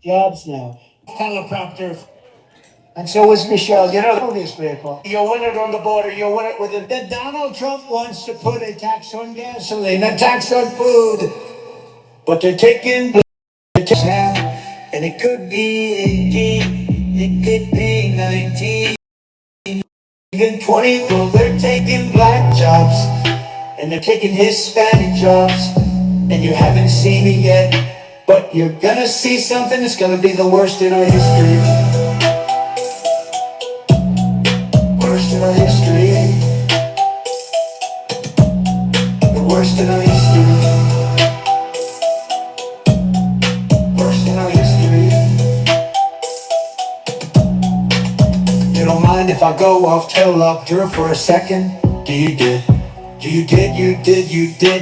Jobs now. Teleprompter. And so is Michelle. You know this vehicle. You'll win it on the border. You'll win it with it. Then Donald Trump wants to put a tax on gasoline, a tax on food. But they're taking the tax now. And it could be 18. It could be 19. Even 20. Well, they're taking black jobs. And they're taking Hispanic jobs. And you haven't seen it yet. But you're gonna see something that's gonna be the worst in our history. Worst in our history. The worst in our history. Worst in our history. You don't mind if I go off teleprompter for a second? You did.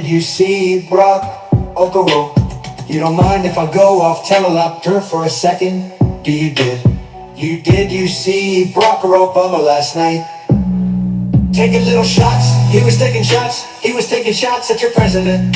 You see Brock Okoro. You don't mind if I go off teleprompter for a second? You did. You see Barack Obama last night taking little shots. He was taking shots at your president.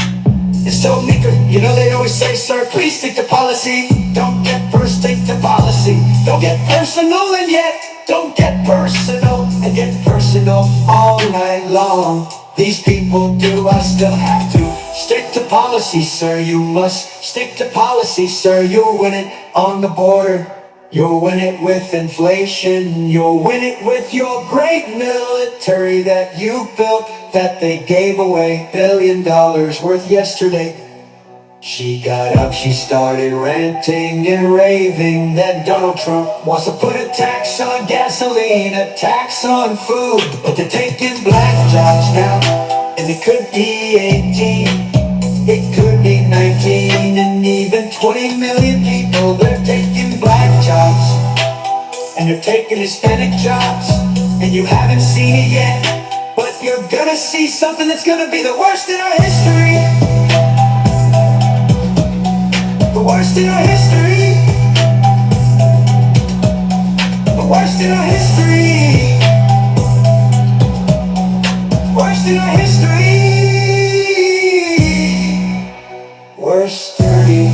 It's so meager. You know they always say, sir, please stick to policy. Don't get first, stick to policy. Don't get personal and yet don't get personal and get personal all night long. These people do, I still have to stick to policy, sir. You must stick to policy, sir. You'll win it on the border. You'll win it with inflation. You'll win it with your great military that you built, that they gave away $1 billion worth yesterday. She got up, she started ranting and raving that Donald Trump wants to put a tax on gasoline, a tax on food. But they're taking black jobs now, and it could be 18, it could be 19, and even 20 million people. They're taking black jobs, and they're taking Hispanic jobs, and you haven't seen it yet. But you're gonna see something that's gonna be the worst in our history. The worst in our history. The worst in our history. Worst in our history. Worst dirty.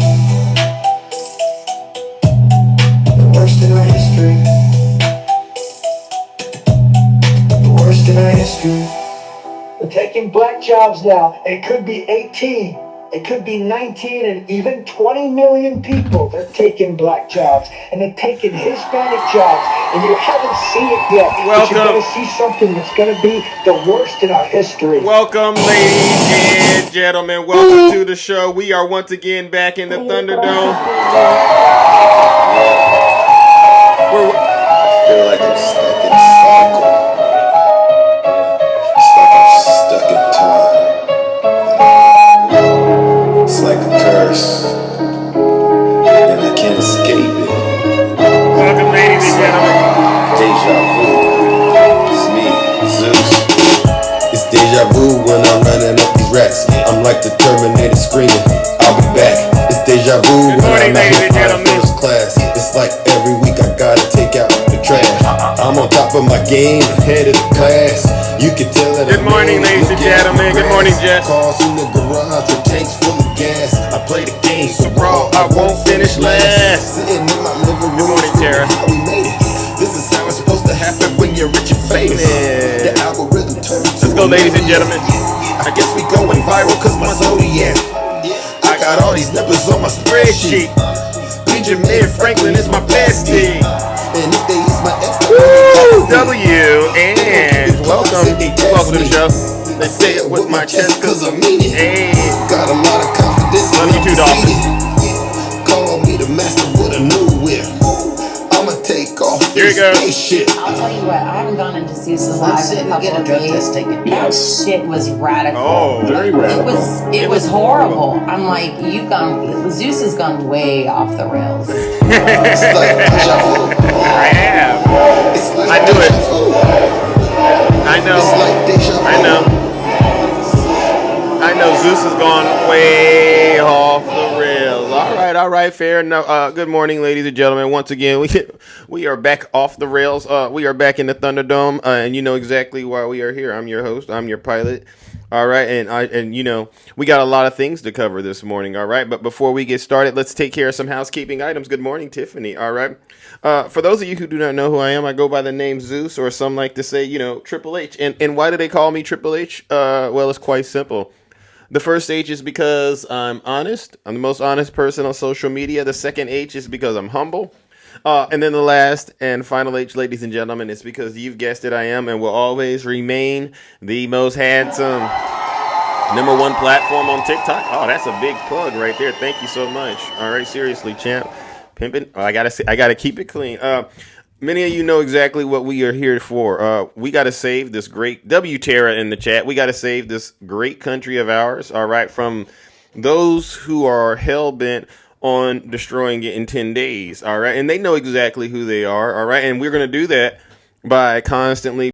The worst in our history. The worst in our history. They're taking black jobs now. It could be 18. It could be 19 and even 20 million people. They're taking black jobs and they're taking Hispanic jobs, and you haven't seen it yet. Welcome. But you're going to see something that's going to be the worst in our history. Welcome, ladies and gentlemen. Welcome to the show. We are once again back in the Thunderdome. I feel like I'm stuck in a cycle. It's like I'm stuck in time. It's like a curse, and I can't escape it. Welcome, ladies and gentlemen. Deja vu. It's me, Zeus. It's deja vu when I'm running up these racks. I'm like the Terminator screaming, I'll be back. It's deja vu Good morning, when I'm ladies and out gentlemen. first class. It's like every week I gotta take out the trash. I'm on top of my game, head of the class. You can tell that. Good morning, ladies and gentlemen. Good morning, Jess. Cars in the garage with tanks full of gas. I play the game so raw, I won't finish last. Sitting in my living room. Good morning, Tara. How we made it. This is how it's supposed to happen when you're rich and famous. Yeah. The algorithm turns. Let's go, ladies and gentlemen. I guess we going viral cause my zodiac. I got all these numbers on my spreadsheet. Benjamin Franklin is my bestie. And if they use my ex, Woo! W and welcome to the show. They say it with my chest cause I mean it. Hey. Got a lot of confidence. Love you too, Dolphin. Call me the master with a new whip. I'ma take off Here you this go. spaceship. I'll tell you what, I haven't gone into Zeus's live in a couple of days. That shit was radical. Oh, very radical. It was horrible. I'm like, Zeus has gone way off the rails. It's like deja vu. I have. It's like I knew it. deja vu. I know. It's like deja vu. I know Zeus has gone way off the rails. All right, fair enough. Good morning, ladies and gentlemen. Once again, we are back off the rails. We are back in the Thunderdome, and you know exactly why we are here. I'm your host. I'm your pilot. All right, and you know we got a lot of things to cover this morning. All right, but before we get started, let's take care of some housekeeping items. Good morning, Tiffany. All right, for those of you who do not know who I am, I go by the name Zeus, or some like to say, you know, Triple H. And why do they call me Triple H? Well, it's quite simple. The first H is because I'm honest. I'm the most honest person on social media. The second H is because I'm humble. And then the last and final H, ladies and gentlemen, is because you've guessed it, I am and will always remain the most handsome. Number one platform on TikTok. Oh, that's a big plug right there. Thank you so much. All right, seriously, champ. Pimping. Oh, I gotta keep it clean. Many of you know exactly what we are here for. We got to save this great W Terra in the chat. We got to save this great country of ours. All right, from those who are hell bent on destroying it in 10 days. All right, and they know exactly who they are. All right, and we're gonna do that by constantly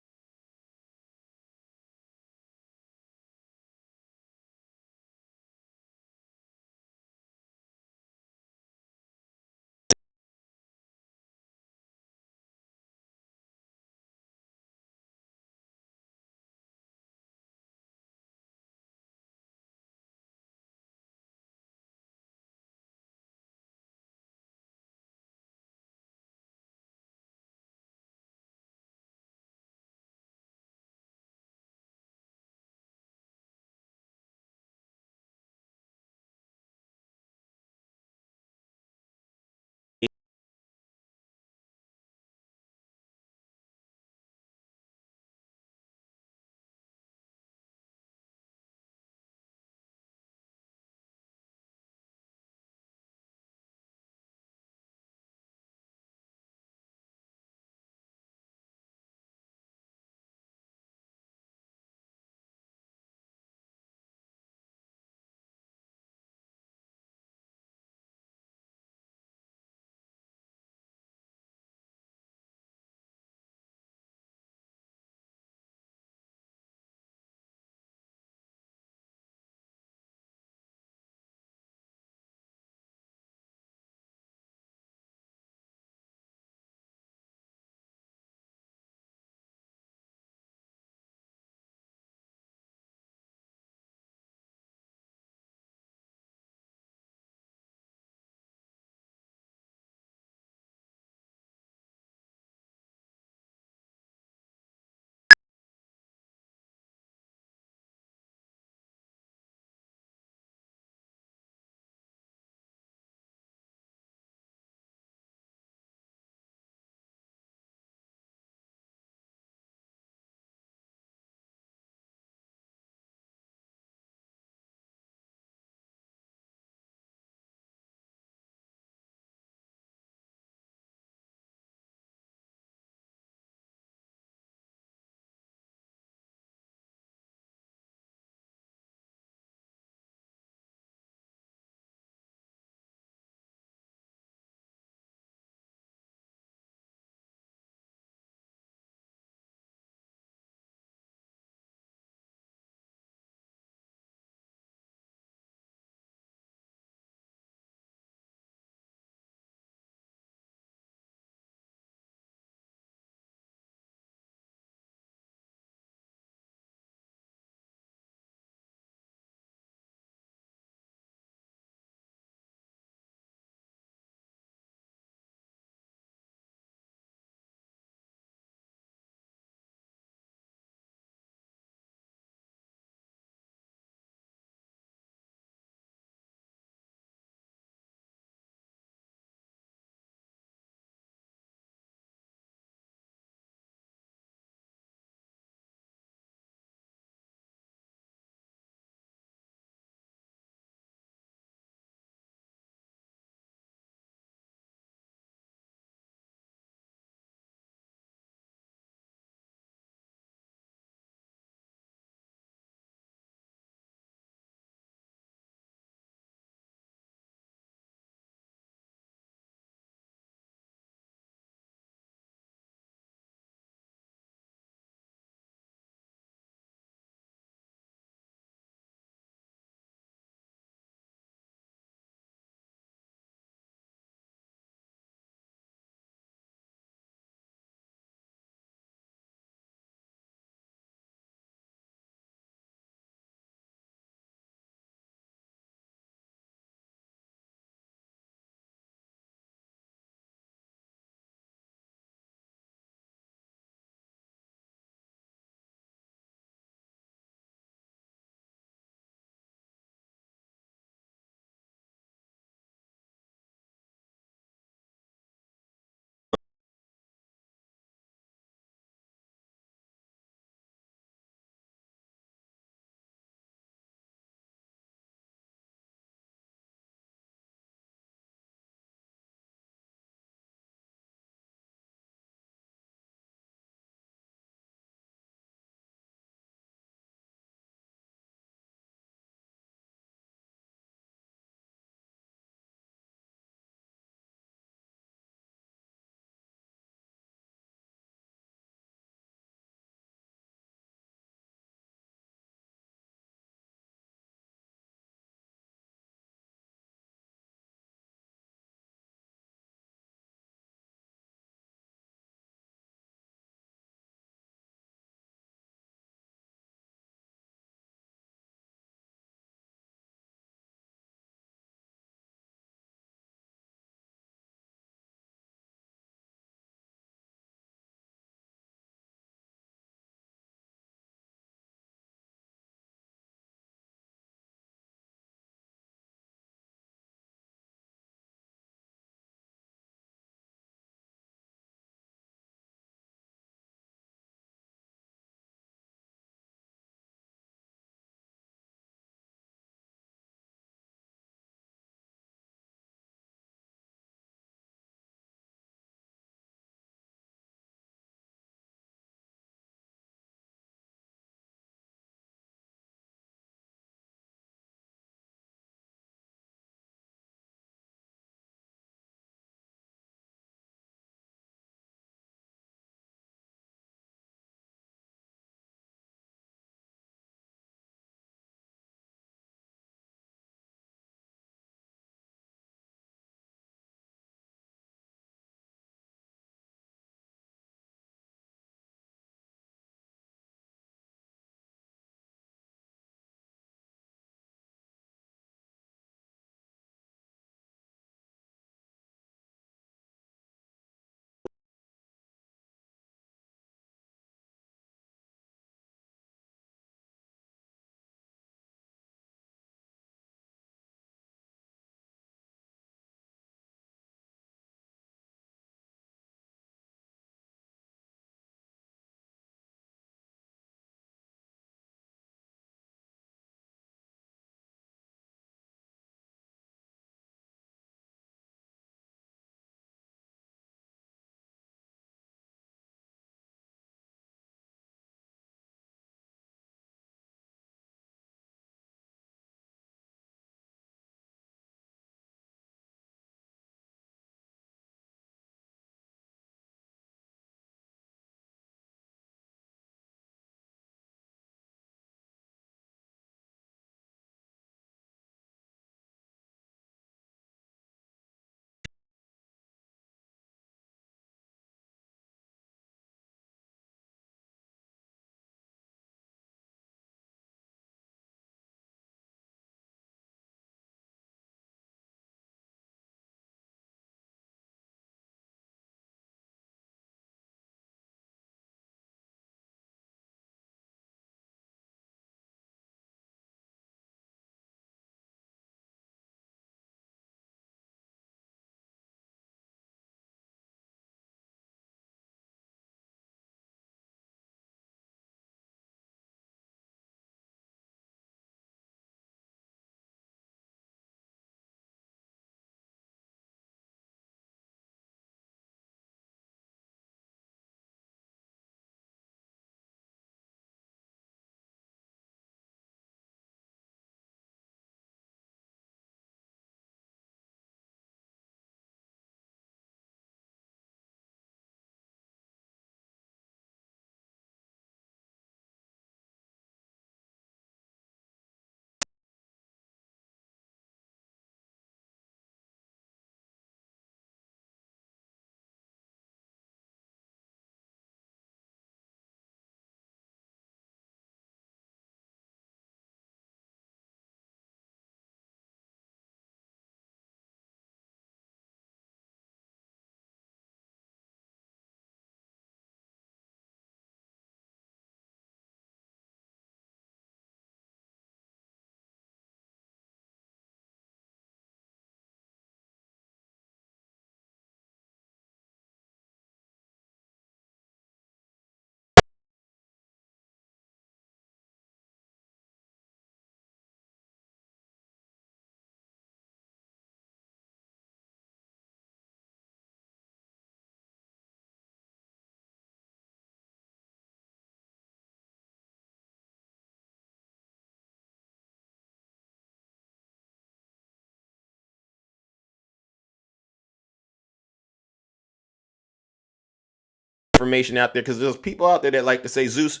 information out there, because there's people out there that like to say, Zeus,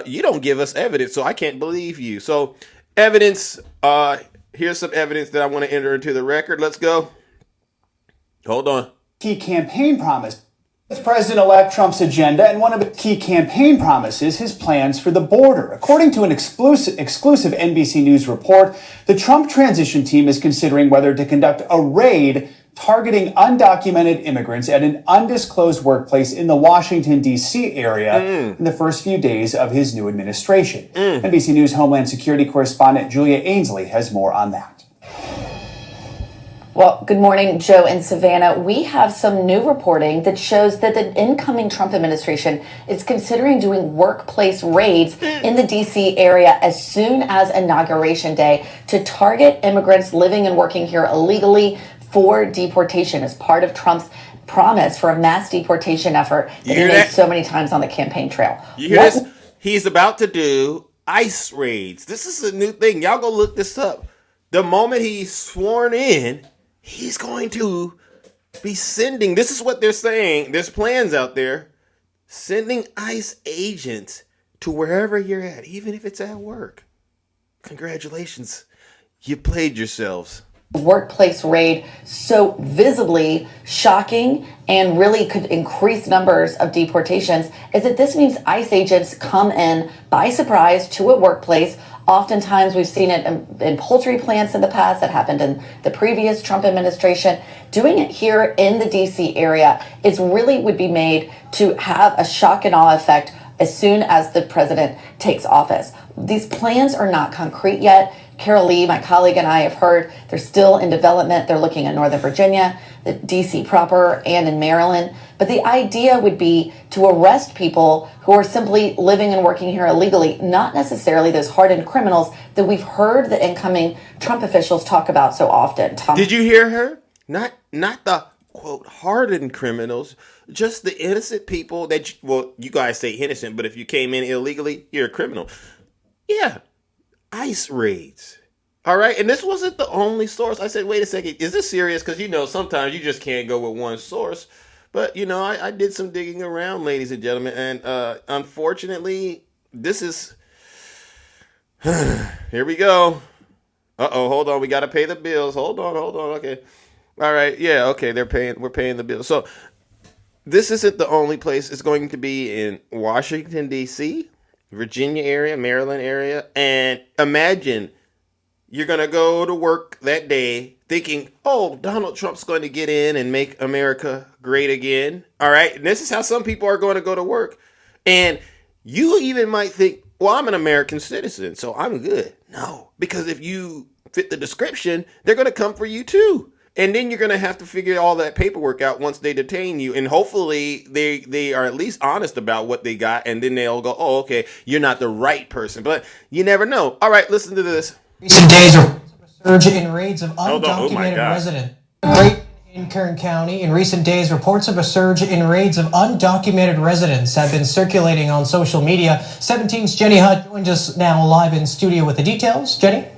you don't give us evidence, so I can't believe you. So evidence, here's some evidence that I want to enter into the record. Let's go. Hold on. Key campaign promise. It's President-elect Trump's agenda, and one of the key campaign promises, his plans for the border. According to an exclusive NBC News report, the Trump transition team is considering whether to conduct a raid targeting undocumented immigrants at an undisclosed workplace in the Washington, D.C. area in the first few days of his new administration. NBC News Homeland Security correspondent Julia Ainsley has more on that. Well, good morning, Joe and Savannah. We have some new reporting that shows that the incoming Trump administration is considering doing workplace raids in the D.C. area as soon as Inauguration Day to target immigrants living and working here illegally for deportation as part of Trump's promise for a mass deportation effort that he made so many times on the campaign trail. You hear this? He's about to do ICE raids. This is a new thing. Y'all go look this up. The moment he's sworn in, he's going to be sending, this is what they're saying, there's plans out there, sending ICE agents to wherever you're at, even if it's at work. Congratulations. You played yourselves. Workplace raid so visibly shocking and really could increase numbers of deportations is that this means ICE agents come in by surprise to a workplace. Oftentimes we've seen it in poultry plants in the past. That happened in the previous Trump administration. Doing it here in the DC area is really would be made to have a shock and awe effect as soon as the president takes office. These plans are not concrete yet. Carol Lee, my colleague, and I have heard they're still in development. They're looking at Northern Virginia, the DC proper, and in Maryland. But the idea would be to arrest people who are simply living and working here illegally, not necessarily those hardened criminals that we've heard the incoming Trump officials talk about so often. Tom? Did you hear her? Not the, quote, hardened criminals, just the innocent people that, you guys say innocent, but if you came in illegally, you're a criminal. Yeah. ICE raids. All right. And this wasn't the only source. I said, wait a second. Is this serious? Because, sometimes you just can't go with one source. But, I did some digging around, ladies and gentlemen. And unfortunately, this is. Here we go. Uh-oh. Hold on. We got to pay the bills. Hold on. Okay. All right. Yeah. Okay. We're paying the bills. So this isn't the only place. It's going to be in Washington, D.C., Virginia area, Maryland area. And imagine you're going to go to work that day thinking, oh, Donald Trump's going to get in and make America great again. All right. And this is how some people are going to go to work. And you even might think, well, I'm an American citizen, so I'm good. No, because if you fit the description, they're going to come for you too. And then you're going to have to figure all that paperwork out once they detain you. And hopefully they are at least honest about what they got. And then they'll go, oh, okay, you're not the right person. But you never know. All right, listen to this. Recent days are a surge in raids of undocumented residents. Great in Kern County. In recent days, reports of a surge in raids of undocumented residents have been circulating on social media. 17's Jenny Hutt joins us now live in studio with the details. Jenny?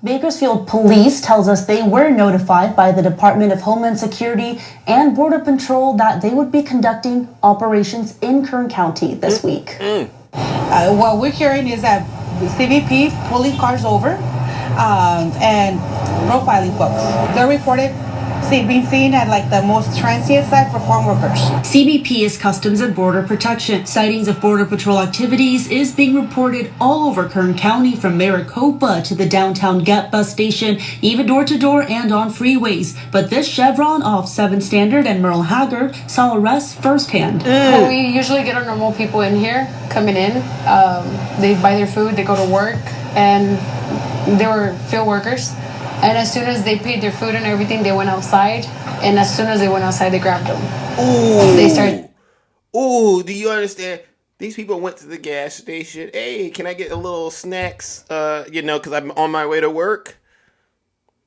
Bakersfield Police tells us they were notified by the Department of Homeland Security and Border Patrol that they would be conducting operations in Kern County this week. What we're hearing is that the CBP pulling cars over and profiling folks. They're reported being seen at the most transient site for farm workers. CBP is Customs and Border Protection. Sightings of Border Patrol activities is being reported all over Kern County, from Maricopa to the downtown Gap bus station, even door to door and on freeways. But this Chevron off 7 Standard and Merle Haggard saw arrests firsthand. We usually get our normal people in here coming in. They buy their food, they go to work, and they were field workers. And as soon as they paid their food and everything, they went outside. And as soon as they went outside, they grabbed them. Ooh. They started. Ooh, do you understand? These people went to the gas station. Hey, can I get a little snacks? Because I'm on my way to work.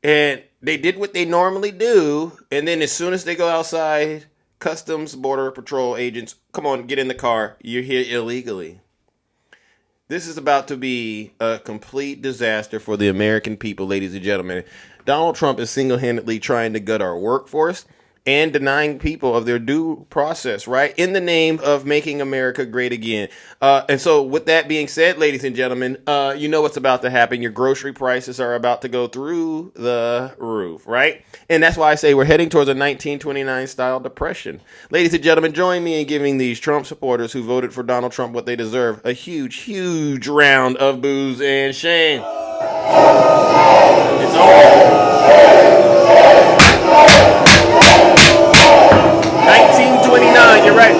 And they did what they normally do. And then as soon as they go outside, Customs, Border Patrol agents, come on, get in the car. You're here illegally. This is about to be a complete disaster for the American people, ladies and gentlemen. Donald Trump is single-handedly trying to gut our workforce. and denying people of their due process, right? In the name of making America great again. And so with that being said, ladies and gentlemen, you know what's about to happen. Your grocery prices are about to go through the roof, right? And that's why I say we're heading towards a 1929 style depression. Ladies and gentlemen, join me in giving these Trump supporters who voted for Donald Trump what they deserve, a huge, huge round of booze and shame. It's over. 1929, you're right.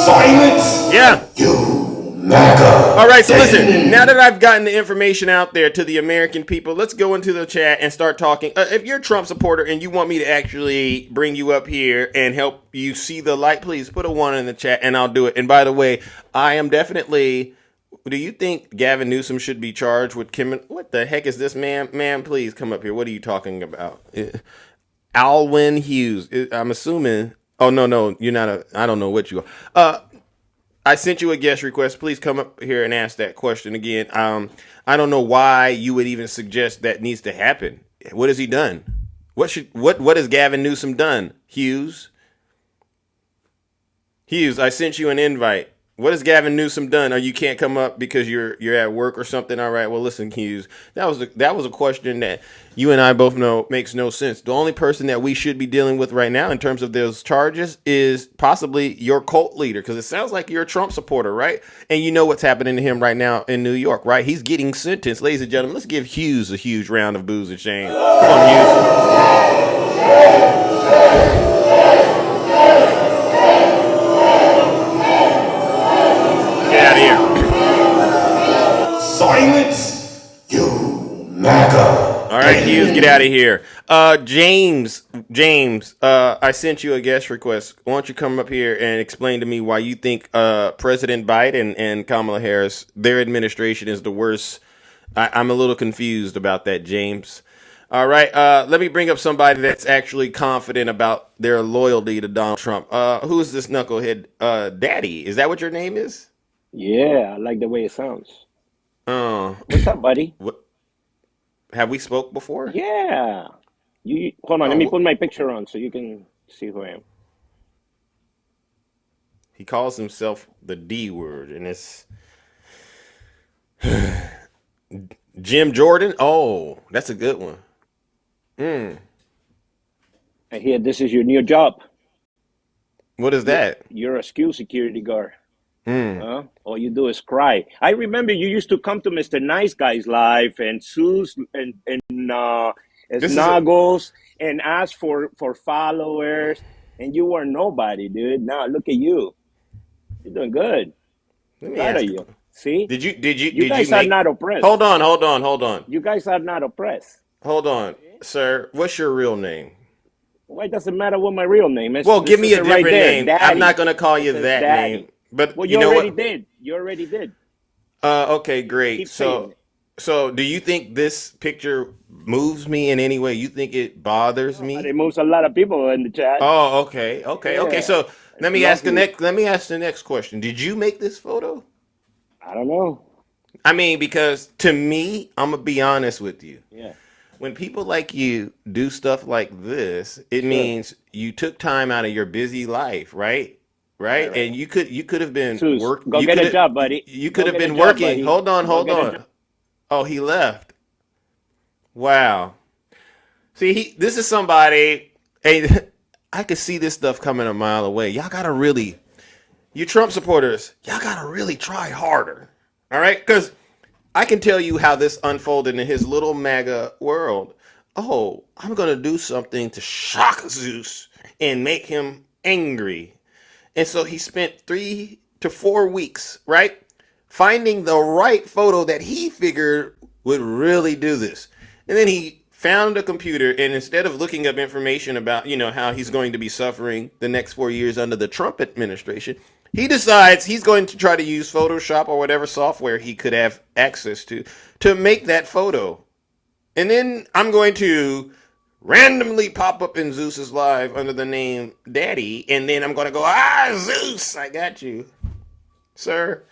Silence! Yeah. You MAGA. All right, so listen, now that I've gotten the information out there to the American people, let's go into the chat and start talking. If you're a Trump supporter and you want me to actually bring you up here and help you see the light, please put a 1 in the chat and I'll do it. And by the way, I am definitely... Do you think Gavin Newsom should be charged with what the heck is this, ma'am? Ma'am, please come up here. What are you talking about? Alwyn Hughes. I'm assuming. Oh, no, you're not I don't know what you are. I sent you a guest request. Please come up here and ask that question again. I don't know why you would even suggest that needs to happen. What has he done? What has Gavin Newsom done? Hughes, I sent you an invite. What has Gavin Newsom done? Or you can't come up because you're at work or something? All right. Well, listen, Hughes. That was a question that you and I both know makes no sense. The only person that we should be dealing with right now in terms of those charges is possibly your cult leader, because it sounds like you're a Trump supporter, right? And you know what's happening to him right now in New York, right? He's getting sentenced. Ladies and gentlemen, let's give Hughes a huge round of booze and shame. Come on, Hughes. Out of here. Silence, you MAGA. All right, Hughes, get out of here. James, I sent you a guest request. Why don't you come up here and explain to me why you think President Biden and Kamala Harris, their administration is the worst? I'm a little confused about that, James. All right, let me bring up somebody that's actually confident about their loyalty to Donald Trump. Who is this knucklehead? Daddy, is that what your name is? Yeah, I like the way it sounds. Oh, What's up, buddy? what have we spoke before? Yeah. You hold on, let me put my picture on so you can see who I am. He calls himself the D word, and it's Jim Jordan. Oh, that's a good one. I hear this is your new job. What is that? You're a school security guard. Huh? All you do is cry. I remember you used to come to Mr. Nice Guy's live and Sue's and Snuggles and ask for followers, and you were nobody, dude. Now look at you. You're doing good. Proud of you. See? You guys are not oppressed. Hold on. You guys are not oppressed. Hold on, sir. What's your real name? Why does it matter what my real name is? Well, give me a different name. Daddy. I'm not going to call you that name. But well, you know already what? did. You already did. Okay, great. Keep saying it. So do you think this picture moves me in any way? You think it bothers me? It moves a lot of people in the chat. Oh, okay. Yeah. So let me ask the next question. Did you make this photo? I don't know. I mean, because to me, I'm gonna be honest with you. Yeah. When people like you do stuff like this, it means you took time out of your busy life, right? Right? And you could have been working. Go get a job, buddy. You could have been working. Hold on. Oh, he left. Wow. See, this is somebody. Hey, I could see this stuff coming a mile away. Y'all gotta really, you Trump supporters, y'all gotta really try harder. All right, because I can tell you how this unfolded in his little MAGA world. Oh, I'm gonna do something to shock Zeus and make him angry. And so he spent 3 to 4 weeks, right, finding the right photo that he figured would really do this. And then he found a computer, and instead of looking up information about, how he's going to be suffering the next 4 years under the Trump administration, he decides he's going to try to use Photoshop or whatever software he could have access to make that photo. And then I'm going to randomly pop up in Zeus's live under the name Daddy, and then I'm going to go, Zeus, I got you. Sir,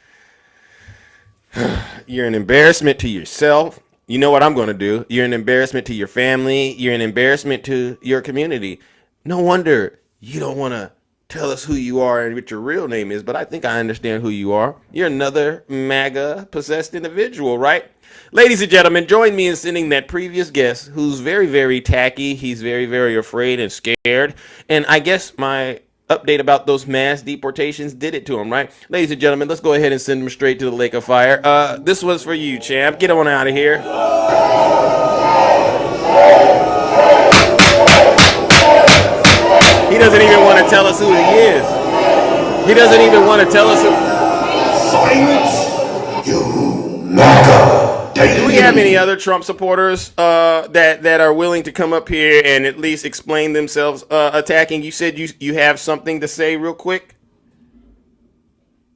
you're an embarrassment to yourself. You know what I'm going to do? You're an embarrassment to your family. You're an embarrassment to your community. No wonder you don't want to tell us who you are and what your real name is, but I think I understand who you are. You're another MAGA possessed individual, right? Ladies and gentlemen, join me in sending that previous guest who's very, very tacky. He's very, very afraid and scared. And I guess my update about those mass deportations did it to him, right? Ladies and gentlemen, let's go ahead and send him straight to the lake of fire. This was for you, champ. Get on out of here. He doesn't even want to tell us who he is. He doesn't even want to tell us who. Silence, you MAGA. Do we have any other Trump supporters that are willing to come up here and at least explain themselves attacking? You said you have something to say real quick.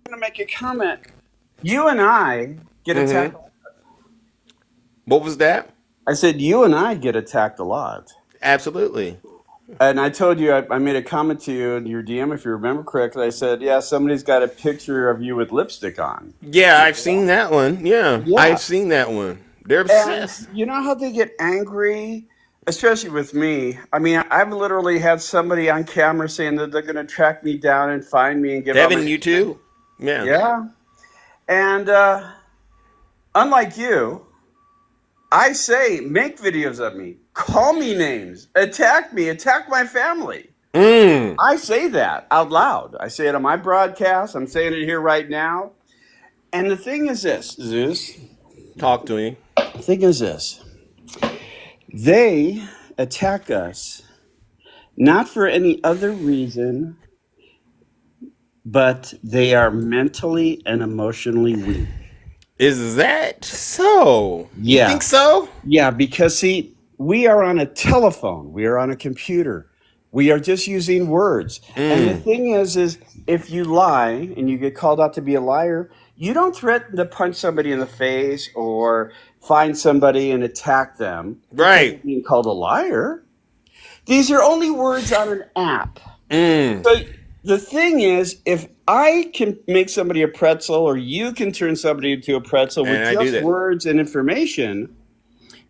I'm going to make a comment. You and I get attacked. What was that? I said you and I get attacked a lot. Absolutely. And I told you, I made a comment to you in your DM, if you remember correctly. I said, yeah, somebody's got a picture of you with lipstick on. Yeah, I've seen that one. Yeah, I've seen that one. They're obsessed. And you know how they get angry, especially with me? I mean, I've literally had somebody on camera saying that they're going to track me down and find me and give Devin, you too? Yeah. Yeah. And unlike you, I say, make videos of me, call me names, attack me, attack my family. I say that out loud. I say it on my broadcast. I'm saying it here right now. And the thing is this, Zeus. Talk to me. The thing is this. They attack us not for any other reason, but they are mentally and emotionally weak. Is that so? Yeah. You think so? Yeah, because see, we are on a telephone. We are on a computer. We are just using words. And the thing is if you lie and you get called out to be a liar, you don't threaten to punch somebody in the face or find somebody and attack them. Right. Being called a liar. These are only words on an app. So the thing is, if I can make somebody a pretzel or you can turn somebody into a pretzel with just words and information,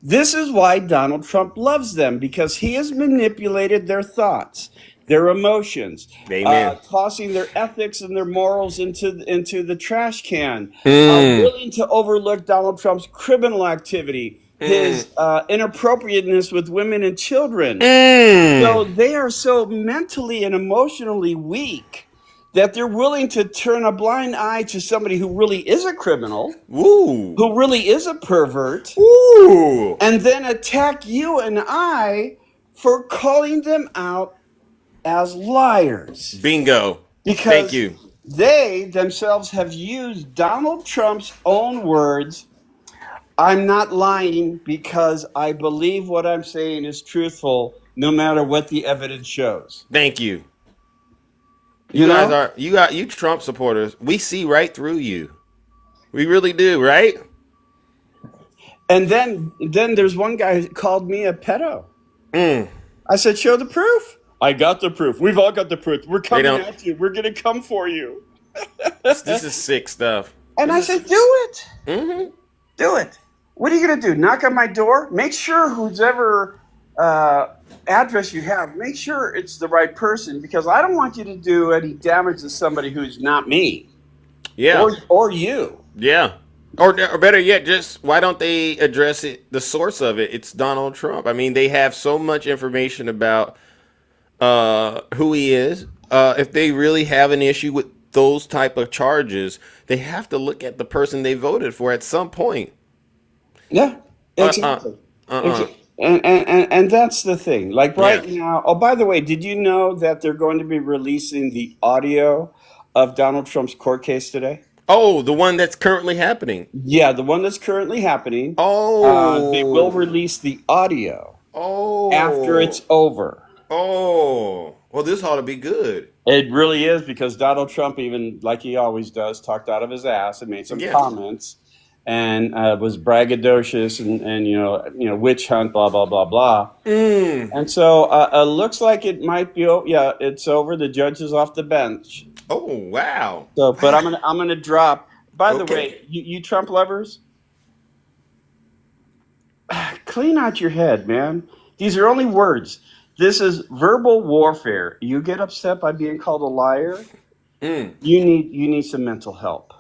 this is why Donald Trump loves them, because he has manipulated their thoughts, their emotions, tossing their ethics and their morals into the trash can, willing to overlook Donald Trump's criminal activity, his inappropriateness with women and children. So they are so mentally and emotionally weak that they're willing to turn a blind eye to somebody who really is a criminal, who really is a pervert, and then attack you and I for calling them out as liars. Bingo. Because thank you. They themselves have used Donald Trump's own words. I'm not lying because I believe what I'm saying is truthful, no matter what the evidence shows. Thank you. You Trump supporters, we see right through you. We really do, right? And then there's one guy who called me a pedo. I said, show the proof. I got the proof. We've all got the proof. We're coming at you. We're going to come for you. This is sick stuff. And I said, do it. Do it. What are you going to do? Knock on my door? Make sure whoever address you have, make sure it's the right person, because I don't want you to do any damage to somebody who's not me. Yeah. Or you. Yeah. Or better yet, just why don't they address it? The source of it, it's Donald Trump. I mean, they have so much information about who he is. If they really have an issue with those type of charges, they have to look at the person they voted for at some point. Yeah, exactly. And that's the thing. Like right now. Oh, by the way, did you know that they're going to be releasing the audio of Donald Trump's court case today? Oh, the one that's currently happening. Yeah, the one that's currently happening. Oh, they will release the audio. Oh, after it's over. Oh, well, this ought to be good. It really is, because Donald Trump, even like he always does, talked out of his ass and made some comments. And was braggadocious and you know witch hunt, blah blah blah blah. And so looks like it might be. Yeah, it's over. The judge is off the bench. Oh wow! So, but I'm gonna drop. By the way, you Trump lovers, clean out your head, man. These are only words. This is verbal warfare. You get upset by being called a liar. You need some mental help.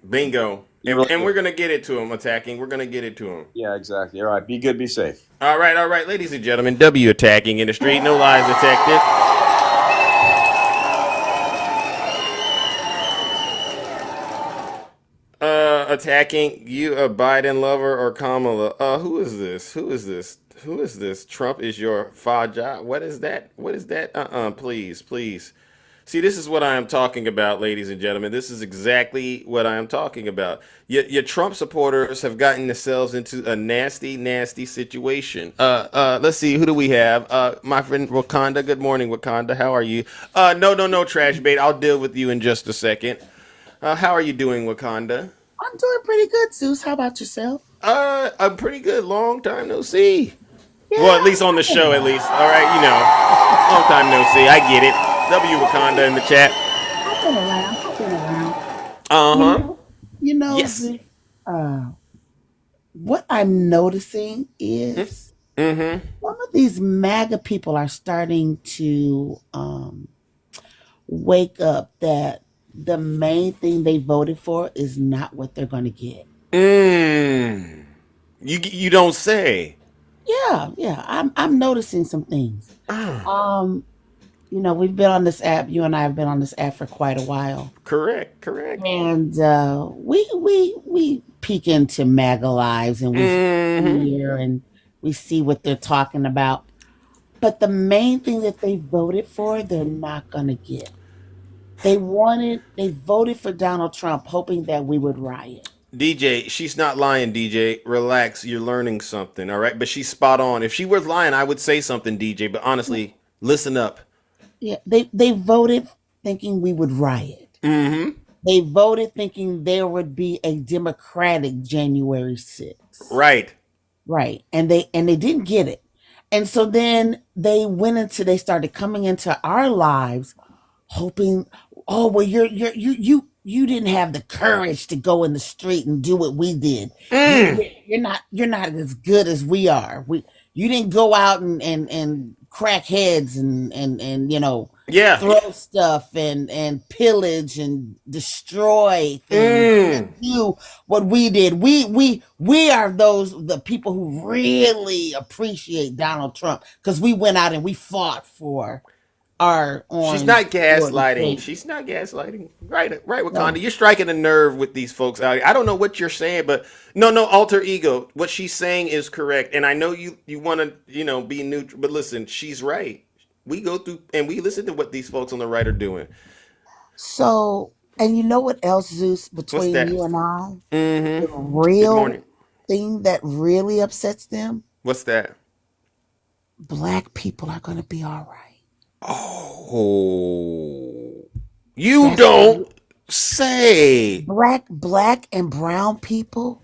Bingo. And we're gonna get it to him attacking. We're gonna get it to him. Yeah, exactly. All right, be good, be safe. All right, ladies and gentlemen. W attacking in the street. No lies detected. Attacking you, a Biden lover or Kamala? Who is this? Who is this? Who is this? Trump is your Faja. What is that? What is that? Please, please. See, this is what I am talking about, ladies and gentlemen. This is exactly what I am talking about. Your Trump supporters have gotten themselves into a nasty, nasty situation. Let's see, who do we have? My friend Wakanda. Good morning, Wakanda. How are you? No, trash bait. I'll deal with you in just a second. How are you doing, Wakanda? I'm doing pretty good, Zeus. How about yourself? I'm pretty good. Long time no see. Yeah, Well, at least on the show, at least. All right, long time no see. I get it. W Wakanda in the chat. I've been around. Yes. Zeus, what I'm noticing is some of these MAGA people are starting to wake up that the main thing they voted for is not what they're going to get. You don't say. Yeah. I'm noticing some things. We've been on this app. You and I have been on this app for quite a while. Correct. And we peek into MAGA lives and we hear and we see what they're talking about. But the main thing that they voted for, they're not going to get. They voted for Donald Trump hoping that we would riot. DJ, she's not lying, DJ. Relax, you're learning something, all right? But she's spot on. If she was lying, I would say something, DJ. But honestly, listen up. Yeah, they voted thinking we would riot. They voted thinking there would be a Democratic January 6th. Right. And they didn't get it. And so then they started coming into our lives hoping, oh, well, you didn't have the courage to go in the street and do what we did. You're not as good as we are. You didn't go out and crack heads and throw stuff and pillage and destroy things and do what we did. We are the people who really appreciate Donald Trump because we went out and we fought for our own. She's not gaslighting. Right, Wakanda. No. You're striking a nerve with these folks out here. I don't know what you're saying, but no, alter ego. What she's saying is correct, and I know you want to be neutral, but listen, she's right. We go through and we listen to what these folks on the right are doing. So, and you know what else, Zeus? Between you and I, the real thing that really upsets them. What's that? Black people are going to be all right. Oh, you don't say. Black and brown people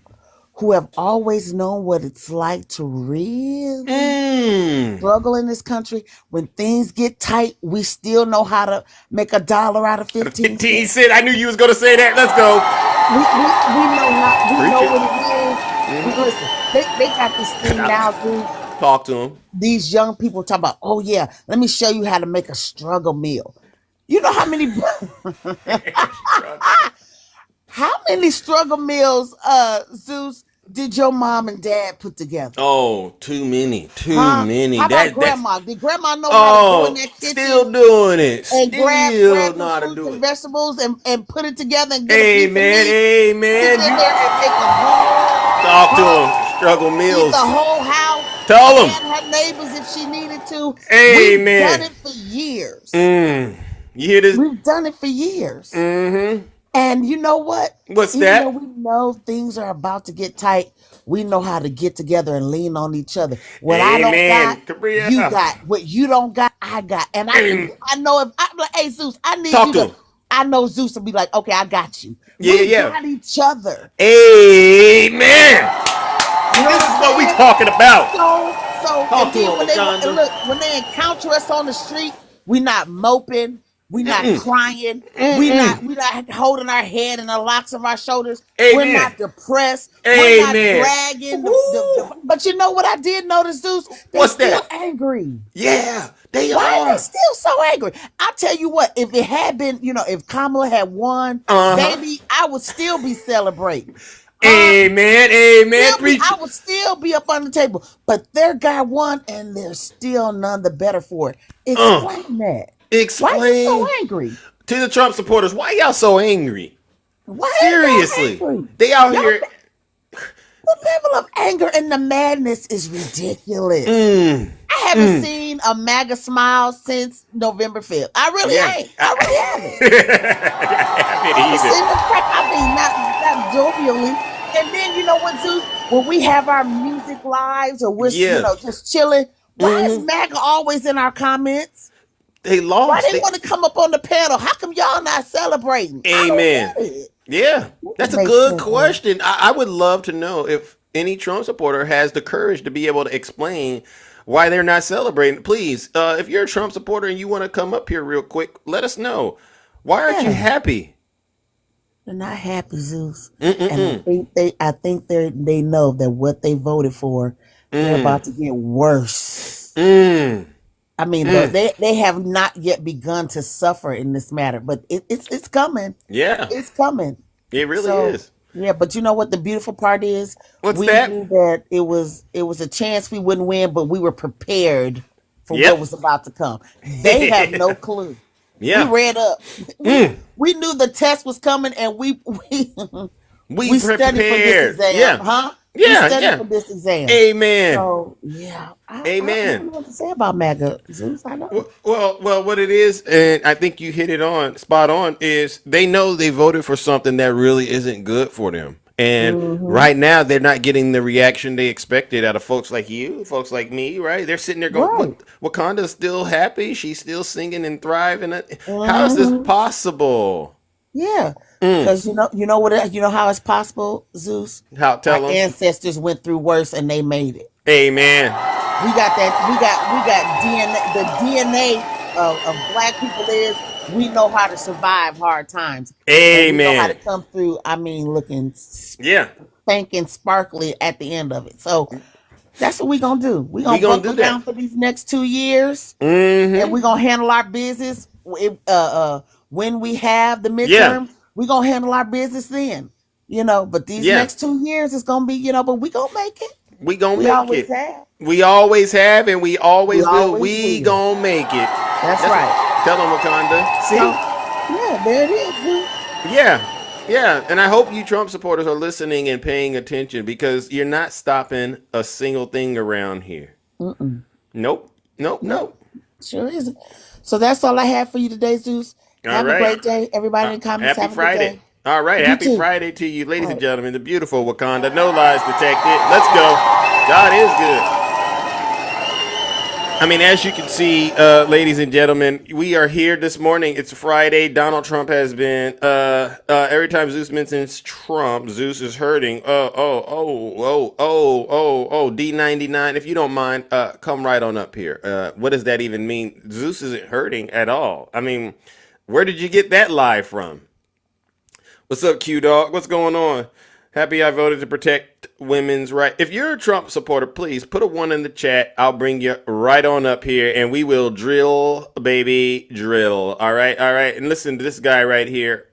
who have always known what it's like to really struggle in this country. When things get tight, we still know how to make $1 out of 15 cents. I knew you was going to say that. Let's go. We know what it is. Listen, they got this thing now, Zeus. Talk to them. These young people talk about, oh yeah, let me show you how to make a struggle meal. You know how many struggle meals, Zeus, did your mom and dad put together? Oh, too many. How about grandma? Did grandma know how to go in that kitchen? Still doing it. And grab the fruits and vegetables and put it together and get a piece of meat. Amen. Sit there and make a whole talk to them. Struggle meals. The whole house. Tell them. And her neighbors if she needed to. Amen. We've done it for years. You hear this? We've done it for years. And you know what? What's that? Even though we know things are about to get tight, we know how to get together and lean on each other. What I don't got, you got. What you don't got, I got. And I know if I'm like, hey Zeus, I need you to. I know Zeus will be like, okay, I got you. We got each other. Amen. This is what we talking about. So when they encounter us on the street, we're not moping. We're not crying. We're not holding our head in the locks of our shoulders. Amen. We're not depressed. Amen. We're not dragging. But you know what I did notice, Zeus? They're still angry. Yeah, they are. Why are they still so angry? I'll tell you what, if it had been, if Kamala had won, baby, I would still be celebrating. Amen. I would still be up on the table. But their guy won, and they're still none the better for it. Explain that. Explain. Why are you so angry? To the Trump supporters, why y'all so angry? Why Seriously. angry? They out here. The level of anger and the madness is ridiculous. I haven't seen a MAGA smile since November 5th. I really ain't. I really haven't. I haven't seen them crack. I mean, not jovially. And then, you know what, Zeus? When we have our music lives or we're, just chilling, why is MAGA always in our comments? They lost. Why they want to come up on the panel? How come y'all not celebrating? Amen. Yeah, that's a good question. I would love to know if any Trump supporter has the courage to be able to explain why they're not celebrating. Please, if you're a Trump supporter and you want to come up here real quick, let us know. Why aren't you happy? They're not happy, Zeus. And I think they know that what they voted for, they're about to get worse. I mean, they have not yet begun to suffer in this matter, but it's coming. Yeah, it's coming. It really is. Yeah, but you know what the beautiful part is? What's that? We knew that it was a chance we wouldn't win, but we were prepared for what was about to come. They have no clue. Yeah, we read up. We knew the test was coming, and we studied for this exam, Yeah, we studied for this exam. Amen. So Amen. I don't know what to say about MAGA, Zeus. I know. Well, what it is, and I think you hit it on spot on, is they know they voted for something that really isn't good for them. And right now, they're not getting the reaction they expected out of folks like you, folks like me, right? They're sitting there going, Wakanda's still happy. She's still singing and thriving. How is this possible? Yeah. Because you know what? You know how it's possible, Zeus? How? Tell them. Our ancestors went through worse and they made it. Amen. We got DNA. The DNA of black people is we know how to survive hard times. Amen. And we know how to come through. I mean, looking spanking sparkly at the end of it. So that's what we're gonna do. We're gonna buckle down for these next 2 years, and we're gonna handle our business. When we have the midterms, we're gonna handle our business then. But these next 2 years is gonna be, but we gonna make it. We gonna make it. We always have, and we always will. We gonna make it. That's right. Tell them, Wakanda. See? Yeah, there it is. Yeah. And I hope you Trump supporters are listening and paying attention because you're not stopping a single thing around here. Nope. Sure isn't. So that's all I have for you today, Zeus. Have a great day. Everybody in the comments, happy have a Friday. good day. All right. Happy Friday to you, ladies and gentlemen. The beautiful Wakanda. No lies detected. Let's go. God is good. I mean, as you can see, ladies and gentlemen, we are here this morning. It's Friday. Donald Trump has been, every time Zeus mentions Trump, Zeus is hurting. D99. If you don't mind, come right on up here. What does that even mean? Zeus isn't hurting at all. I mean, where did you get that lie from? What's up, Q-Dog? What's going on? Happy I voted to protect women's rights. If you're a Trump supporter, please put a 1 in the chat. I'll bring you right on up here, and we will drill, baby, drill. All right. And listen to this guy right here.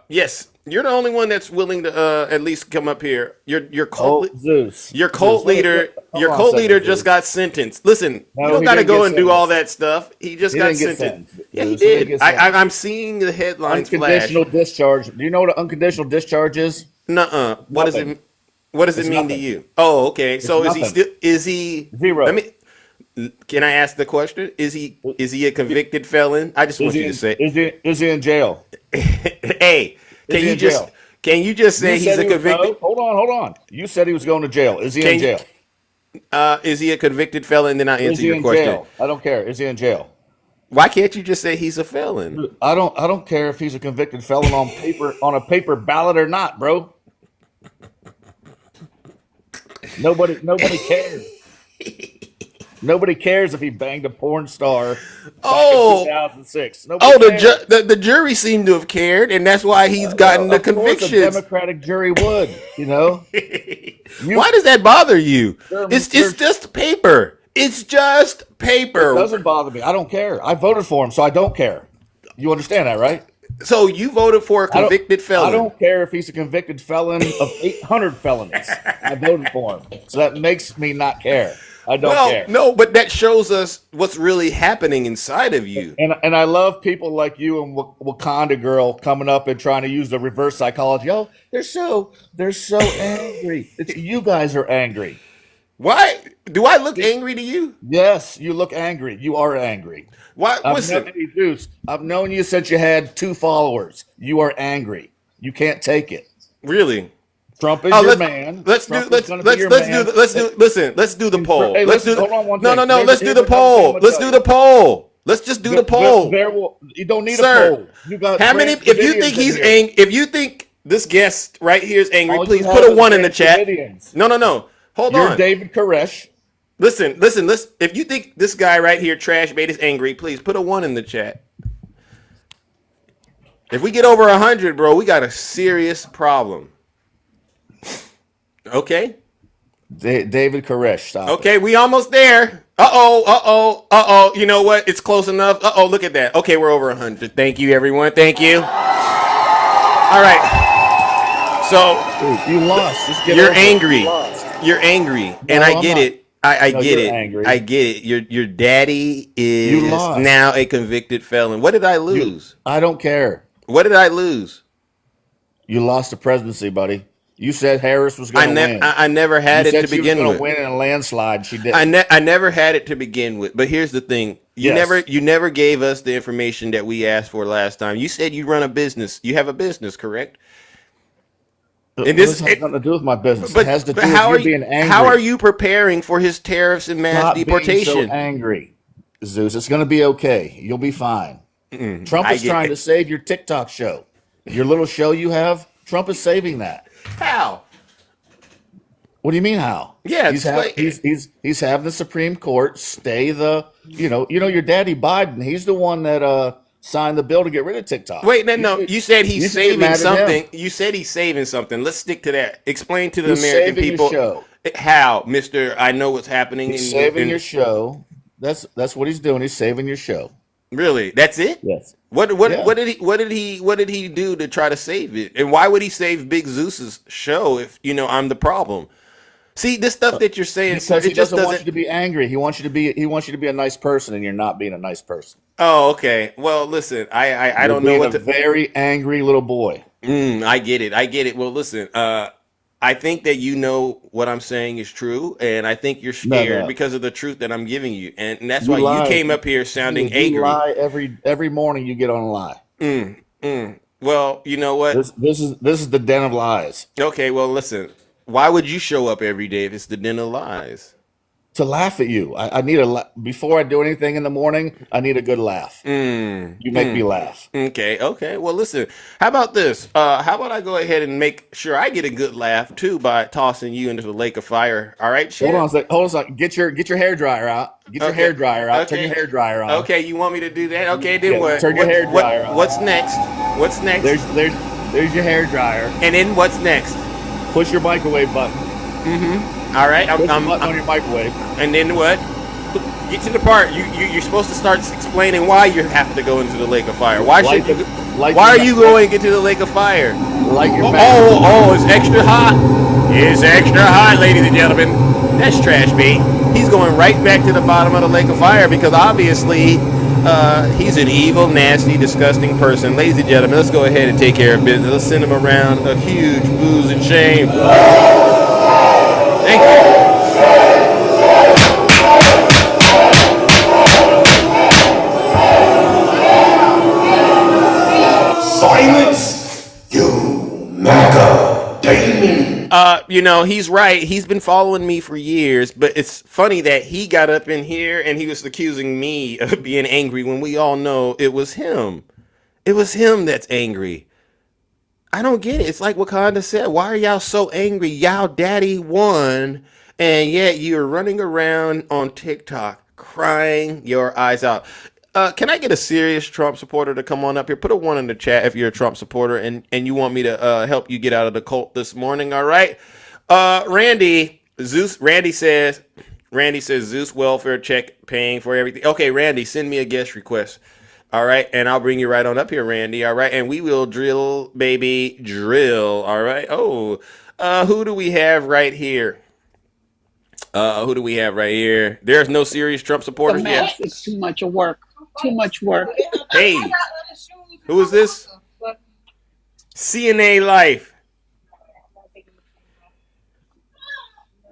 Yes, you're the only one that's willing to at least come up here. Your cult, Zeus. Your cult leader. Your cult leader just got sentenced. Listen, you don't got to go and do all that stuff. He just got sentenced. Yeah, he did. I'm seeing the headlines unconditional discharge. Do you know what an unconditional discharge is? Nuh-uh. What does it mean to you? Oh, okay. So is he zero? Can I ask the question? Is he a convicted felon? I just want you to say. Is he in jail? Hey, can you just say he's a convicted? Hold on. You said he was going to jail. Is he in jail? Is he a convicted felon? Then I answer your question. Jail? I don't care. Is he in jail? Why can't you just say he's a felon? I don't care if he's a convicted felon on a paper ballot or not, bro. Nobody cares. Nobody cares if he banged a porn star back in Oh, 2006. Nobody oh, cares. the jury seemed to have cared, and that's why he's gotten the Of course, a convictions. Democratic jury would. You know. Why does that bother you? It's just paper. It's just paper. It doesn't bother me. I don't care. I voted for him, so I don't care. You understand that, right? So you voted for a convicted felon. I don't care if he's a convicted felon of 800 felonies. I voted for him, so that makes me not care. I don't care. No, but that shows us what's really happening inside of you. And I love people like you and Wakanda Girl coming up and trying to use the reverse psychology. Oh, they're so angry. You guys are angry. Why do I look angry to you? Yes, you look angry. You are angry. Why? I've known you since you had 2 followers. You are angry. You can't take it. Really? Trump is your man. Let's do the poll. Hey, hold on one second. No, let's do the poll. Let's do the poll. Let's just do the poll. You don't need a poll. You got how many? If you think he's angry, if you think this guest right here is angry, please put a 1 in the chat. No. Hold on. You're David Koresh. Listen. If you think this guy right here, Trash Bait, is angry, please put a 1 in the chat. If we get over 100, bro, we got a serious problem. Okay. David Koresh, stop. Okay, we almost there. Uh-oh. You know what? It's close enough. Uh-oh, look at that. Okay, we're over 100. Thank you, everyone. Thank you. All right. So you lost. You're angry. You're angry. And I get it. I get it. Angry. I get it. Your daddy is now a convicted felon. What did I lose? I don't care. What did I lose? You lost the presidency, buddy. You said Harris was going to win. I never had it to begin with. She was going to win in a landslide. She did. I never had it to begin with. But here's the thing: you never gave us the information that we asked for last time. You said you run a business. You have a business, correct? And this has nothing to do with my business. It has to do with you being angry. How are you preparing for his tariffs and mass deportation? Stop being so angry, Zeus. It's going to be okay. You'll be fine. Trump is trying to save your TikTok show. Your little show you have, Trump is saving that. How? What do you mean how? Yeah, he's having the Supreme Court stay the your daddy Biden. He's the one that signed the bill to get rid of TikTok. Wait, no. You said he's saving something. You said he's saving something. Let's stick to that. Explain to the American people your show. How, Mister. I know what's happening. He's saving your show. That's what he's doing. He's saving your show. Really? That's it? Yes. What did he do to try to save it? And why would he save Big Zeus's show if I'm the problem? See, this stuff that you're saying, because he doesn't want you to be angry. He wants you to be a nice person, and you're not being a nice person. Oh, okay. Well, listen, I don't know what a very angry little boy. I get it. Well, listen, I think that what I'm saying is true, and I think you're scared because of the truth that I'm giving you, and that's why you came up here sounding angry. You lie every morning. You get on a lie. Well, you know what? This is the den of lies. Okay, well, listen. Why would you show up every day if it's the den of lies? To laugh at you. I need before I do anything in the morning, I need a good laugh. You make me laugh. Okay. Well, listen, how about this? How about I go ahead and make sure I get a good laugh too by tossing you into the lake of fire? All right, Hold on a second. Get your hair dryer out. Your hair dryer out. Turn your hair dryer on. Okay, you want me to do that? Okay, then what? Turn your hair dryer on. What's next? There's your hair dryer. And then what's next? Push your microwave button. All right, I'm on your microwave. And then what? Get to the part you're supposed to start explaining why you have to go into the lake of fire. Why are you going into the lake of fire? It's extra hot. It's extra hot, ladies and gentlemen. That's Trash Bait. He's going right back to the bottom of the lake of fire because obviously he's an evil, nasty, disgusting person. Ladies and gentlemen, let's go ahead and take care of business. Let's send him around a huge booze and shame. Thank you. Silence, you MAGA demon. He's right. He's been following me for years, but it's funny that he got up in here and he was accusing me of being angry when we all know it was him. It was him that's angry. I don't get it. It's like Wakanda said. Why are y'all so angry? Y'all daddy won and yet you're running around on TikTok crying your eyes out. Can I get a serious Trump supporter to come on up here? Put a 1 in the chat if you're a Trump supporter and you want me to help you get out of the cult this morning. All right. Randy says Zeus welfare check paying for everything. Okay, Randy, send me a guest request. All right, and I'll bring you right on up here, Randy. All right, and we will drill, baby, drill. All right. Oh, who do we have right here? Who do we have right here? There's no serious Trump supporters yet. It's too much work. Too much work. Hey, who is this? CNA Life.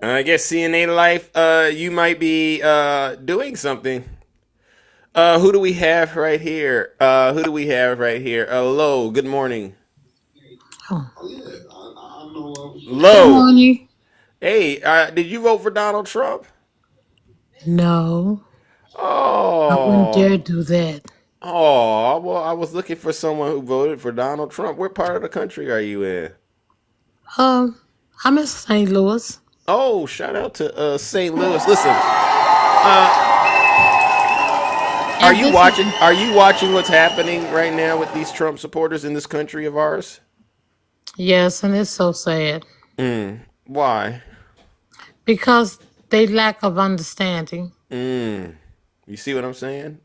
I guess CNA Life, you might be doing something. Who do we have right here? Hello, good morning. Low. Good morning. Hey, did you vote for Donald Trump? No. Oh. I wouldn't dare do that. Oh, well, I was looking for someone who voted for Donald Trump. What part of the country are you in? I'm in St. Louis. Oh, shout out to St. Louis. Listen, are you watching what's happening right now with these Trump supporters in this country of ours? Yes, and it's so sad. Why? Because they lack of understanding. You see what I'm saying?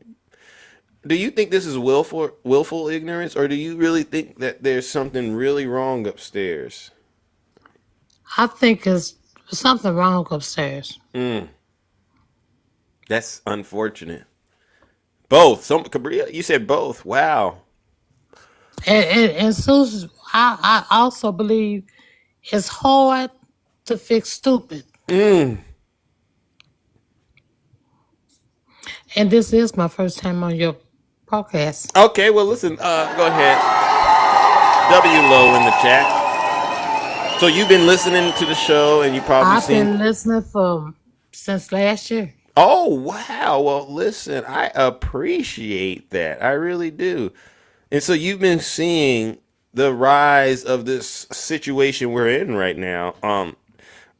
Do you think this is willful ignorance, or do you really think that there's something really wrong upstairs? I think there's something wrong upstairs. That's unfortunate. Both. Cabria, you said both. Wow. And Susan, I also believe it's hard to fix stupid. And this is my first time on your podcast. Okay, well, listen, go ahead. W Low in the chat. So you've been listening to the show, and you probably I've been listening since last year. Oh, wow. Well, listen, I appreciate that. I really do. And so you've been seeing the rise of this situation we're in right now.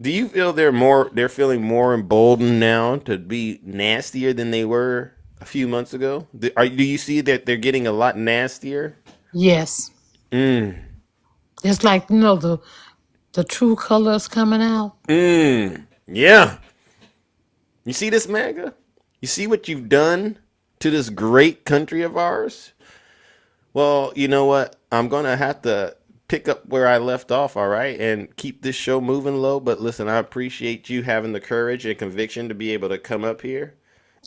Do you feel they're feeling more emboldened now to be nastier than they were a few months ago? Do you see that they're getting a lot nastier? Yes. It's like, the true colors coming out. Yeah. You see this, MAGA? You see what you've done to this great country of ours? Well, you know what? I'm going to have to pick up where I left off, all right, and keep this show moving low. But listen, I appreciate you having the courage and conviction to be able to come up here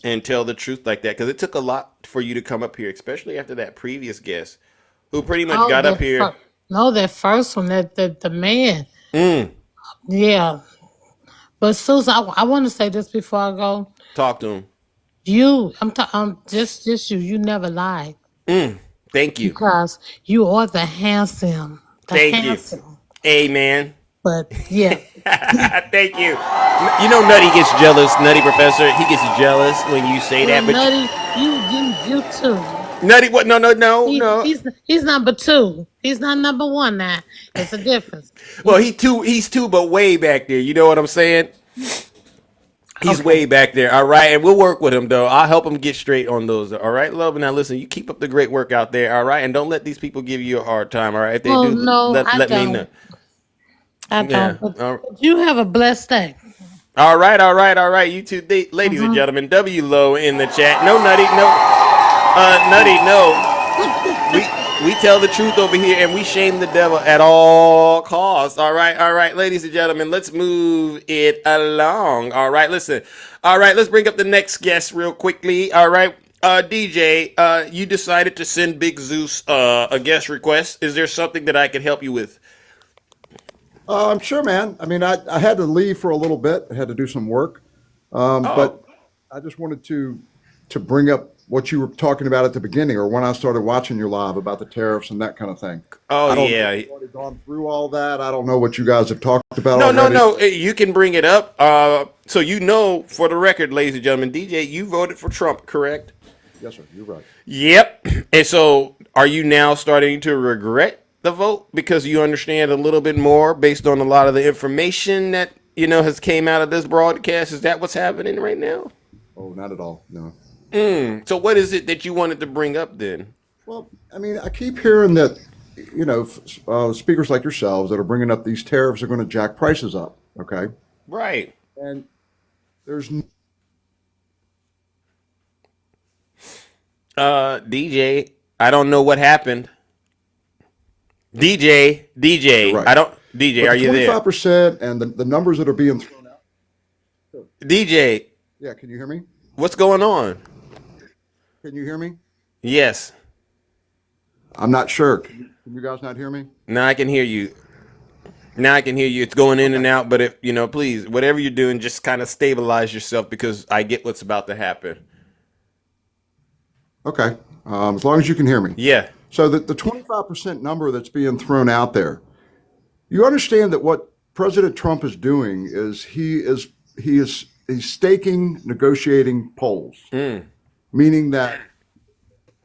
and tell the truth like that, because it took a lot for you to come up here, especially after that previous guest who pretty much got up here. That first one, the man. Yeah. But Susan, I want to say this before I go. Talk to him. Just you. You never lied. Thank you. Because you are the handsome. Thank you. Amen. But yeah. Thank you. You know, Nutty gets jealous. Nutty Professor, he gets jealous when you say that. But Nutty, you too. Nutty, what? No. He's number 2. He's not number 1 now. It's a difference. Well, he's two, but way back there. You know what I'm saying? He's way back there. All right, and we'll work with him though. I'll help him get straight on those. All right, love. Now listen, you keep up the great work out there. All right, and don't let these people give you a hard time. All right, if they do, let me know. I don't. But you have a blessed day. All right. You two, ladies and gentlemen, W Low in the chat. No, Nutty, no. We tell the truth over here, and we shame the devil at all costs. All right, ladies and gentlemen, let's move it along. All right, listen. All right, let's bring up the next guest real quickly. All right, DJ, you decided to send Big Zeus a guest request. Is there something that I can help you with? I'm sure, man. I mean, I had to leave for a little bit. I had to do some work, but I just wanted to bring up what you were talking about at the beginning, or when I started watching your live about the tariffs and that kind of thing. Oh, yeah. I've already gone through all that. I don't know what you guys have talked about. No. You can bring it up. So for the record, ladies and gentlemen, DJ, you voted for Trump, correct? Yes, sir. You're right. Yep. And so, are you now starting to regret the vote because you understand a little bit more based on a lot of the information that has came out of this broadcast? Is that what's happening right now? Oh, not at all. No. So what is it that you wanted to bring up then? Well, I mean, I keep hearing that, speakers like yourselves that are bringing up these tariffs are going to jack prices up. Okay. Right. And there's DJ, I don't know what happened. DJ, right. I don't. DJ, but are you there? 25% and the numbers that are being thrown out. DJ. Yeah, can you hear me? What's going on? Can you hear me? Yes. I'm not sure. Can you guys not hear me? Now I can hear you. It's going in and out, but if please, whatever you're doing, just kind of stabilize yourself because I get what's about to happen. Okay. As long as you can hear me. Yeah. So the 25% number that's being thrown out there, you understand that what President Trump is doing is he's staking negotiating poles, meaning that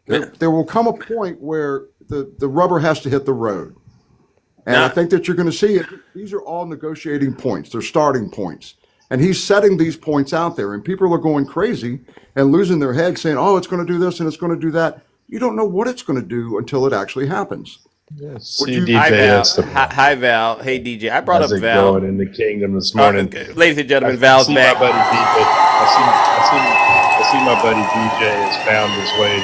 there will come a point where the rubber has to hit the road. And I think that you're going to see it. These are all negotiating points. They're starting points. And he's setting these points out there. And people are going crazy and losing their heads saying, oh, it's going to do this and it's going to do that. You don't know what it's going to do until it actually happens. Yes. Hi, Val. Hey, DJ. I brought How's up it Val. going in the kingdom this morning? Ladies and gentlemen, Val's back. I see my buddy DJ has found his way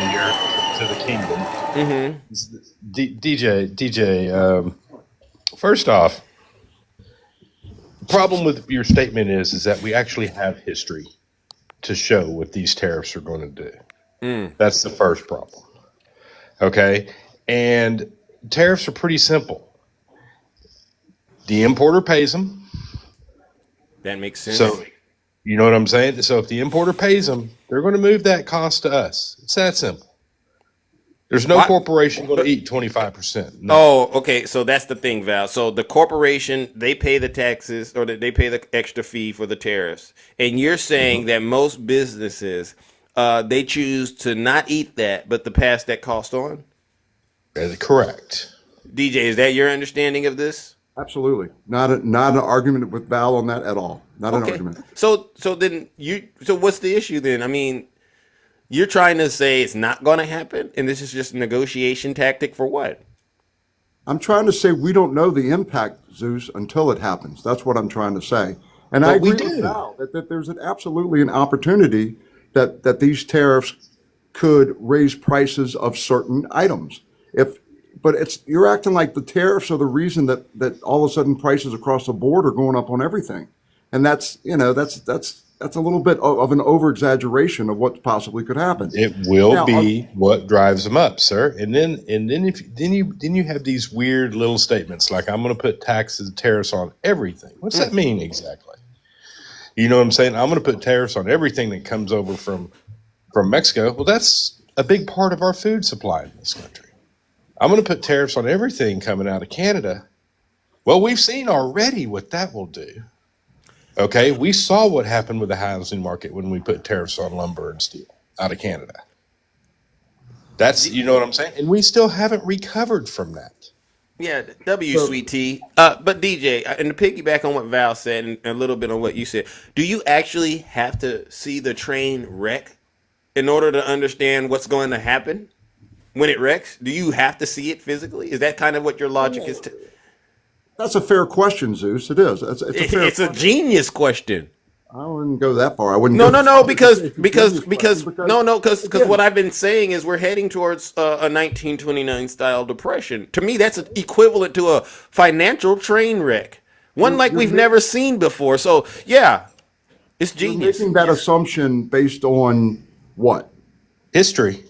to the kingdom. DJ, first off, the problem with your statement is that we actually have history to show what these tariffs are going to do. That's the first problem. Okay? And tariffs are pretty simple. The importer pays them. That makes sense. So, you know what I'm saying? So if the importer pays them, they're going to move that cost to us. It's that simple. There's no corporation going to eat 25%. No. Oh, okay. So that's the thing, Val. So the corporation, they pay the taxes or they pay the extra fee for the tariffs. And you're saying that most businesses, they choose to not eat that, but to pass that cost on? That's correct. DJ, is that your understanding of this? Absolutely. Not an argument with Val on that at all. Not an argument. So what's the issue then? I mean, you're trying to say it's not going to happen, and this is just a negotiation tactic for what? I'm trying to say we don't know the impact, Zeus, until it happens. That's what I'm trying to say. And I agree with Val that there's absolutely an opportunity that these tariffs could raise prices of certain items. But you're acting like the tariffs are the reason that all of a sudden prices across the board are going up on everything. And that's a little bit of an over exaggeration of what possibly could happen. It will be what drives them up, sir. And then you have these weird little statements like I'm going to put taxes and tariffs on everything. What's that mean exactly? You know what I'm saying? I'm going to put tariffs on everything that comes over from Mexico. Well, that's a big part of our food supply in this country. I'm going to put tariffs on everything coming out of Canada. Well, we've seen already what that will do. Okay, we saw what happened with the housing market when we put tariffs on lumber and steel out of Canada. That's, you know what I'm saying? And we still haven't recovered from that. Yeah, sweet T. But DJ, and to piggyback on what Val said and a little bit on what you said, do you actually have to see the train wreck in order to understand what's going to happen when it wrecks? Do you have to see it physically? Is that kind of what your logic is? That's a fair question, Zeus. It is. It's a genius question. I wouldn't go that far. I wouldn't. Because what I've been saying is we're heading towards a 1929 style depression. To me, that's equivalent to a financial train wreck, one like we've never seen before. So yeah, it's genius. You're making that assumption based on what? History.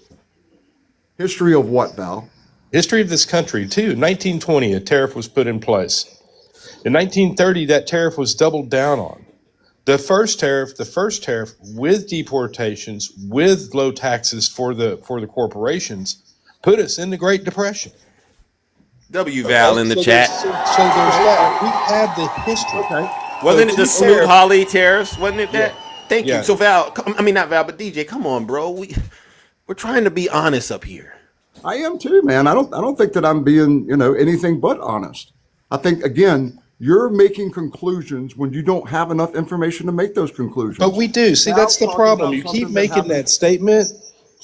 History of what, Val? History of this country, too. 1920, a tariff was put in place. In 1930, that tariff was doubled down on. The first tariff with deportations, with low taxes for the corporations, put us in the Great Depression. Val in the chat. So there's that. We have the history. Okay. Wasn't it the Smoot-Hawley tariffs? Wasn't it that? Thank you. Yeah. So Val, not Val, but DJ, come on, bro. We're trying to be honest up here. I am too, man. I don't think that I'm being, anything but honest. I think again, You're making conclusions when you don't have enough information to make those conclusions. But we do. See, that's the problem. You keep making that statement.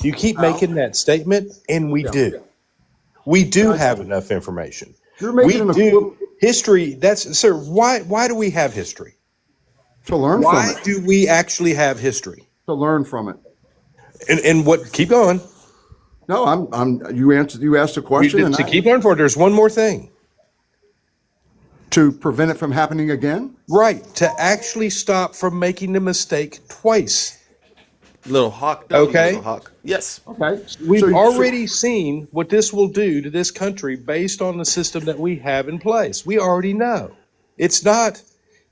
You keep making that statement, and we do. We do have enough information. You're making we do. History, sir, why do we have history? To learn from it. Why do we actually have history? To learn from it. And what, keep going. No, you asked a question. To keep learning for it, there's one more thing. To prevent it from happening again? Right. To actually stop from making the mistake twice. Little hawk. Okay. Little hawk. Yes. Okay. We've already seen what this will do to this country based on the system that we have in place. We already know. It's not.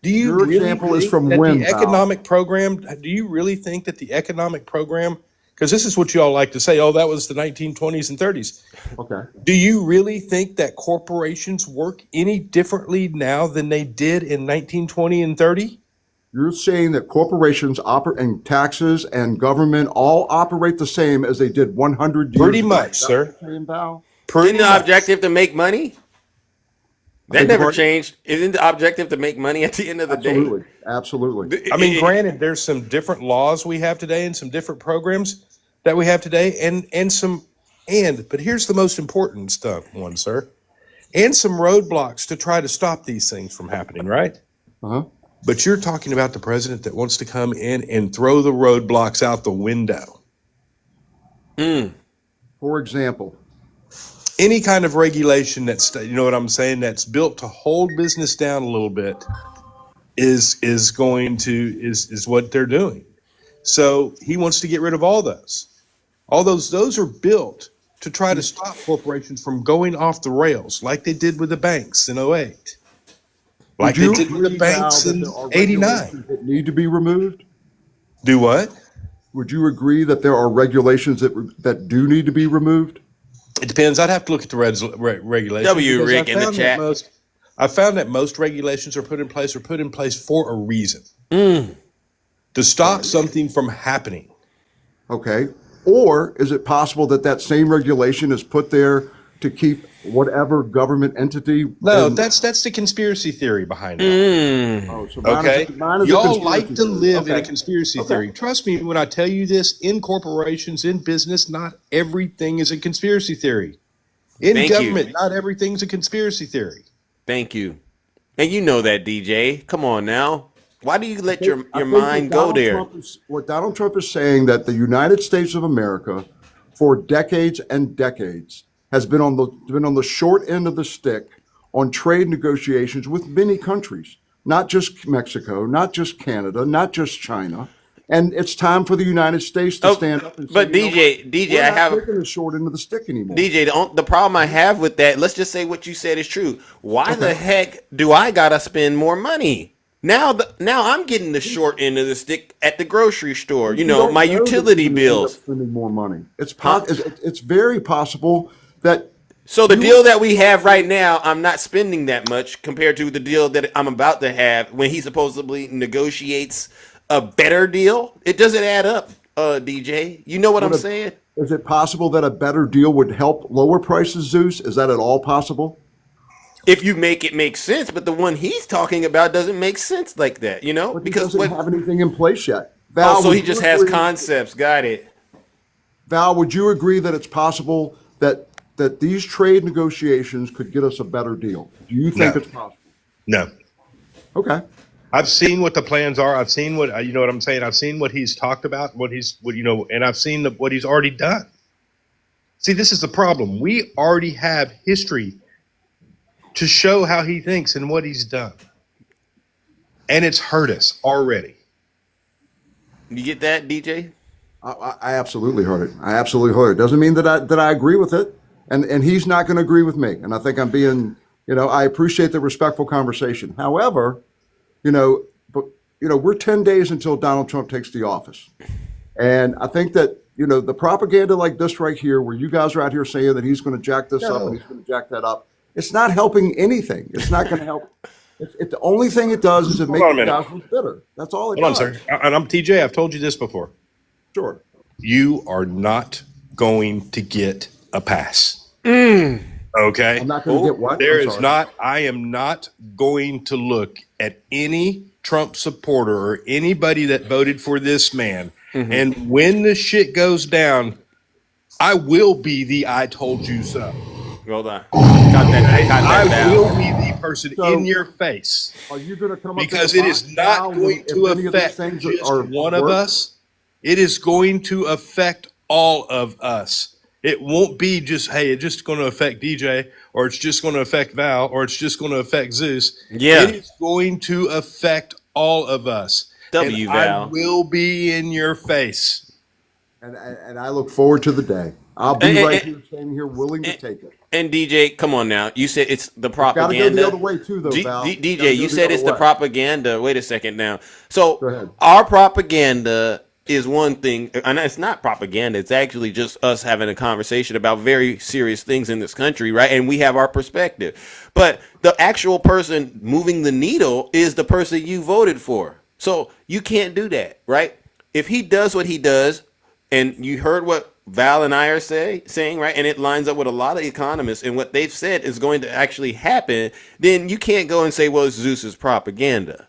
Do you Your really example is think from that when, the economic program? Do you really think that the economic program? Because this is what you all like to say. Oh, that was the 1920s and 30s. Okay. Do you really think that corporations work any differently now than they did in 1920 and 30? You're saying that corporations and taxes and government all operate the same as they did 100 years ago? Pretty much, sir. Isn't the objective to make money? That never changed. Isn't the objective to make money at the end of the day? Absolutely. I mean, granted, there's some different laws we have today and some different programs that we have today, but here's the most important one, sir, and some roadblocks to try to stop these things from happening, right? Uh-huh. But you're talking about the president that wants to come in and throw the roadblocks out the window. For example? Any kind of regulation that's, you know what I'm saying, that's built to hold business down a little bit is what they're doing. So he wants to get rid of all those. Those are built to try to stop corporations from going off the rails, like they did with the banks in 2008. Like they did with the banks in 1989. That need to be removed? Do what? Would you agree that there are regulations that do need to be removed? It depends. I'd have to look at the regulations. Rick in the chat. I found that most regulations are put in place for a reason. To stop something from happening. Okay. Or is it possible that same regulation is put there to keep whatever government entity? No, that's the conspiracy theory behind it. Oh, so okay. mine is Y'all like to live in a conspiracy Okay. theory. Trust me when I tell you this, in corporations, in business, not everything is a conspiracy theory. In government, not everything's a conspiracy theory. Thank you. And you know that, DJ. Come on now. Why do you let your mind go there? What Donald Trump is saying, that the United States of America, for decades and decades, has been on the short end of the stick on trade negotiations with many countries, not just Mexico, not just Canada, not just China. And it's time for the United States to stand up and say, but DJ, we're I not have taking the short end of the stick anymore. DJ, the problem I have with that, let's just say what you said is true. Why the heck do I gotta spend more money? Now I'm getting the short end of the stick at the grocery store. You know, my utility bills. Spending more money. It's very possible that. So the deal that we have right now, I'm not spending that much compared to the deal that I'm about to have when he supposedly negotiates a better deal. It doesn't add up, DJ. You know what I'm saying? Is it possible that a better deal would help lower prices, Zeus? Is that at all possible? If you make it make sense, but the one he's talking about doesn't make sense like that, you know? But because he doesn't have anything in place yet. Val, so he just has concepts. Got it. Val, would you agree that it's possible that these trade negotiations could get us a better deal? Do you think it's possible? No. Okay. I've seen what the plans are. I've seen what, you know what I'm saying? I've seen what he's talked about, and I've seen what he's already done. See, this is the problem. We already have history to show how he thinks and what he's done. And it's hurt us already. You get that, DJ? I absolutely heard it. I absolutely heard it. Doesn't mean that I agree with it. And he's not going to agree with me. And I think I'm being, I appreciate the respectful conversation. However, we're 10 days until Donald Trump takes the office. And I think that, the propaganda like this right here, where you guys are out here saying that he's going to jack this up and he's going to jack that up, it's not helping anything. It's not going to help. The only thing it does is it makes you guys look bitter. That's all it does. Hold on, sir. And I'm TJ. I've told you this before. Sure. You are not going to get a pass. Okay. I'm not going to get what? There I'm is sorry. not, I am not going to look at any Trump supporter or anybody that voted for this man. Mm-hmm. And when the shit goes down, I will be the I told you so. Hold on. I caught I that will Val. be the person in your face. Are you going to come up there Because and it is box not Val going if to any of these affect things just are one of work? us. It is going to affect all of us. It won't be just, hey, it's just going to affect DJ, or it's just going to affect Val, or it's just going to affect Zeus. Yeah. It is going to affect all of us. And I Val. will be in your face. And I look forward to the day. I'll be right here, standing here, willing to take it. And DJ, come on now. You said it's the propaganda. It's got to go the other way too, though, Val. DJ, you said it's the propaganda. Wait a second now. So go ahead. Our propaganda is one thing, and it's not propaganda. It's actually just us having a conversation about very serious things in this country, right? And we have our perspective. But the actual person moving the needle is the person you voted for. So you can't do that, right? If he does what he does, and you heard what Val and I are saying, right? And it lines up with a lot of economists and what they've said is going to actually happen, then you can't go and say, well, it's Zeus's propaganda.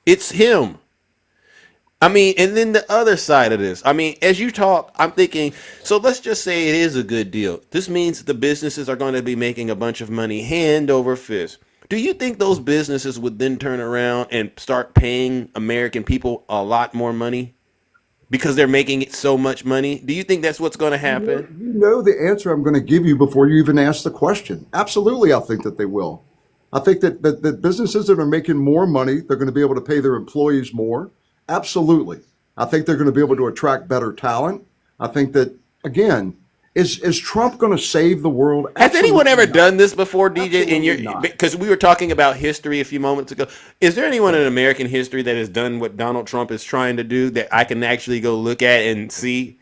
It's him. I mean, and then the other side of this, I mean, as you talk, I'm thinking, so let's just say it is a good deal. This means the businesses are going to be making a bunch of money hand over fist. Do you think those businesses would then turn around and start paying American people a lot more money? Because they're making it so much money? Do you think that's what's going to happen? You know the answer I'm going to give you before you even ask the question. Absolutely, I think that they will. I think that businesses that are making more money, they're going to be able to pay their employees more. Absolutely. I think they're going to be able to attract better talent. I think that, again, is Trump going to save the world? Has anyone ever done this before, DJ? In your, because we were talking about history a few moments ago. Is there anyone in American history that has done what Donald Trump is trying to do that I can actually go look at and see?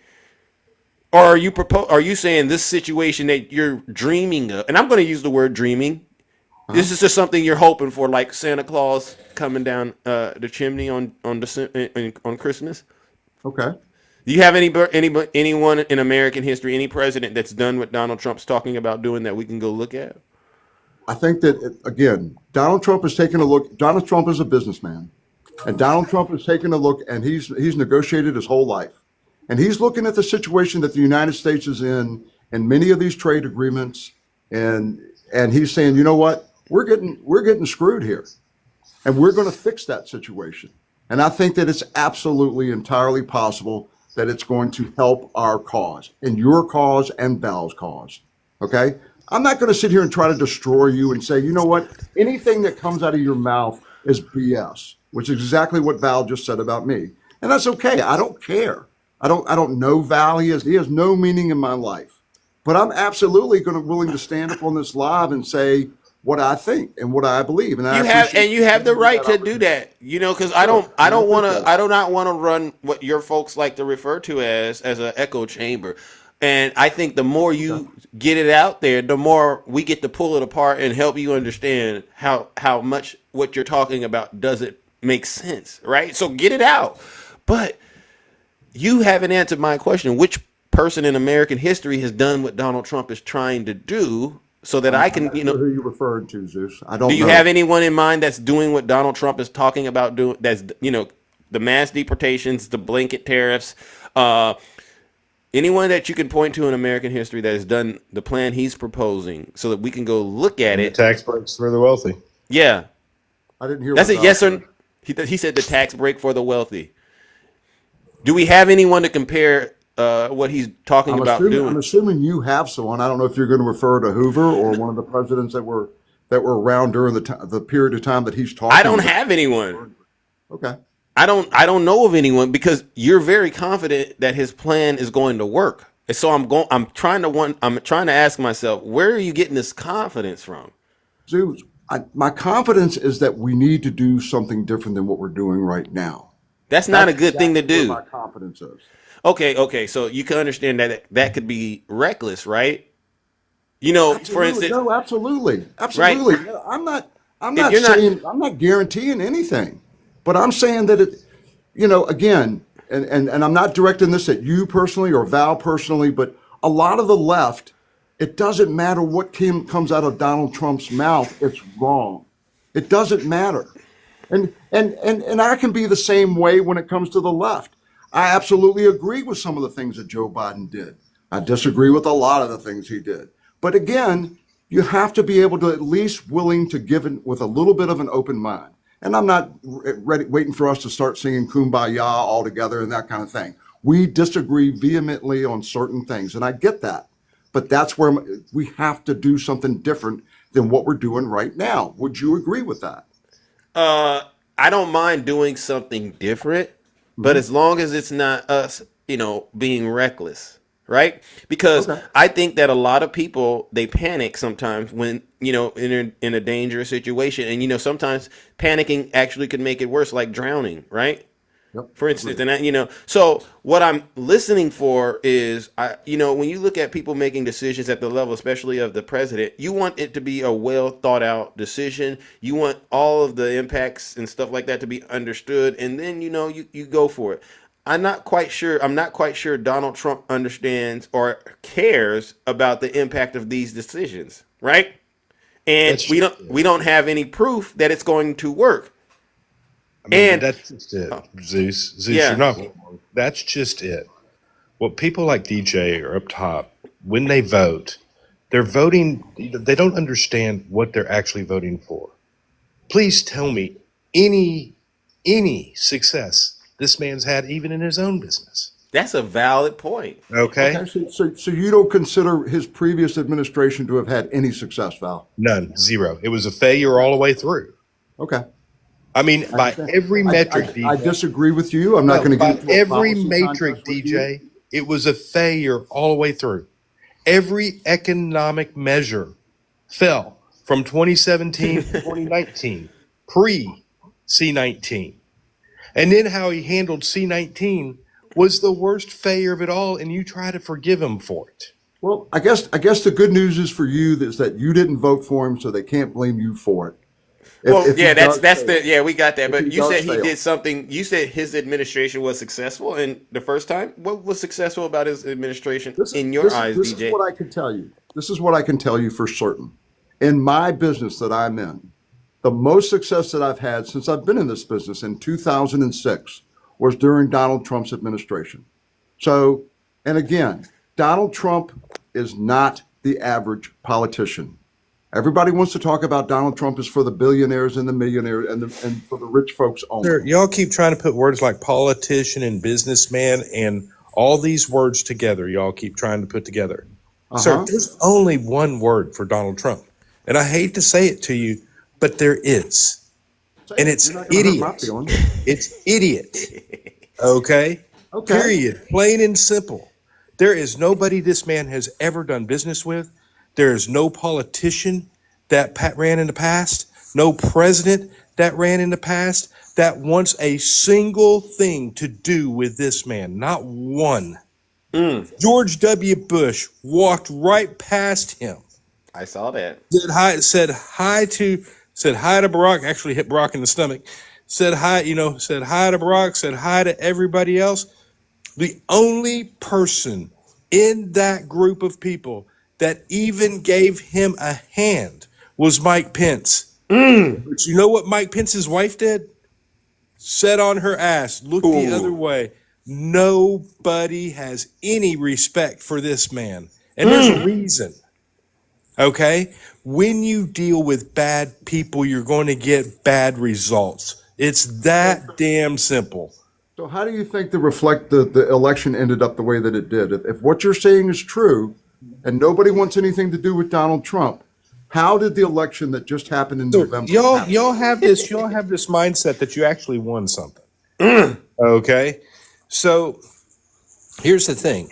Or are you saying this situation that you're dreaming of? And I'm going to use the word dreaming. This is just something you're hoping for, like Santa Claus coming down the chimney on Christmas. Okay. Do you have anyone in American history, any president that's done what Donald Trump's talking about doing that we can go look at? I think that, again, Donald Trump is taking a look. Donald Trump is a businessman. And Donald Trump is taking a look, and he's negotiated his whole life. And he's looking at the situation that the United States is in many of these trade agreements. And he's saying, you know what? We're getting screwed here. And we're going to fix that situation. And I think that it's absolutely entirely possible that it's going to help our cause and your cause and Val's cause. Okay? I'm not going to sit here and try to destroy you and say, you know what? Anything that comes out of your mouth is BS, which is exactly what Val just said about me. And that's okay. I don't care. I don't know Val. He has no meaning in my life. But I'm absolutely willing to stand up on this live and say what I think and what I believe. And you have the right to do that, you know, because I do not want to run what your folks like to refer to as an echo chamber. And I think the more you get it out there, the more we get to pull it apart and help you understand how much what you're talking about doesn't make sense, right? So get it out. But you haven't answered my question. Which person in American history has done what Donald Trump is trying to do? So that I can, you know, who you referred to, Zeus. I don't. Do you have anyone in mind that's doing what Donald Trump is talking about doing? That's, you know, the mass deportations, the blanket tariffs. Anyone that you can point to in American history that has done the plan he's proposing, so that we can go look at it. Tax breaks for the wealthy. Yeah, I didn't hear. That's a yes or he said the tax break for the wealthy. Do we have anyone to compare? What he's talking about doing. I'm assuming you have someone. I don't know if you're going to refer to Hoover or one of the presidents that were around during the period of time that he's talking. I don't have anyone. Okay. I don't know of anyone, because you're very confident that his plan is going to work. And so I'm trying to ask myself, where are you getting this confidence from? Zeus, my confidence is that we need to do something different than what we're doing right now. That's not a good thing to do. Where my confidence is. Okay. So you can understand that could be reckless, right? You know, absolutely. For instance. No, absolutely. Right? No, I'm not guaranteeing anything, but I'm saying that it, you know, again, and I'm not directing this at you personally or Val personally, but a lot of the left It doesn't matter what comes out of Donald Trump's mouth. It's wrong. It doesn't matter. And I can be the same way when it comes to the left. I absolutely agree with some of the things that Joe Biden did. I disagree with a lot of the things he did. But again, you have to be able to at least willing to give it with a little bit of an open mind. And I'm not ready, waiting for us to start singing Kumbaya all together and that kind of thing. We disagree vehemently on certain things, and I get that. But that's where we have to do something different than what we're doing right now. Would you agree with that? I don't mind doing something different, but as long as it's not us, being reckless, right? Because I think that a lot of people, they panic sometimes when, in a dangerous situation. And, sometimes panicking actually could make it worse, like drowning, right? For instance, and so what I'm listening for is, when you look at people making decisions at the level, especially of the president, you want it to be a well thought out decision. You want all of the impacts and stuff like that to be understood, and then you go for it. I'm not quite sure Donald Trump understands or cares about the impact of these decisions, right? And we don't have any proof that it's going to work. I mean, that's just it, Zeus. Zeus, you're not wrong. That's just it. What people like DJ are up top, when they vote, they're voting, they don't understand what they're actually voting for. Please tell me any success this man's had, even in his own business. That's a valid point. Okay. So you don't consider his previous administration to have had any success, Val? None. Zero. It was a failure all the way through. Okay. I mean, by every metric, DJ. I disagree with you. I'm not going to get into every metric, DJ. It was a failure all the way through. Every economic measure fell from 2017 to 2019, pre C-19. And then how he handled C-19 was the worst failure of it all, and you try to forgive him for it. Well, I guess the good news is for you is that you didn't vote for him, so they can't blame you for it. We got that. But you said he did something. You said his administration was successful, and the first time, what was successful about his administration in your eyes, DJ? This is what I can tell you. This is what I can tell you for certain. In my business that I'm in, the most success that I've had since I've been in this business in 2006 was during Donald Trump's administration. So, and again, Donald Trump is not the average politician. Everybody wants to talk about Donald Trump is for the billionaires and the millionaires and for the rich folks only. Sir, y'all keep trying to put words like politician and businessman and all these words together. Y'all keep trying to put together. Sir, there's only one word for Donald Trump. And I hate to say it to you, but there is. And it's idiot. It's idiot. Okay? Period. Plain and simple. There is nobody this man has ever done business with. There is no politician that ran in the past, no president that ran in the past that wants a single thing to do with this man. Not one. George W. Bush walked right past him. I saw that. Said hi to Barack, actually hit Barack in the stomach. Said hi to Barack, said hi to everybody else. The only person in that group of people that even gave him a hand was Mike Pence. But you know what Mike Pence's wife did? Sat on her ass, looked the other way. Nobody has any respect for this man. And there's a reason. Okay? When you deal with bad people, you're going to get bad results. It's that damn simple. So how do you think the election ended up the way that it did? If what you're saying is true, and nobody wants anything to do with Donald Trump, how did the election that just happened in November happen? Y'all have this mindset that you actually won something. Okay? So here's the thing.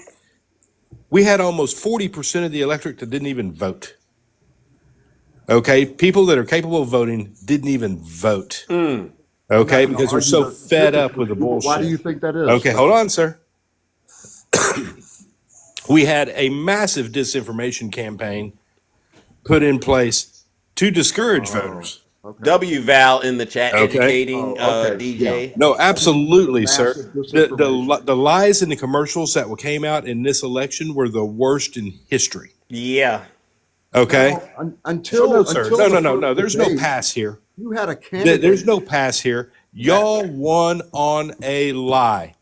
We had almost 40% of the electorate that didn't even vote. Okay? People that are capable of voting didn't even vote. Okay? Because they're so fed up with the bullshit. Why do you think that is? Okay, hold on, sir. We had a massive disinformation campaign put in place to discourage voters. W Val in the chat educating DJ. Yeah. No, absolutely, sir. The lies and the commercials that came out in this election were the worst in history. Yeah. Okay. Well, No, sir. until the No. first There's no debate, pass here. you had a candidate. There's no pass here. Y'all won on a lie.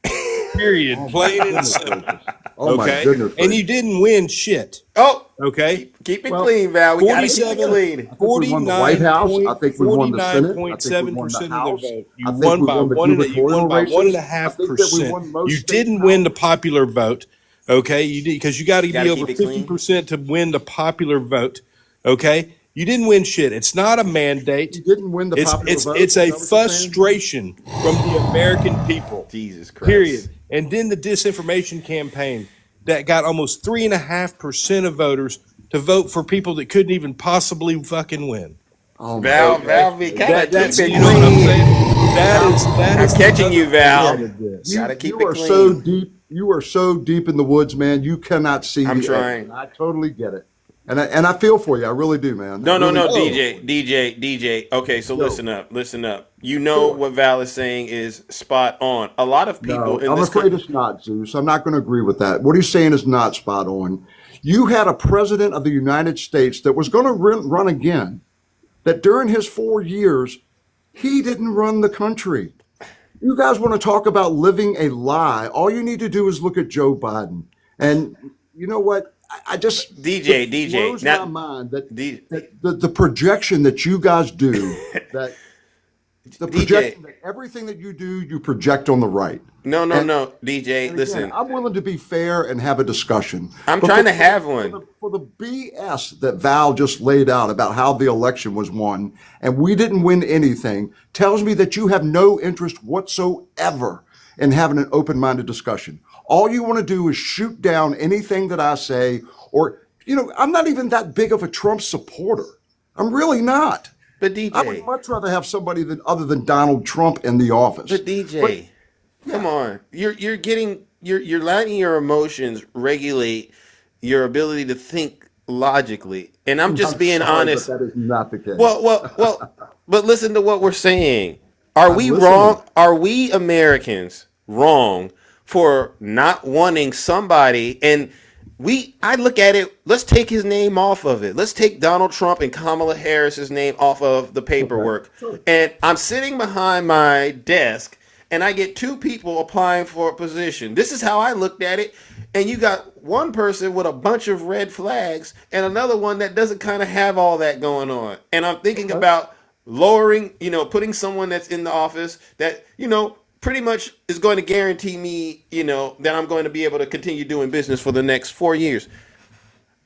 Period. Oh my Plain and goodness simple. gracious. Oh my Okay. goodness And you gracious. didn't win shit. Oh, Okay. keep it Well, clean, Val. We gotta keep it 47, clean. I think we won the White House. I think we won the Senate. I think we won the 49.7% of the House. vote. You I think won we by won the you won gubernatorial by one and races. a half I think that we percent. won most You state didn't win the houses. popular vote. Okay. You did because you got to be Gotta over keep it clean. 50% to win the popular vote. Okay. You didn't win shit. It's not a mandate. You didn't win the popular vote. It's Is a that what you're saying? frustration from the American people. Jesus Christ. Period. And then the disinformation campaign that got almost 3.5% of voters to vote for people that couldn't even possibly fucking win. Oh my Val, goodness. Val, we gotta That's keep it you know what I'm clean. saying? That I'm is catching the you, other Val. part of this. Gotta keep You it are clean. so deep. You are so deep in the woods, man. You cannot see I'm the trying. edge. I totally get it. And I feel for you. I really do, man. No, I really do. DJ. Okay, so Yo. listen up. You know Sure. what Val is saying is spot on. A lot of people No, in I'm this afraid country. it's not, Zeus. I'm not going to agree with that. What he's saying is not spot on. You had a president of the United States that was going to run again, that during his 4 years, he didn't run the country. You guys want to talk about living a lie. All you need to do is look at Joe Biden. And you know what? I just DJ, it blows now, my mind that, D- that the projection that you guys do, that the DJ. projection that everything that you do, you project on the right. No, And- DJ. and Listen, again, I'm willing to be fair and have a discussion. I'm But trying for- to have for one. For the BS that Val just laid out about how the election was won and we didn't win anything tells me that you have no interest whatsoever in having an open-minded discussion. All you want to do is shoot down anything that I say, or, I'm not even that big of a Trump supporter. I'm really not. But DJ, I would much rather have somebody other than Donald Trump in the office. But DJ, come on. You're letting your emotions regulate your ability to think logically. And I'm just being sorry, honest. but that is not the case. Well, but listen to what we're saying. Are I'm we listening. wrong? Are we Americans wrong for not wanting somebody? And I look at it, let's take his name off of it. Let's take Donald Trump and Kamala Harris's name off of the paperwork. Okay, sure. And I'm sitting behind my desk and I get two people applying for a position. This is how I looked at it. And you got one person with a bunch of red flags and another one that doesn't kind of have all that going on. And I'm thinking about lowering, putting someone that's in the office that, pretty much is going to guarantee me, that I'm going to be able to continue doing business for the next 4 years.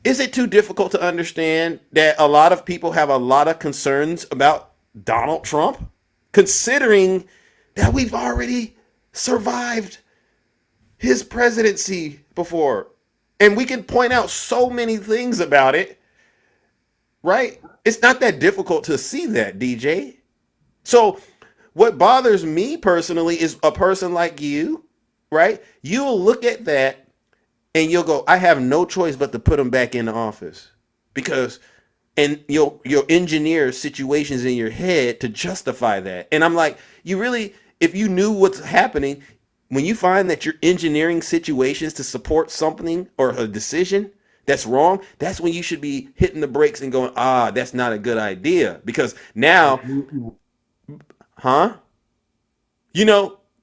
Is it too difficult to understand that a lot of people have a lot of concerns about Donald Trump, considering that we've already survived his presidency before? And we can point out so many things about it, right? It's not that difficult to see that, DJ. So what bothers me personally is a person like you, right? You'll look at that and you'll go, I have no choice but to put him back in the office because, and you'll engineer situations in your head to justify that. And I'm like, you really, if you knew what's happening, when you find that you're engineering situations to support something or a decision that's wrong, that's when you should be hitting the brakes and going, that's not a good idea. Because now,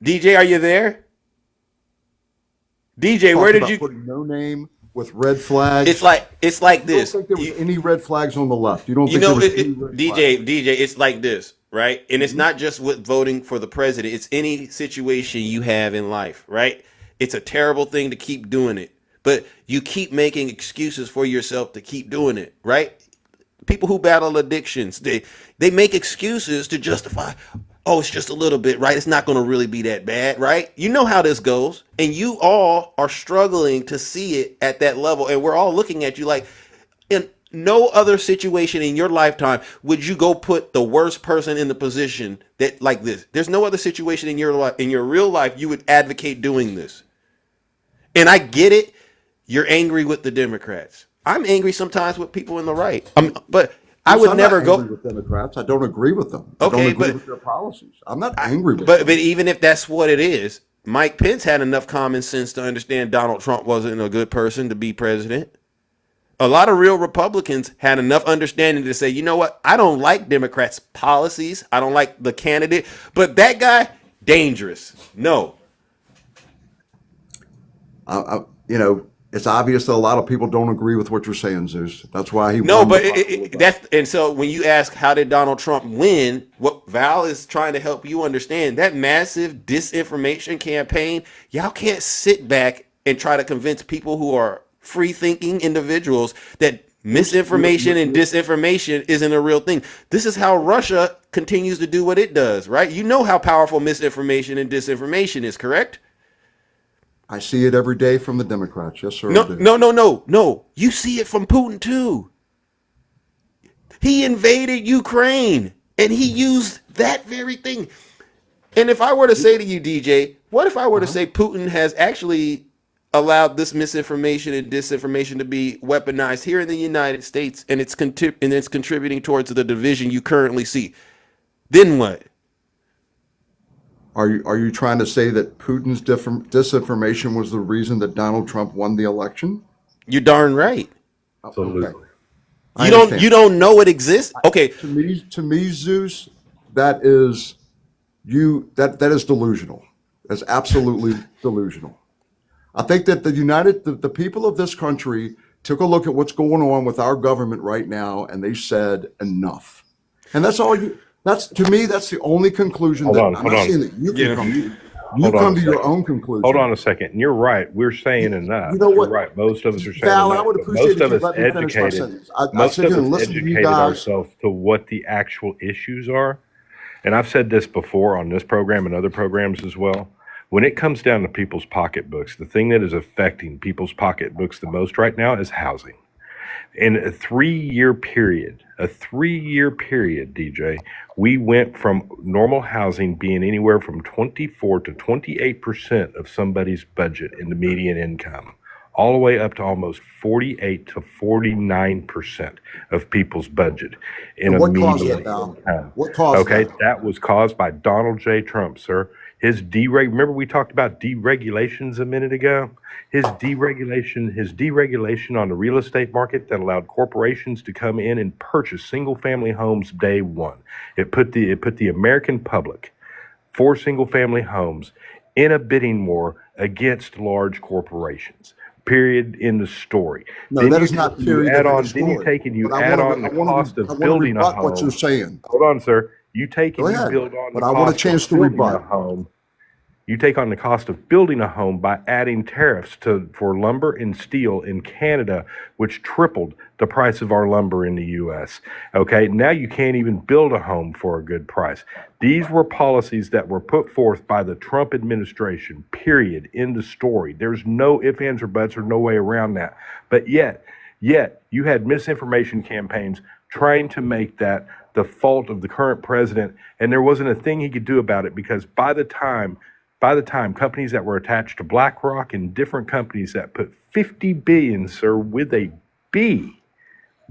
DJ, are you there? DJ, where did you putting no name with red flags? It's like this. You don't think there was any red flags on the left? You don't You think know, there was any red flags? DJ, it's like this, right? And it's not just with voting for the president. It's any situation you have in life, right? It's a terrible thing to keep doing it, but you keep making excuses for yourself to keep doing it, right? People who battle addictions, they make excuses to justify, it's just a little bit, right? It's not going to really be that bad, right? You know how this goes, and you all are struggling to see it at that level, and we're all looking at you like, in no other situation in your lifetime would you go put the worst person in the position that like this. There's no other situation in your life, in your real life, you would advocate doing this. And I get it. You're angry with the Democrats. I'm angry sometimes with people in the right. But I would never go with Democrats. I don't agree with them. Okay, I don't agree but- with their policies. I'm not angry with But them. but even if that's what it is, Mike Pence had enough common sense to understand Donald Trump wasn't a good person to be president. A lot of real Republicans had enough understanding to say, you know what? I don't like Democrats' policies. I don't like the candidate, but that guy, dangerous. No. It's obvious that a lot of people don't agree with what you're saying, Zeus. That's why he No, won. but and so when you ask how did Donald Trump win, what Val is trying to help you understand, that massive disinformation campaign, y'all can't sit back and try to convince people who are free thinking individuals that misinformation and disinformation isn't a real thing. This is how Russia continues to do what it does, right? You know how powerful misinformation and disinformation is, correct? I see it every day from the Democrats. Yes, sir. No. You see it from Putin too. He invaded Ukraine and he used that very thing. And if I were to say to you, DJ, what if I were to say Putin has actually allowed this misinformation and disinformation to be weaponized here in the United States, and it's contributing towards the division you currently see? Then what? Are you trying to say that Putin's disinformation was the reason that Donald Trump won the election? You're darn right. Absolutely. Okay. You don't know it exists? Okay. To me, Zeus, that is delusional. That's absolutely delusional. I think that the people of this country took a look at what's going on with our government right now, and they said enough. And that's all you. That's to me. That's the only conclusion. I'm not saying that you can come to. You come to your own conclusion. Hold on a second. And you're right. We're saying enough. You know what? You're right. Most of us are saying Val, enough. I would appreciate if you let me finish my sentence. Most of us educated ourselves to what the actual issues are. And I've said this before on this program and other programs as well. When it comes down to people's pocketbooks, the thing that is affecting people's pocketbooks the most right now is housing. In a 3-year period, DJ, we went from normal housing being anywhere from 24 to 28% of somebody's budget in the median income, all the way up to almost 48 to 49% of people's budget in a median income. What caused that? That was caused by Donald J. Trump, sir. Remember we talked about deregulations a minute ago? His deregulation on the real estate market that allowed corporations to come in and purchase single family homes day one. It put the American public for single family homes in a bidding war against large corporations. Period. In the story. No, that is not period. Add on the cost of building a home. What you're saying. Hold on, sir. You take and you build on the cost of building a home. You take on the cost of building a home by adding tariffs for lumber and steel in Canada, which tripled the price of our lumber in the U.S. Okay, now you can't even build a home for a good price. These were policies that were put forth by the Trump administration, period, in the story. There's no ifs, ands, or buts, or no way around that. But yet, you had misinformation campaigns trying to make that the fault of the current president, and there wasn't a thing he could do about it, because by the time companies that were attached to BlackRock and different companies that put 50 billion, sir, with a B,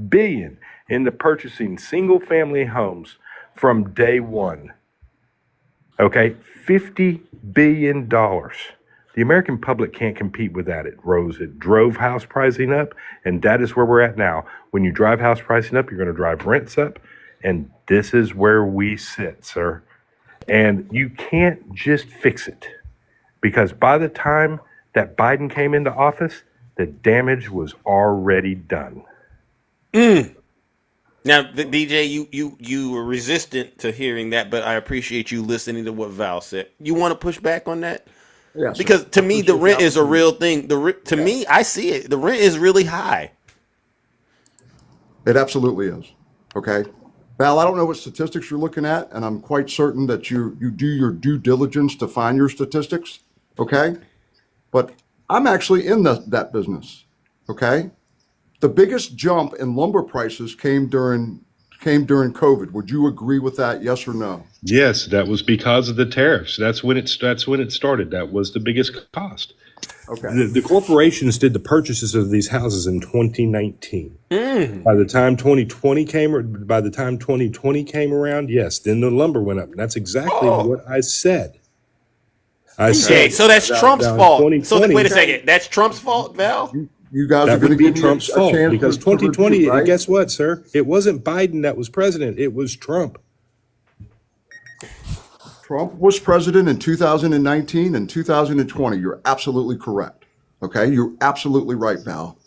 billion into purchasing single family homes from day one. Okay, $50 billion. The American public can't compete with that. It drove house pricing up, and that is where we're at now. When you drive house pricing up, you're going to drive rents up, and this is where we sit, sir. And you can't just fix it, because by the time that Biden came into office, the damage was already done. Now, DJ, you were resistant to hearing that, but I appreciate you listening to what Val said. You want to push back on that? Yes. Because to me, the rent is a real thing. To me, I see it. The rent is really high. It absolutely is. Okay. Val, I don't know what statistics you're looking at, and I'm quite certain that you do your due diligence to find your statistics, okay? But I'm actually in that business, okay? The biggest jump in lumber prices came during COVID. Would you agree with that, yes or no? Yes, that was because of the tariffs. That's when it started. That was the biggest cost. Okay. The corporations did the purchases of these houses in 2019. By the time 2020 came around, yes, then the lumber went up. And that's exactly what I said. So that's Trump's fault. So wait a second, that's Trump's fault, Val? You guys are That going to would be give me Trump's a fault chance because to 2020, review, right? guess what, sir? It wasn't Biden that was president. It was Trump. Trump was president in 2019 and 2020. You're absolutely correct. Okay, you're absolutely right, Val.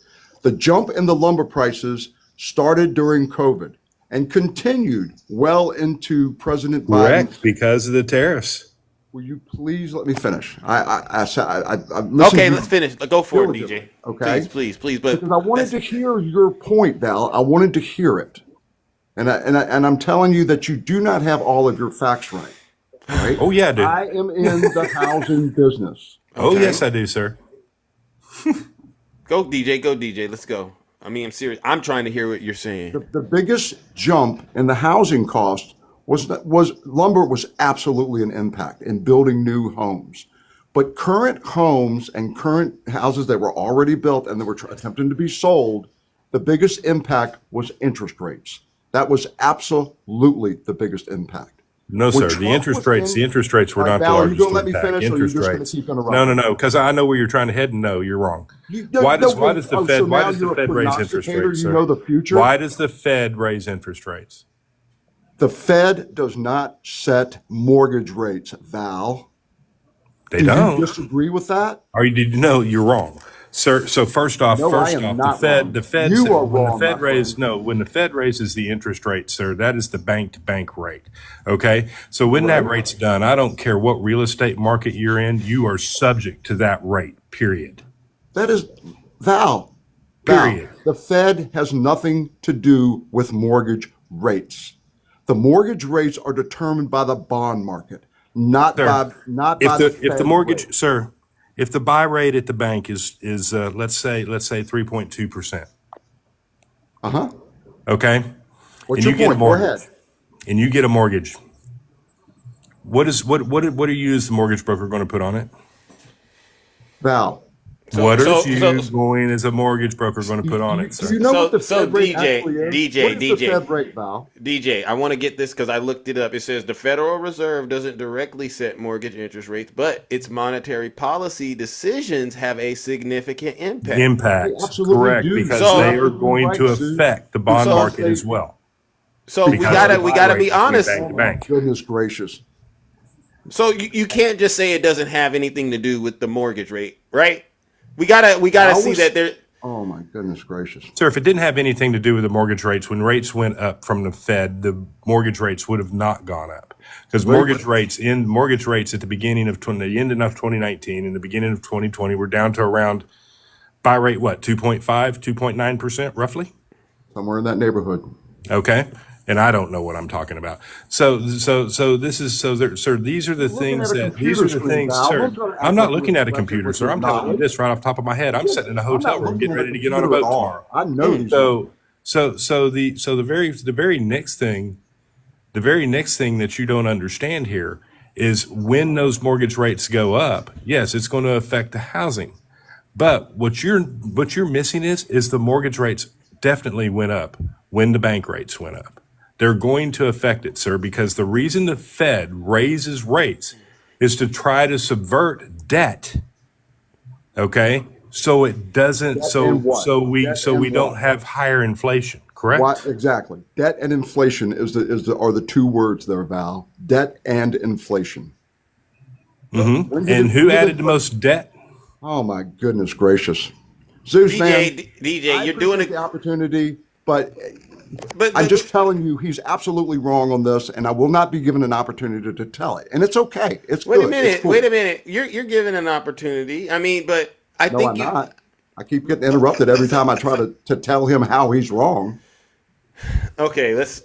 The jump in the lumber prices started during COVID and continued well into President Correct, Biden's. because of the tariffs. Will you please let me finish? I Okay, let's finish. Go for it, DJ. Okay, Please. But because I wanted to hear your point, Val. I wanted to hear it, and I'm telling you that you do not have all of your facts right. Right? Oh yeah, dude. I am in the housing business. Oh yes, I do, sir. Go DJ. Let's go. I mean, I'm serious. I'm trying to hear what you're saying. The biggest jump in the housing cost was lumber was absolutely an impact in building new homes. But current homes and current houses that were already built and that were attempting to be sold, the biggest impact was interest rates. That was absolutely the biggest impact. No, sir. The interest rates were not the largest Val, you gonna let me impact. finish, or Interest you're just rates. gonna keep interrupting? No, because I know where you're trying to head, and no, you're wrong. Why does the Fed raise interest rates, sir? You know the future. Why does the Fed raise interest rates? The Fed does not set mortgage rates, Val. They don't. Do you disagree with that? Did you know you're wrong, sir? So first off, No, I am not wrong. the Fed. You said- are when wrong, the Fed my raised when the Fed raises the interest rate, sir, that is the bank-to-bank rate. Okay, so when that rate's done, I don't care what real estate market you're in, you are subject to that rate. Period. That is, Val. Period. The Fed has nothing to do with mortgage rates. The mortgage rates are determined by the bond market, not by the Fed if the mortgage, rate. sir, if the buy rate at the bank is let's say 3.2%. Okay. What's your point? Go ahead. And you get a mortgage. What are you as the mortgage broker going to put on it? Val. What are you going as a mortgage broker going to put on it, sir? Do you know what the Fed rate actually is? DJ, what is the Fed rate, Val? DJ, I want to get this because I looked it up. It says the Federal Reserve doesn't directly set mortgage interest rates, but its monetary policy decisions have a significant impact. Correct, because they are going to affect the bond market as well. So we gotta be honest. Bank. Goodness gracious. So you can't just say it doesn't have anything to do with the mortgage rate, right? We gotta see that there. Oh my goodness gracious, sir! If it didn't have anything to do with the mortgage rates, when rates went up from the Fed, the mortgage rates would have not gone up because mortgage rates at the beginning of the end of 2019 and the beginning of 2020 were down to around buy rate 2.5, 2.9% roughly, somewhere in that neighborhood. Okay. And I don't know what I'm talking about. So these are the things, sir. I'm not looking at a computer, sir. I'm telling you this right off the top of my head. I'm sitting in a hotel room getting ready to get on a boat tomorrow. I know these. The very next thing that you don't understand here is when those mortgage rates go up, yes, it's going to affect the housing. But what you're missing is the mortgage rates definitely went up when the bank rates went up. They're going to affect it, sir, because the reason the Fed raises rates is to try to subvert debt. Okay? So it doesn't we don't have higher inflation, correct? Exactly. Debt and inflation are the two words there, Val. Debt and inflation. Mm-hmm. And who added the most debt? Oh my goodness gracious. Zeus, DJ, you're doing the opportunity, but I'm just telling you, he's absolutely wrong on this, and I will not be given an opportunity to tell it. And it's okay. Wait a minute. You're given an opportunity. I mean, but I'm not. I keep getting interrupted every time I try to tell him how he's wrong. Okay, let's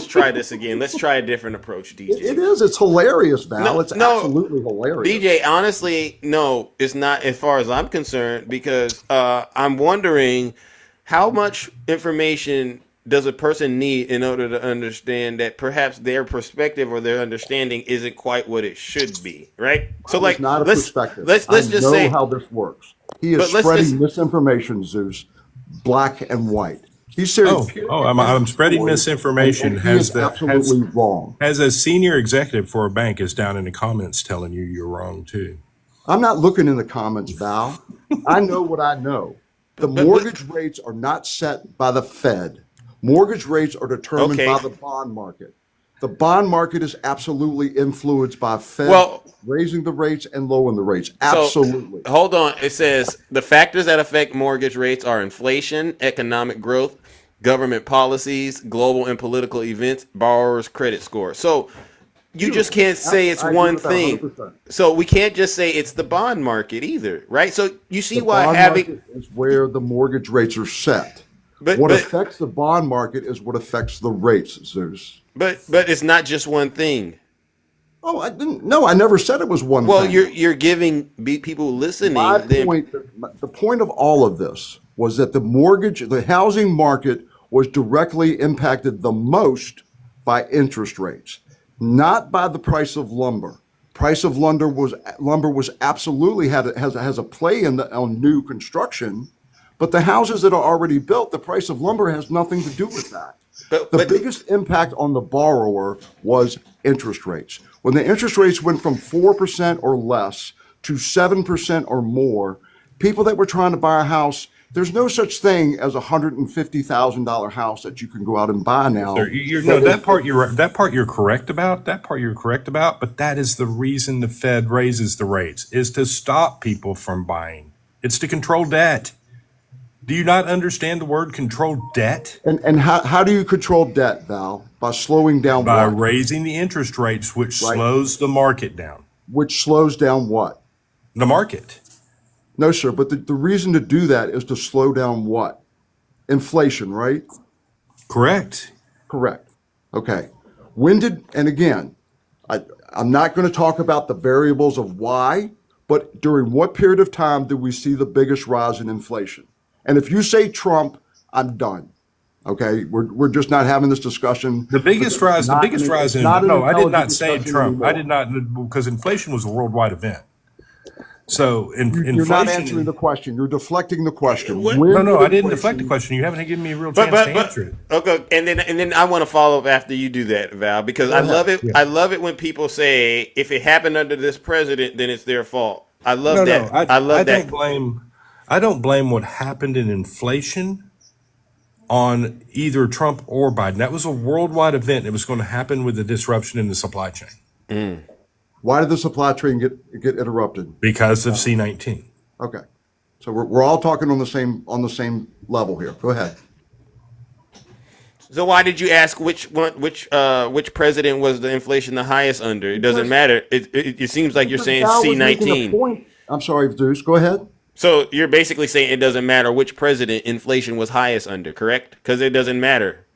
try this again. Let's try a different approach, DJ. It is. It's hilarious, Val. It's absolutely hilarious. DJ, honestly, no, it's not as far as I'm concerned, because I'm wondering how much information does a person need in order to understand that perhaps their perspective or their understanding isn't quite what it should be, right? So, it's not a perspective. Let's just say how this works. He is spreading misinformation, Zeus, black and white. He's serious. I'm spreading misinformation. Absolutely wrong. As a senior executive for a bank is down in the comments telling you you're wrong too. I'm not looking in the comments, Val. I know what I know. The mortgage rates are not set by the Fed. Mortgage rates are determined by the bond market. The bond market is absolutely influenced by Fed raising the rates and lowering the rates. Absolutely. So, hold on. It says the factors that affect mortgage rates are inflation, economic growth, government policies, global and political events, borrowers' credit score. So you just can't say it's one thing. 100%. So we can't just say it's the bond market either, right? So you see the why bond having market is where the mortgage rates are set. What affects the bond market is what affects the rates, Zeus. But it's not just one thing. Oh, I didn't. No, I never said it was one thing. Well, you're giving people listening. The point of all of this was that the housing market was directly impacted the most by interest rates, not by the price of lumber. Price of lumber was absolutely has a play on new construction, but the houses that are already built, the price of lumber has nothing to do with that. The biggest impact on the borrower was interest rates. When the interest rates went from 4% or less to 7% or more, people that were trying to buy a house, there's no such thing as $150,000 house that you can go out and buy now. That part you're correct about. But that is the reason the Fed raises the rates, is to stop people from buying. It's to control debt. Do you not understand the word control debt? And how do you control debt, Val? By slowing down by what? Raising the interest rates, which slows the market down. Which slows down what? The market. No, sir. But the reason to do that is to slow down what? Inflation, right? Correct. Okay. And again, I'm not going to talk about the variables of why, but during what period of time did we see the biggest rise in inflation? And if you say Trump, I'm done. Okay, we're just not having this discussion. The biggest rise. No, I did not say Trump. Anymore. I did not, because inflation was a worldwide event. So inflation. You're not answering the question. You're deflecting the question. No, I didn't deflect the question. You haven't given me a real chance to answer it. Okay, and then I want to follow up after you do that, Val, because I love it. Yeah. I love it when people say if it happened under this president, then it's their fault. I love that. I don't blame what happened in inflation on either Trump or Biden. That was a worldwide event. It was going to happen with the disruption in the supply chain. Why did the supply chain get interrupted? Because of C-19. Okay, so we're all talking on the same level here. Go ahead. So why did you ask which president was the inflation the highest under? It doesn't matter. It seems like you're saying C-19. I'm sorry, Zeus. Go ahead. So you're basically saying it doesn't matter which president inflation was highest under, correct? Because it doesn't matter.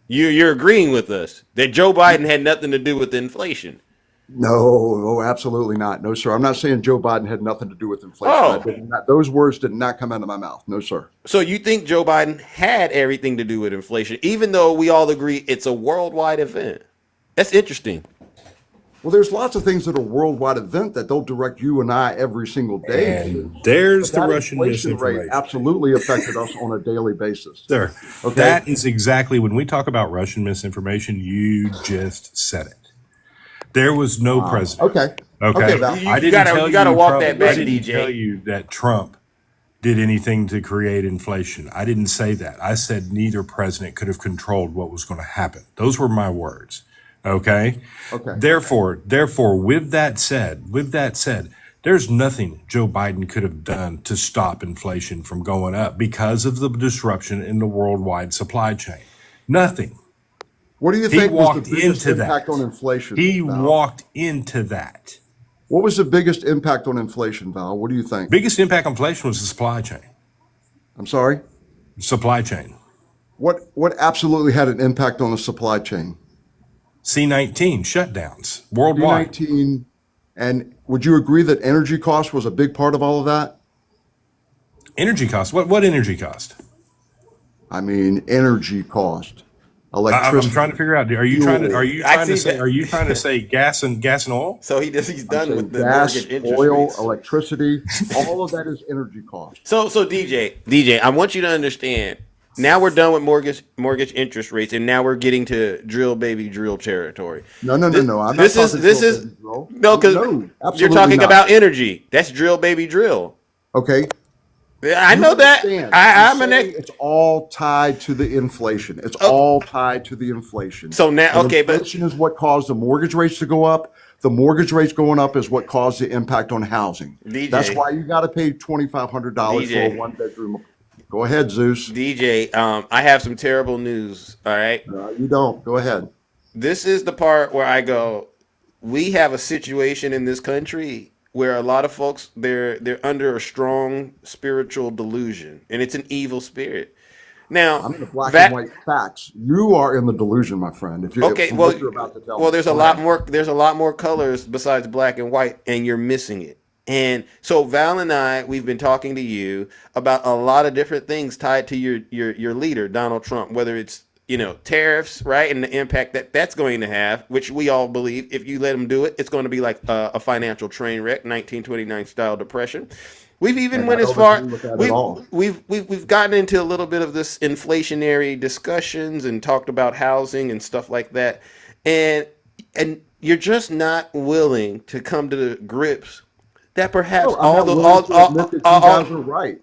You're agreeing with us that Joe Biden had nothing to do with the inflation. No, absolutely not. No, sir. I'm not saying Joe Biden had nothing to do with inflation. Those words did not come out of my mouth. No, sir. So you think Joe Biden had everything to do with inflation, even though we all agree it's a worldwide event? That's interesting. Well, there's lots of things that are worldwide event that don't direct you and I every single day. And there's the Russian misinformation. Rate absolutely affected us on a daily basis. Sir, okay? That is exactly, when we talk about Russian misinformation, you just said it. There was no president. Okay. You got to walk that back, DJ. I didn't tell you that Trump did anything to create inflation. I didn't say that. I said neither president could have controlled what was going to happen. Those were my words. Okay. Therefore, with that said, there's nothing Joe Biden could have done to stop inflation from going up because of the disruption in the worldwide supply chain. Nothing. What do you think was the biggest impact on inflation? He walked into that. What was the biggest impact on inflation, Val? What do you think? Biggest impact on inflation was the supply chain. I'm sorry? Supply chain. What absolutely had an impact on the supply chain? C-19 shutdowns worldwide. C-19, and would you agree that energy cost was a big part of all of that? Energy cost? What energy cost? I mean, energy cost. Electricity. I'm trying to figure out. Are you trying to say gas and oil? So he's done with the gas, mortgage interest oil, rates. electricity. All of that is energy cost. So DJ, I want you to understand. Now we're done with mortgage interest rates, and now we're getting to drill baby drill territory. No. I'm not talking drill. No, because you're talking about energy. That's drill baby drill. Okay. I You know that. understand? I'm an It's all tied to the inflation. It's oh, all tied to the inflation. so now, And okay, but inflation is what caused the mortgage rates to go up. The mortgage rates going up is what caused the impact on housing. That's DJ, why you got to pay $2,500 for a DJ, one bedroom. Go ahead, Zeus. DJ. I have some terrible news. All right, You don't. Go ahead. this is the part where I go. We have a situation in this country where a lot of folks they're under a strong spiritual delusion, and it's an evil spirit. Now, I'm in the black and that white facts. You are in the delusion, my friend. If you okay, from well, what you're about to tell well, me, there's a go lot ahead. more. There's a lot more colors besides black and white, and you're missing it. And so Val and I, we've been talking to you about a lot of different things tied to your leader, Donald Trump. Whether it's tariffs, right, and the impact that that's going to have, which we all believe if you let him do it, it's going to be like a financial train wreck, 1929 style depression. We've even And I went as don't far agree with that at we've all. we've gotten into a little bit of this inflationary discussions and talked about housing and stuff like that, and you're just not willing to come to the grips that perhaps No, I'm not willing to admit that you guys are right.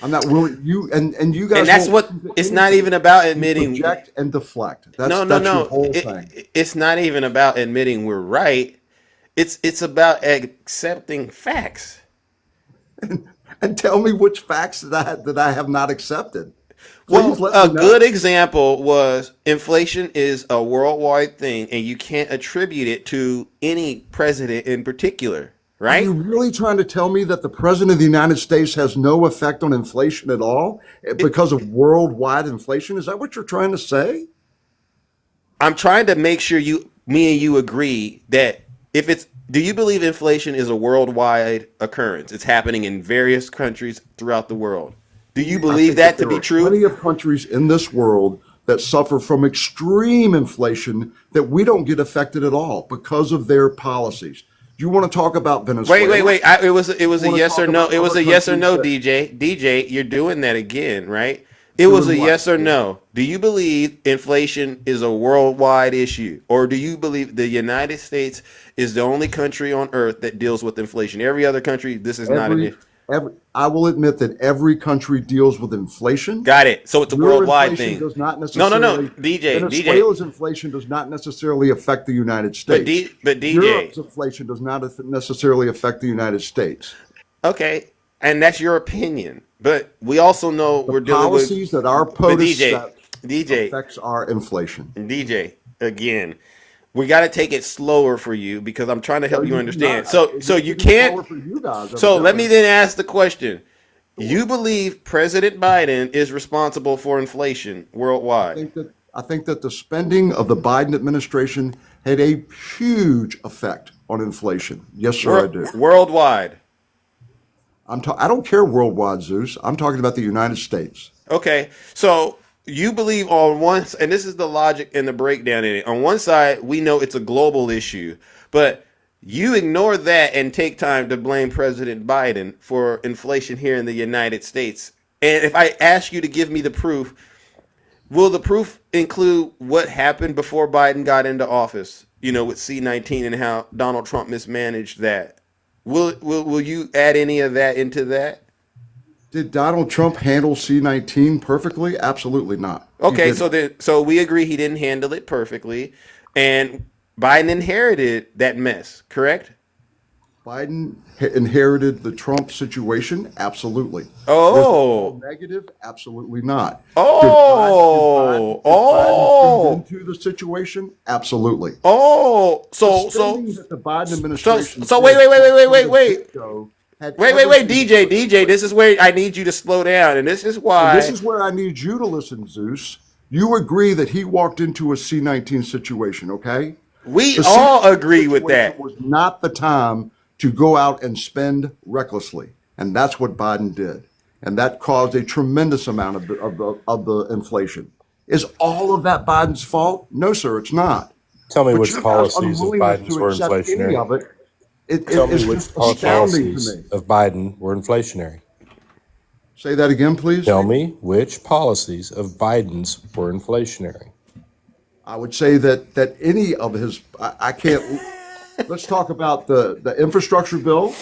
I'm not willing. You and guys that's won't what listen to it's not anything. even about You admitting. project and deflect. No, no, That's your no. whole thing. It's not even about admitting we're right. It's about accepting facts. And tell me which facts that I have not accepted. Please Well, let a me know. good example was inflation is a worldwide thing, and you can't attribute it to any president in particular, Are you right? really trying to tell me that the president of the United States has no effect on inflation at all because of worldwide inflation? Is that what you're trying to say? I'm trying to make sure me and you agree that if it's, do you believe inflation is a worldwide occurrence? It's happening in various countries throughout the world. Do you I believe think that that to there be are true? plenty of countries in this world that suffer from extreme inflation that we don't get affected at all because of their policies. Do you want to talk about Wait, wait, Venezuela? wait. It was You a want to yes or talk no. about It was other a yes or countries no, that DJ, you're doing that again, right? It was doing a what? yes or no. Do you believe inflation is a worldwide issue? Or do you believe the United States is the only country on earth that deals with inflation? Every other country, this is not an Every issue. I will admit that every country deals with inflation. Got it. So it's a Your worldwide inflation thing. does not No, no, no. necessarily DJ. Venezuela's inflation does not necessarily affect the United But States. DJ. Europe's inflation does not necessarily affect the United States. Okay. And that's your opinion. But we also know The we're dealing with policies that our but POTUS set DJ, affects our inflation. DJ, again. We got to take it slower for you because I'm trying to No, help you you do understand. not. So It's you getting can't. slower for you guys, So let me evidently. then ask the question. You believe President Biden is responsible for inflation worldwide? I think that the spending of the Biden administration had a huge effect on inflation. Yes, sir, I do. Worldwide. I don't care worldwide, Zeus. I'm talking about the United States. Okay. So you believe on one, and this is the logic and the breakdown in it. On one side, we know it's a global issue, but you ignore that and take time to blame President Biden for inflation here in the United States. And if I ask you to give me the proof, will the proof include what happened before Biden got into office? With C-19 and how Donald Trump mismanaged that. Will you add any of that into that? Did Donald Trump handle C-19 perfectly? Absolutely not. Okay, so we agree he didn't handle it perfectly, and Biden inherited that mess, correct? Biden inherited the Trump situation? Absolutely. Oh. Was it all negative? Absolutely not. Oh. Did Biden feed into the situation? Absolutely. Oh. The spending that the Biden administration So wait. Wait, DJ, this is where I need you to slow down, and this is why. This is where I need you to listen, Zeus. You agree that he walked into a C-19 situation, okay? We all agree with that. It was not the time to go out and spend recklessly, and that's what Biden did, and that caused a tremendous amount of the inflation. Is all of that Biden's fault? No, sir, it's not. Tell me But which your policies of unwillingness Biden's to were accept any inflationary. of it, Tell me it's which just astounding to policies me. of Biden were inflationary. Say that again, please. Tell me which policies of Biden's were inflationary. I would say that any of his, I can't. Let's talk about the infrastructure bill.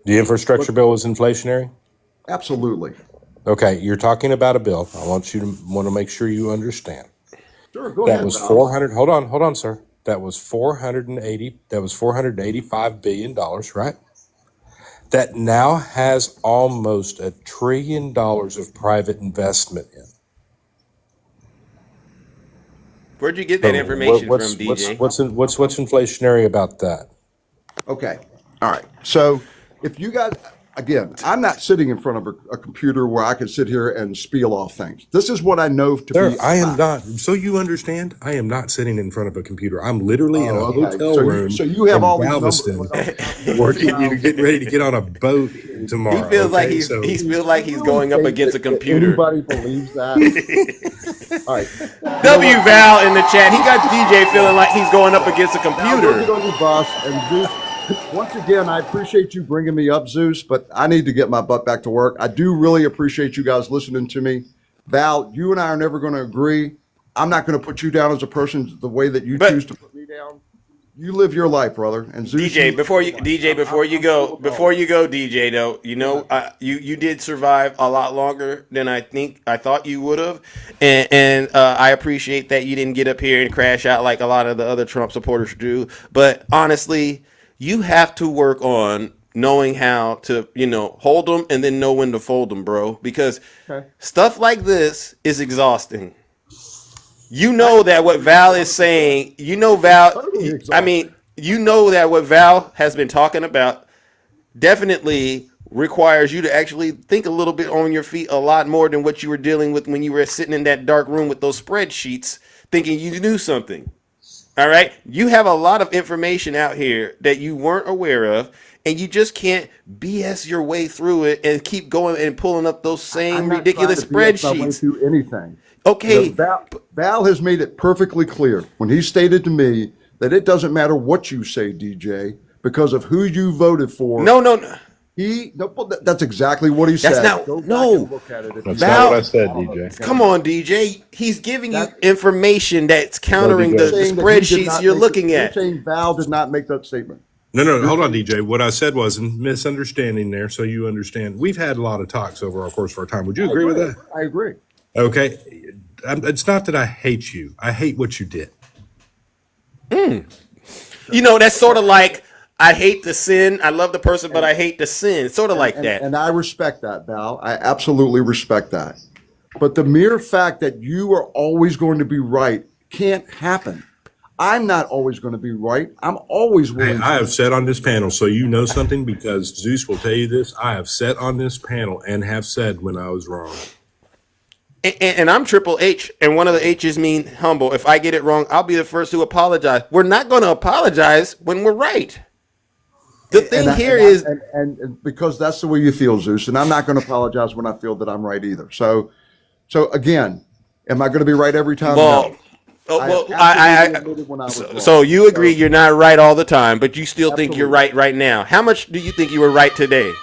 The infrastructure bill was inflationary? Absolutely. Okay, you're talking about a bill. I want to make sure you understand. Sure, go That ahead, was Val. 400. Hold on, sir. That was 480. That was $485 billion, right? That now has almost $1 trillion of private investment in. Where'd you get that information from, DJ? What's inflationary about that? Okay. All right. So if you guys, again, I'm not sitting in front of a computer where I can sit here and spiel off things. This is what I know to Sir, be. I am not. So you understand, I am not sitting in front of a computer. I'm literally in a hotel room. So you have in all Galveston, these working, getting ready to get on a boat tomorrow. He feels like he feels like he's going up against a computer. Anybody believes that? All right. W Val in the chat. He got DJ feeling like he's going up against a computer. Get on your bus and Zeus. Once again, I appreciate you bringing me up, Zeus, but I need to get my butt back to work. I do really appreciate you guys listening to me. Val, you and I are never going to agree. I'm not going to put you down as a person the way that you choose to put me down. You live your life, brother. And Zeus, before you go, DJ, though, you did survive a lot longer than I thought you would have, and I appreciate that you didn't get up here and crash out like a lot of the other Trump supporters do. But honestly, you have to work on knowing how to, hold them and then know when to fold them, bro. Because stuff like this is exhausting. You know that what Val is saying, Val, I mean, that what Val has been talking about definitely requires you to actually think a little bit on your feet a lot more than what you were dealing with when you were sitting in that dark room with those spreadsheets thinking you knew something. All right. You have a lot of information out here that you weren't aware of, and you just can't BS your way through it and keep going and pulling up those same ridiculous spreadsheets. Do anything. Okay. Val has made it perfectly clear when he stated to me that it doesn't matter what you say, DJ, because of who you voted for. No. That's exactly what he said. That's not what I said, DJ. Come on, DJ. He's giving you information that's countering the spreadsheets you're looking at. You're saying Val did not make that statement. No, hold on, DJ. What I said was a misunderstanding there, so you understand. We've had a lot of talks over our course of our time. Would you agree with that? I agree. Okay. It's not that I hate you. I hate what you did. That's sort of like, I hate the sin. I love the person, but I hate the sin. It's sort of like that. And I respect that, Val. I absolutely respect that. But the mere fact that you are always going to be right can't happen. I'm not always going to be right. I'm always willing. I have said on this panel, so you know something, because Zeus will tell you this. I have said on this panel and have said when I was wrong. And I'm Triple H, and one of the H's mean humble. If I get it wrong, I'll be the first to apologize. We're not going to apologize when we're right. The thing is, because that's the way you feel, Zeus, and I'm not going to apologize when I feel that I'm right either. So again, am I going to be right every time? So you agree you're not right all the time, but you still think you're right now. How much do you think you were right today?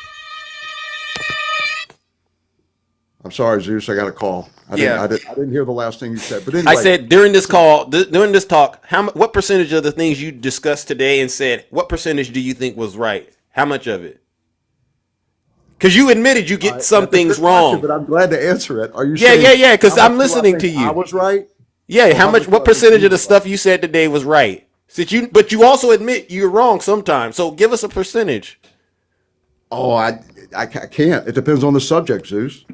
I'm sorry, Zeus. I got a call. I didn't hear the last thing you said. But anyway, I said during this talk, what percentage of the things you discussed today and said, what percentage do you think was right? How much of it? Because you admitted you get some things wrong. But I'm glad to answer it. Are you? Yeah. Because I'm listening to you. I was right. Yeah. What percentage of the stuff you said today was right? But you also admit you're wrong sometimes. So give us a percentage. Oh, I can't. It depends on the subject, Zeus.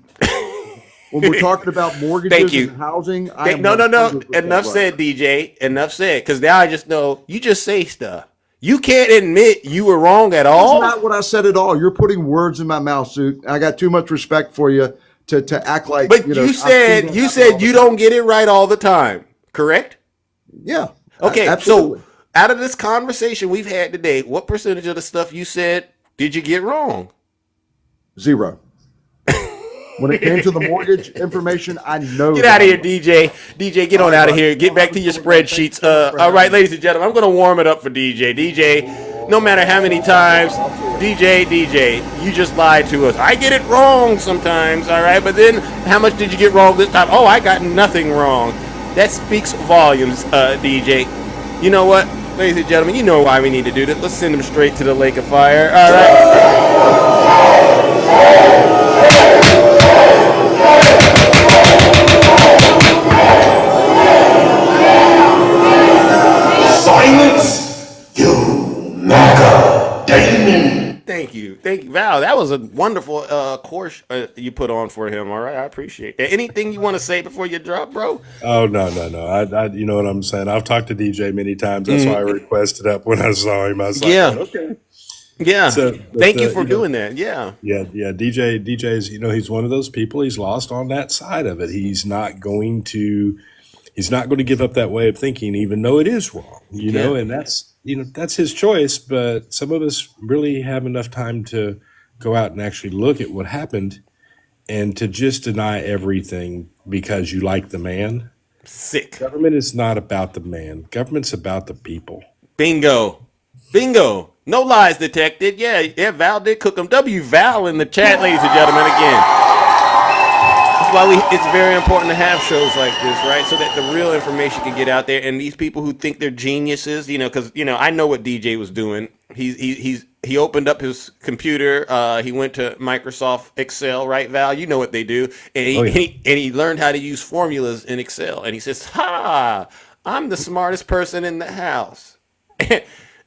When we're talking about mortgages and housing, no. Enough said, DJ. Enough said. Because now I just know you just say stuff. You can't admit you were wrong at all. That's not what I said at all. You're putting words in my mouth, Zeus. I got too much respect for you to act like. But you said you don't get it right all the time. Correct? Yeah. Okay. Absolutely. So out of this conversation we've had today, what percentage of the stuff you said did you get wrong? 0. When it came to the mortgage information, I know. Get out of here, DJ. DJ, get on out of here. Get back to your spreadsheets. All right, ladies and gentlemen, I'm going to warm it up for DJ. DJ, no matter how many times, DJ, you just lied to us. I get it wrong sometimes, all right? But then how much did you get wrong this time? Oh, I got nothing wrong. That speaks volumes, DJ. You know what? Ladies and gentlemen, you know why we need to do this. Let's send them straight to the lake of fire. All right. was a wonderful course you put on for him. All right, I appreciate it. Anything you want to say before you drop, bro? Oh no. You know what I'm saying. I've talked to DJ many times. That's why I requested up when I saw him. I was like, Yeah, going, okay. yeah. So, but Thank you for you know, doing that. Yeah. yeah. DJ's, you know, he's one of those people. He's lost on that side of it. He's not going to give up that way of thinking, even though it is wrong. You know, Yeah. and that's his choice. But some of us really have enough time to go out and actually look at what happened, and to just deny everything because you like the man. Sick. Government is not about the man. Government's about the people. Bingo. Bingo. No lies detected. Yeah, Val did cook them. W Val in the chat, ladies and gentlemen, again. That's why it's very important to have shows like this, right? So that the real information can get out there, and these people who think they're geniuses, because I know what DJ was doing. He opened up his computer. He went to Microsoft Excel, right, Val? You know what they do, and Oh yeah. he learned how to use formulas in Excel, and he says, "Ha! I'm the smartest person in the house."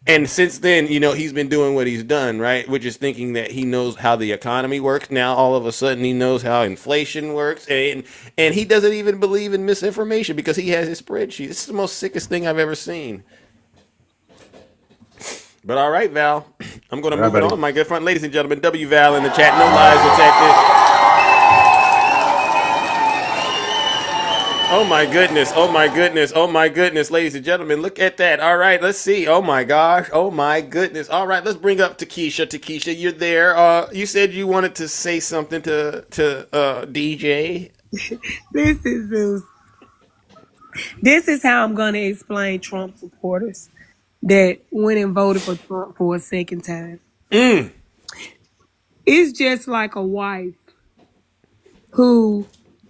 And since then, he's been doing what he's done, right? Which is thinking that he knows how the economy works. Now, all of a sudden, he knows how inflation works, and he doesn't even believe in misinformation because he has his spreadsheet. This is the most sickest thing I've ever seen. But all right, Val, I'm going to All right, move it buddy. on, my good friend, ladies and gentlemen. W Val in the chat. No lies detected. Oh my goodness, oh my goodness, oh my goodness, ladies and gentlemen, look at that. All right, let's see. Oh my gosh, oh my goodness. All right, let's bring up Takesha. Takesha, you're there. You said you wanted to say something to DJ. This is Zeus. This is how I'm going to explain Trump supporters that went and voted for Trump for a second time. It's just like a wife who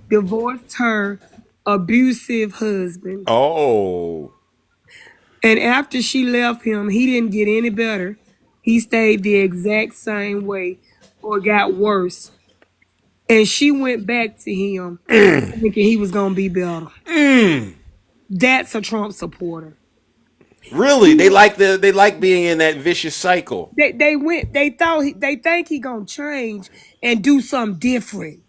divorced her abusive husband. Oh. And after she left him, he didn't get any better. He stayed the exact same way or got worse. And she went back to him thinking he was going to be better. That's a Trump supporter. Really? They like being in that vicious cycle. They think he gonna change and do something different,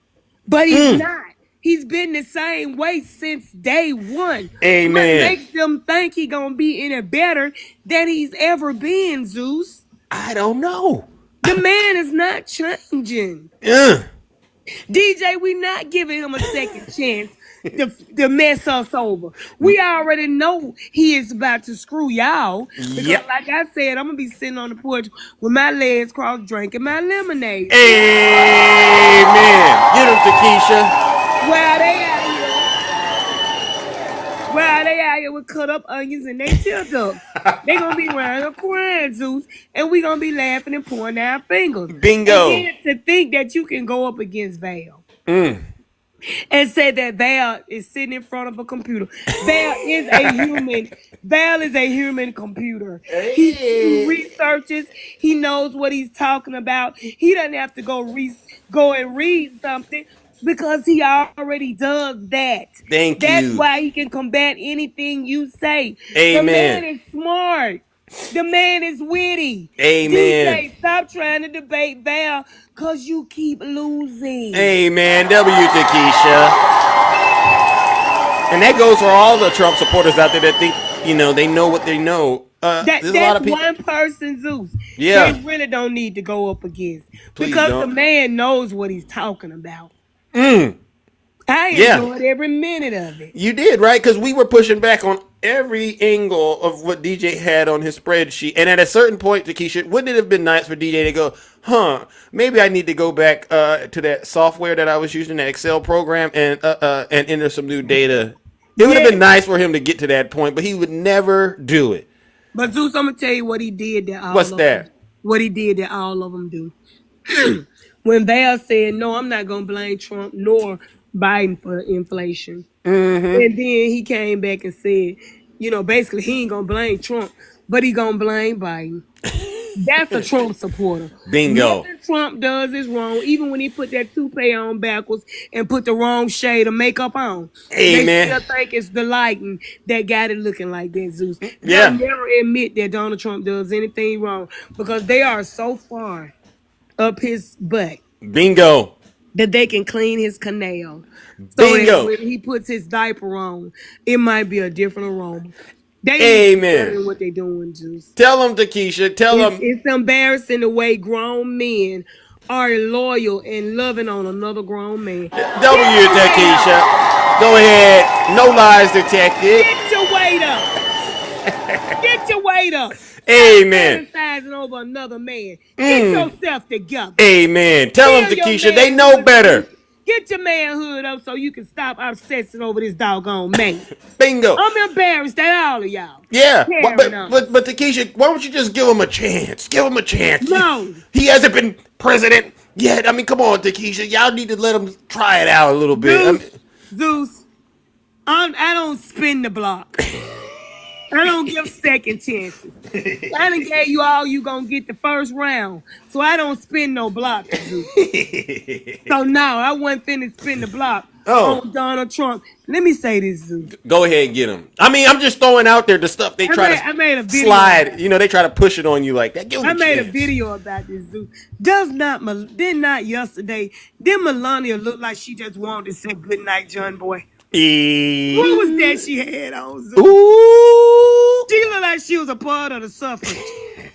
but he's not. He's been the same way since day one. What Amen. makes them think he gonna be any better than he's ever been, Zeus? I don't know. The man is not changing. DJ, we not giving him a second chance to mess us over. We already know he is about to screw y'all. Because Yep. like I said, I'm going to be sitting on the porch with my legs crossed drinking my lemonade. Amen. Get him, Takesha. While they out here with cut up onions and they tear ducks. They gonna be wearing a crying, Zeus, and we gonna be laughing and pointing our fingers. Bingo. And then to think that you can go up against Val and say that Val is sitting in front of a computer. Val is a human. Val is a human computer. He researches. He knows what he's talking about. He doesn't have to go and read something because he already does that. Thank That's you. why he can combat anything you say. Amen. The man is smart. The man is witty. Amen. DJ, stop trying to debate Val because you keep losing. Amen. W, Takesha. And that goes for all the Trump supporters out there that think, they know what they know. There's a lot That's of people. one person, Zeus. Yeah. They really don't need to go up against. Please because don't. the man knows what he's talking about. I Yeah. enjoyed every minute of it. You did, right? Because we were pushing back on every angle of what DJ had on his spreadsheet. And at a certain point, Takesha, wouldn't it have been nice for DJ to go, maybe I need to go back to that software that I was using, that Excel program, and enter some new data. It would have been nice for him to get to that point, but he would never do it. But Zeus, I'm gonna tell you what he did that all What's of that? them, what he did that all of them do. When Val said, "No, I'm not gonna blame Trump nor Biden for inflation," and then he came back and said, basically he ain't gonna blame Trump, but he gonna blame Biden. That's a Trump supporter. Bingo. Nothing Trump does is wrong. Even when he put that toupee on backwards and put the wrong shade of makeup on, they still think it's the lighting that got it looking like that, Zeus. They'll never admit that Donald Trump does anything wrong because they are so far up his butt. Bingo. That they can clean his canal. So that Bingo. when he puts his diaper on, it might be a different aroma. They need to be better Amen. than what they doing, Juice. Tell them, Takesha. Tell them. It's embarrassing the way grown men are loyal and loving on another grown man. W, Takesha. Go ahead. No lies detected. Get your weight up. Get your weight up. Stop Amen. fantasizing over another man. Get yourself together. Amen. Tell them, Feel your Takesha. They know manhood so better. get your manhood up so you can stop obsessing over this doggone man. Bingo. I'm embarrassed at all of y'all. Yeah, Carrying on. but Takesha, why don't you just give him a chance? Give him a chance. No. He hasn't been president yet. I mean, come on, Takesha. Y'all need to let him try it out a little bit. Zeus, I don't spin the block. I don't give second chances. I done gave you all you gonna get the first round. So I don't spin no block, Zeus. So now I wasn't finna spin the block on Donald Trump. Let me say this, Zeus. Go ahead and get him. I mean, I'm just throwing out there the stuff they try I made a to video slide. You know, they try to push it on you like that. Give him I a made a chance. video about this, Zeus. Did not yesterday, did Melania look like she just wanted to say goodnight, John Boy? What was that she had on, Zeus? Ooh. She looked like she was a part of the suffrage.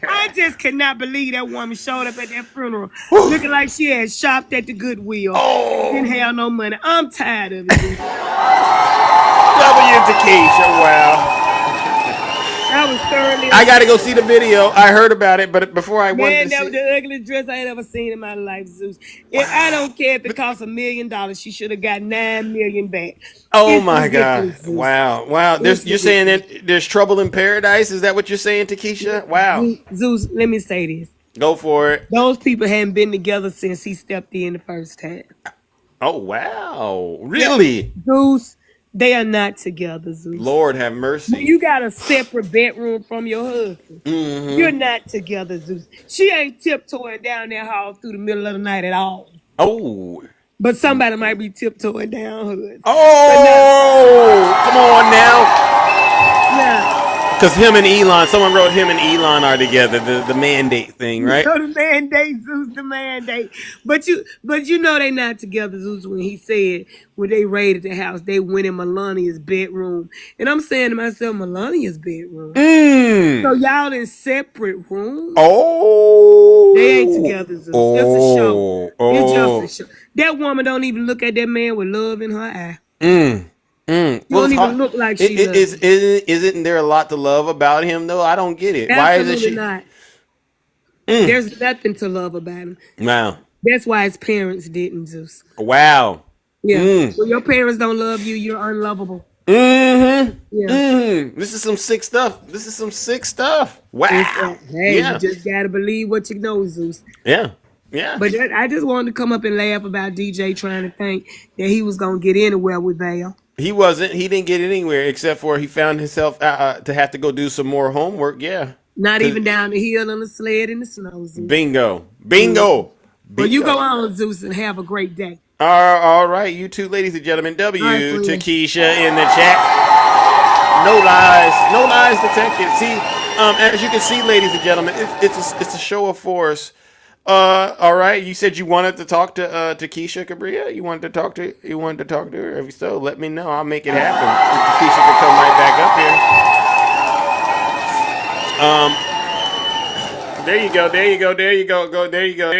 I just cannot believe that woman showed up at that funeral looking like she had shopped at the Goodwill. Didn't have no money. I'm tired of it, Zeus. W Takesha, wow. I was thoroughly. I gotta go see the video. I heard about it, but before I wanted to That see. was the ugliest dress I had ever seen in my life, Zeus. I don't care if it cost $1 million. She should have got $9 million back. Oh It's my God! ridiculous, Zeus. Wow! You're saying that there's trouble in paradise? Is that what you're saying, Takesha? Wow! Zeus, let me say this. Go for it. Those people hadn't been together since he stepped in the first time. Oh wow! Really? Zeus, they are not together, Zeus. Lord have mercy. You got a separate bedroom from your husband. Mm-hmm. You're not together, Zeus. She ain't tiptoeing down that hall through the middle of the night at all. Oh. But somebody might be tiptoeing down hers. Oh, come on now. Yeah. Because someone wrote him and Elon are together, the mandate thing, right? So the mandate, Zeus, the mandate. But you know they not together, Zeus, when he said when they raided the house, they went in Melania's bedroom. And I'm saying to myself, Melania's bedroom. So y'all in separate rooms? Oh. They ain't together, Zeus. It's a show. It's just a show. That woman don't even look at that man with love in her eye. She don't even look like she loves him. Isn't there a lot to love about him, though? I don't get it. Why isn't she? Not. There's nothing to love about him. Wow. That's why his parents didn't, Zeus. Wow. Yeah. When your parents don't love you, you're unlovable. Mm-hmm. Yeah. Mm-hmm. This is some sick stuff. Wow. You just gotta believe what you know, Zeus. Yeah. Yeah. But I just wanted to come up and laugh about DJ trying to think that he was gonna get anywhere with Val. He wasn't. He didn't get anywhere except for he found himself to have to go do some more homework. Yeah. Not even down the hill on the sled in the snow, Zeus. Bingo. Well, you go on, Zeus, and have a great day. All right, you two, ladies and gentlemen. Takesha in the chat. No lies detected. See, as you can see, ladies and gentlemen, it's a show of force. All right. You said you wanted to talk to Takesha Cabria. You wanted to talk to her. If so, let me know. I'll make it happen. Takesha can come right back up here. There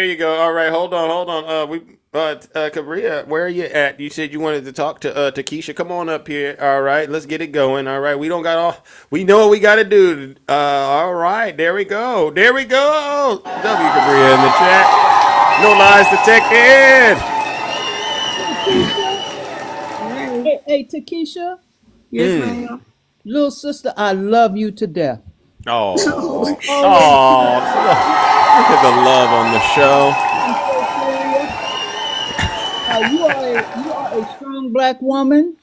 you go. All right. Hold on. Cabria, where are you at? You said you wanted to talk to Takesha. Come on up here. All right. Let's get it going. All right. We know what we got to do. All right. There we go. W Cabria in the chat. No lies detected. Hey, Takesha. Yes, ma'am. Little sister, I love you to death. Oh, look at the love on the show. I'm so serious. You are a strong black woman.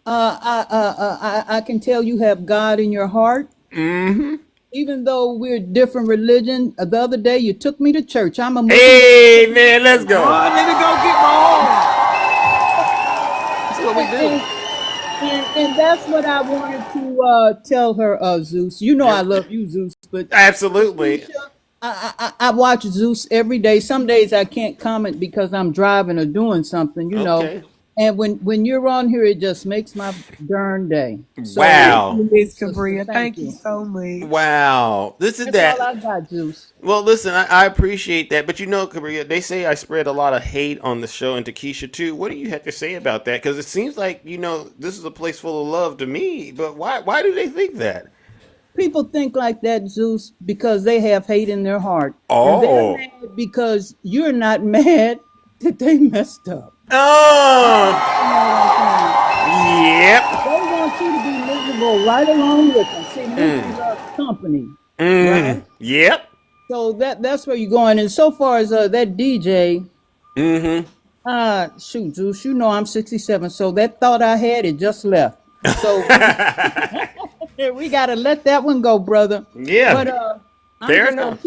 I can tell you have God in your heart. Mm-hmm. Even though we're different religion, the other day you took me to church. I'm a Muslim. Hey man, let's go. Let me go get my own. That's what we do. And that's what I wanted to tell her, Zeus. You know I love you, Zeus, but absolutely. Takesha, I watch Zeus every day. Some days I can't comment because I'm driving or doing something, Okay. And when you're on here, it just makes my darn day. So Thank Wow. you, Miss sister, Cabria. thank Thank you you. so much. Wow. This is That's all that. I got, Zeus. Well, listen, I appreciate that, but Korea, they say I spread a lot of hate on the show and to Keisha too. What do you have to say about that? Because it seems like this is a place full of love to me, but why do they think that? People think like that, Zeus, because they have hate in their heart. And they're Oh, mad because you're not mad that they messed up. oh, You know what I'm saying? yep, They want you to be miserable right along with them. See, misery loves company, right? yep. So that's where you're going. And so far as that DJ, Mm-hmm. shoot, Zeus, I'm 67, so that thought I had, it just left. So we gotta let that one go, brother. Yeah, But I'm fair just gonna enough.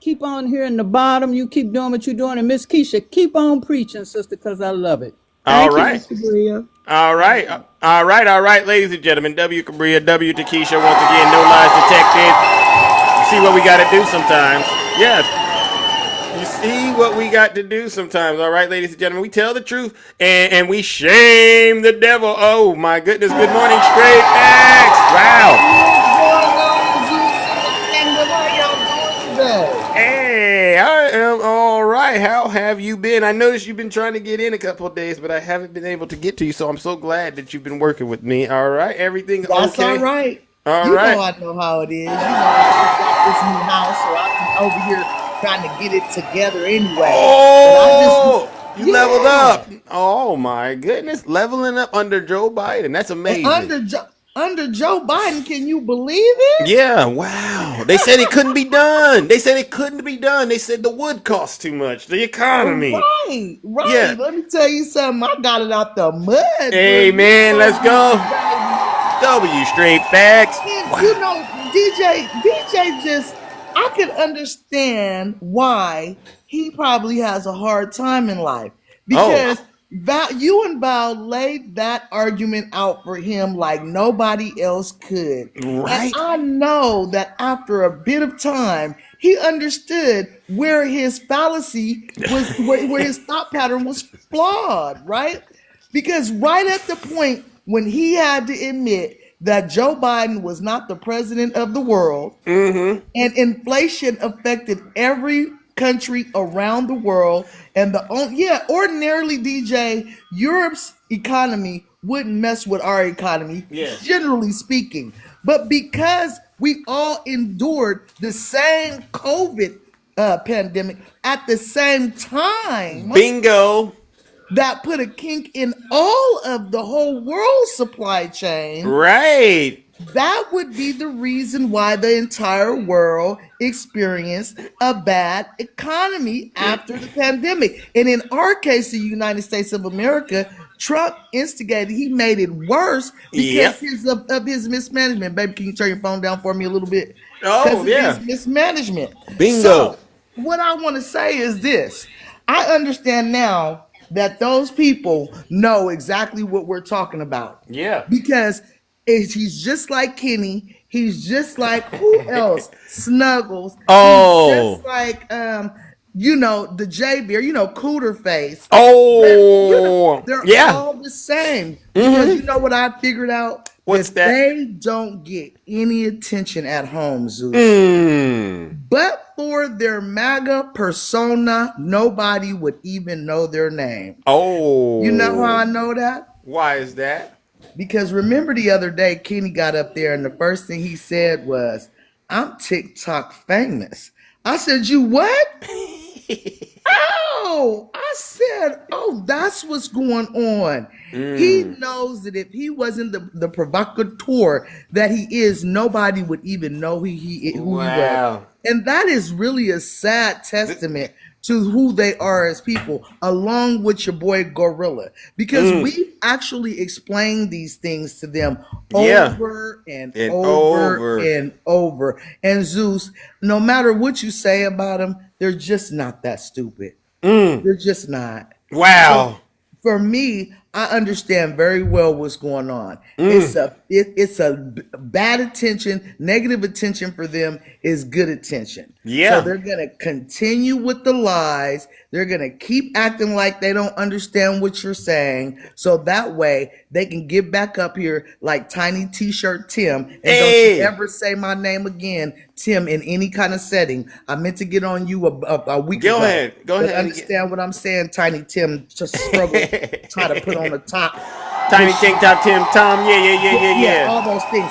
keep on here in the bottom. You keep doing what you're doing, and Miss Keisha, keep on preaching, sister, because I love it. All Thank you, right. Miss Cabria. All right, all right, ladies and gentlemen. W. Cabria, W. Takesha. Once again, no lies detected. See what we got to do sometimes. Yes, you see what we got to do sometimes. All right, ladies and gentlemen, we tell the truth and we shame the devil. Oh my goodness! Good morning, straight facts. Wow. What's going on, Zeus in the kingdom? How y'all doing today? Hey, I am all right. How have you been? I noticed you've been trying to get in a couple of days, but I haven't been able to get to you. So I'm so glad that you've been working with me. All right, everything That's all okay? right. All You know right. I know how it is. I just got this new house, so I'm over here trying to get it together anyway. But I just, Oh, you leveled yeah. up. Oh my goodness, leveling up under Joe Biden. That's And amazing. under Joe Biden, can you believe it? Yeah, wow. They said it couldn't be done. They said it couldn't be done. They said the wood costs too much. The economy. Right, Yeah. right. Let me tell you something. I got it out the mud, Hey good man, let's go. baby. W straight facts. And Wow. DJ just, I could understand why he probably has a hard time in life Oh, because you and Val laid that argument out for him like nobody else could. And right. I know that after a bit of time, he understood where his fallacy was, where his thought pattern was flawed, right? Because right at the point when he had to admit that Joe Biden was not the president of the world Mm-hmm. and inflation affected every country around the world, and ordinarily, DJ, Europe's economy wouldn't mess with our economy, Yeah. generally speaking. But because we all endured the same COVID pandemic at the same time, Bingo. that put a kink in all of the whole world supply chain, Right. that would be the reason why the entire world experienced a bad economy after the pandemic. And in our case, the United States of America, Trump instigated, he made it worse because Yep. of his mismanagement. Baby, can you turn your phone down for me a little bit? Because Oh, of his yeah. mismanagement. Bingo. So, what I want to say is this: I understand now that those people know exactly what we're talking about Yeah. because he's just like Kenny. He's just like who else? Snuggles. He's just Oh. like the J Beer, Cooter Face. Oh. They're Yeah. all the same. Because Mm-hmm. you know what I figured out? What's that? They don't get any attention at home, Zeus. Mm. But for their MAGA persona, nobody would even know their name. You know how I Oh. know that? Why is that? Because remember the other day, Kenny got up there and the first thing he said was, I'm TikTok famous. I said, you what? Oh, I said, oh, that's what's going on. He knows that if he wasn't the provocateur that he is, nobody would even know who he was. Wow. And that is really a sad testament to who they are as people, along with your boy Gorilla. Because we've actually explained these things to them Yeah. over and And over over. and over. And Zeus, no matter what you say about them, they're just not that stupid. They're just not. Wow. For me, I understand very well what's going on. It's a bad attention. Negative attention for them is good attention. Yeah. So they're gonna continue with the lies. They're gonna keep acting like they don't understand what you're saying. So that way they can get back up here like Tiny T-shirt Tim. And don't you ever say my name again, Tim, in any kind of setting. I meant to get on you a week ago. Go ahead. Understand what I'm saying, Tiny Tim? Just struggle, try to put on the top. Tiny Tank Top Tim Tom. Yeah. All those things.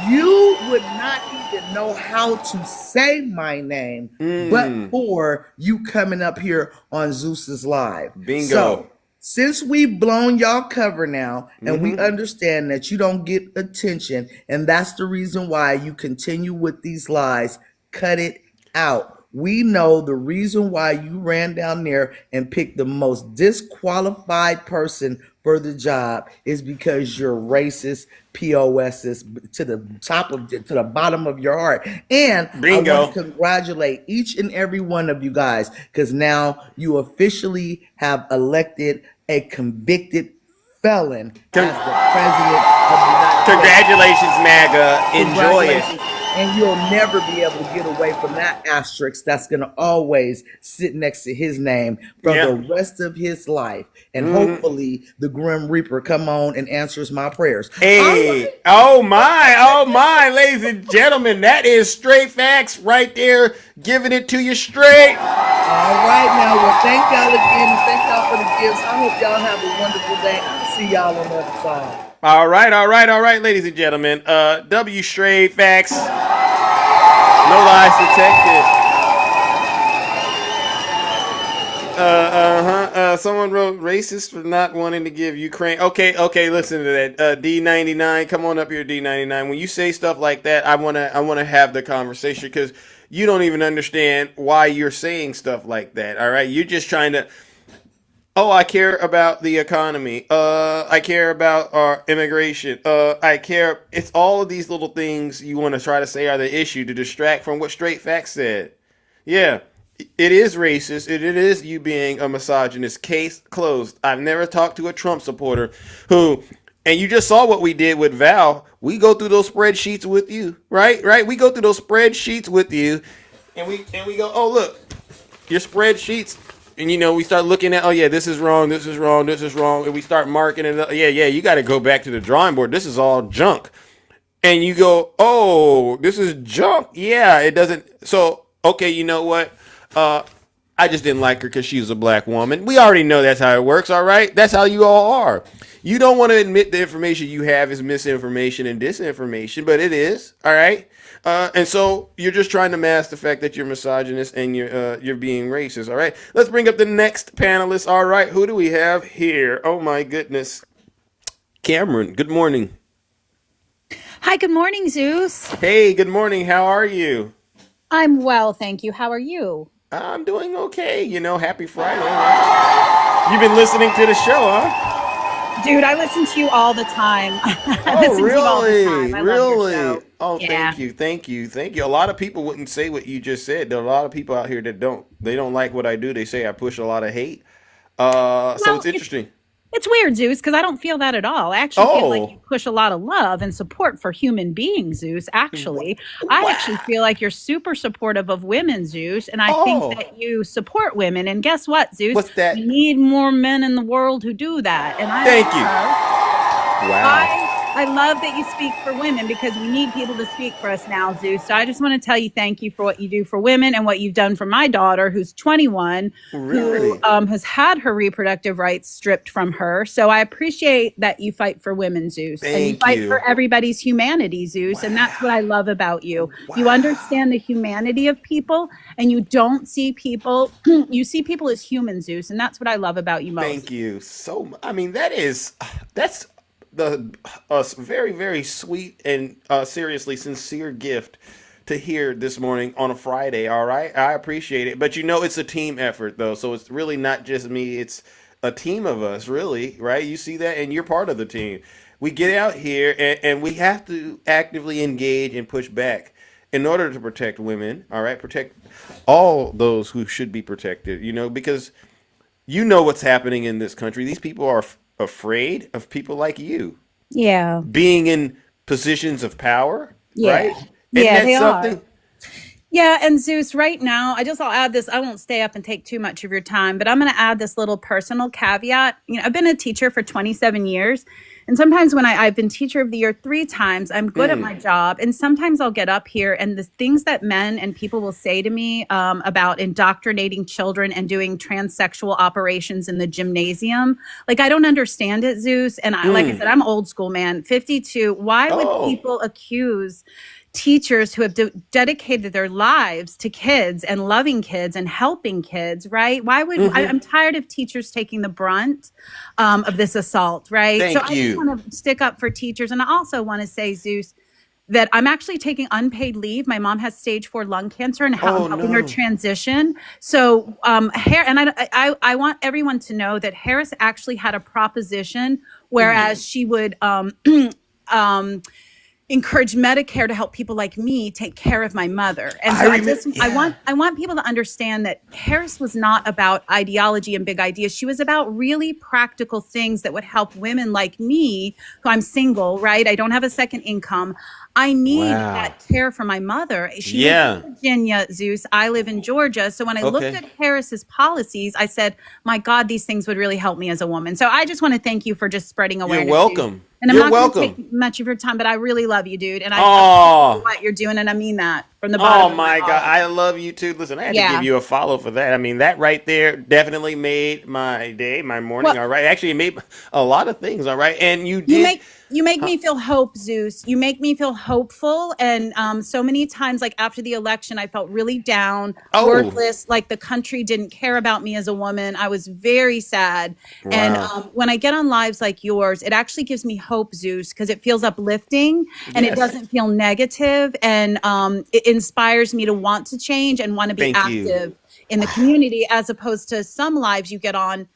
You would not even know how to say my name, but for you coming up here on Zeus's Live. Bingo. So, since we've blown y'all cover now, and we understand that you don't get attention, and that's the reason why you continue with these lies, cut it out. We know the reason why you ran down there and picked the most disqualified person for the job is because you're racist POSs to the bottom of your heart. And Bingo. I want to congratulate each and every one of you guys, because now you officially have elected a convicted felon as the president of the United States. Congratulations, MAGA. Enjoy it. And you'll never be able to get away from that asterisk that's going to always sit next to his name for the rest of his life. And hopefully the Grim Reaper come on and answers my prayers. Hey, oh my, ladies and gentlemen, that is straight facts right there, giving it to you straight. All right, now, well, thank y'all again. Thank y'all for the gifts. I hope y'all have a wonderful day. I'll see y'all on the other side. All right, ladies and gentlemen. W straight facts. No lies detected. Someone wrote racist for not wanting to give Ukraine. Okay, listen to that. D99, come on up here, D99. When you say stuff like that, I wanna have the conversation, because you don't even understand why you're saying stuff like that. All right, you're just trying to. Oh, I care about the economy. I care about our immigration. I care. It's all of these little things you want to try to say are the issue to distract from what straight facts said. Yeah, it is racist. It is you being a misogynist. Case closed. I've never talked to a Trump supporter who, and you just saw what we did with Val. We go through those spreadsheets with you, right? We go through those spreadsheets with you, and we go, oh look, your spreadsheets. And, we start looking at, oh, yeah, this is wrong. And we start marking it. Yeah, you got to go back to the drawing board. This is all junk. And you go, oh, this is junk. Yeah, it doesn't. So, okay, you know what? I just didn't like her because she's a black woman. We already know that's how it works, all right? That's how you all are. You don't want to admit the information you have is misinformation and disinformation, but it is, all right? And so you're just trying to mask the fact that you're misogynist and you're being racist. All right, let's bring up the next panelist. All right, who do we have here? Oh my goodness, Cameron. Good morning. Hi, good morning, Zeus. Hey, good morning. How are you? I'm well, thank you. How are you? I'm doing okay. Happy Friday. Right? You've been listening to the show, huh? Dude, I listen to you all the time. Oh, really? Really? Oh, yeah. Thank you. A lot of people wouldn't say what you just said. There are a lot of people out here that don't like what I do. They say I push a lot of hate. So it's interesting. It's weird, Zeus, because I don't feel that at all. I actually feel like you push a lot of love and support for human beings, Zeus, actually. I actually feel like you're super supportive of women, Zeus, and I think that you support women. And guess what, Zeus? What's that? We need more men in the world who do that. And Thank you. Wow. I love that you speak for women, because we need people to speak for us now, Zeus. So I just want to tell you thank you for what you do for women and what you've done for my daughter, who's 21, who has had her reproductive rights stripped from her. So I appreciate that you fight for women, Zeus. And you fight for everybody's humanity, Zeus. And that's what I love about you. You understand the humanity of people, and you don't see people, you see people as human, Zeus. And that's what I love about you most. Thank you so much. I mean, that's a very, very sweet and seriously sincere gift to hear this morning on a Friday. All right, I appreciate it, but it's a team effort though, so it's really not just me. It's a team of us, really, right? You see that, and you're part of the team. We get out here and we have to actively engage and push back in order to protect women. All right, protect all those who should be protected. Because what's happening in this country. These people are afraid of people like you Yeah. being in positions of power, Yeah. right? Isn't Yeah, that they are. something? Yeah, and Zeus, right now, I'll add this. I won't stay up and take too much of your time, but I'm going to add this little personal caveat. I've been a teacher for 27 years. And sometimes when I've been teacher of the year 3 times, I'm good at my job. And sometimes I'll get up here and the things that men and people will say to me about indoctrinating children and doing transsexual operations in the gymnasium, like I don't understand it, Zeus. And like I said, I'm old school, man, 52. Why would people accuse teachers who have dedicated their lives to kids and loving kids and helping kids, right? Why would I'm tired of teachers taking the brunt of this assault, right? Thank I you. just want to stick up for teachers. And I also want to say, Zeus, that I'm actually taking unpaid leave. My mom has stage 4 lung cancer and I'm helping her transition. So I want everyone to know that Harris actually had a proposition, whereas she would encourage Medicare to help people like me take care of my mother. And so I want people to understand that Harris was not about ideology and big ideas. She was about really practical things that would help women like me, who I'm single, right? I don't have a second income. I need that care for my mother. She lives in Virginia, Zeus. I live in Georgia. So when I looked at Harris's policies, I said, my God, these things would really help me as a woman. So I just want to thank you for just spreading awareness. You're welcome. And I'm not going to take much of your time, but I really love you, dude. And I love what you're doing, and I mean that from the bottom of my God, I love you too. Listen, I had to give you a follow for that. I mean, that right there definitely made my day, my morning. All right, actually, it made a lot of things. All right, and you make me feel hope, Zeus. You make me feel hopeful. And so many times, like after the election, I felt really down, worthless, like the country didn't care about me as a woman. I was very sad. Wow. And when I get on lives like yours, it actually gives me hope, Zeus, because it feels uplifting and it doesn't feel negative. And it inspires me to want to change and want to be active in the community, as opposed to some lives you get on.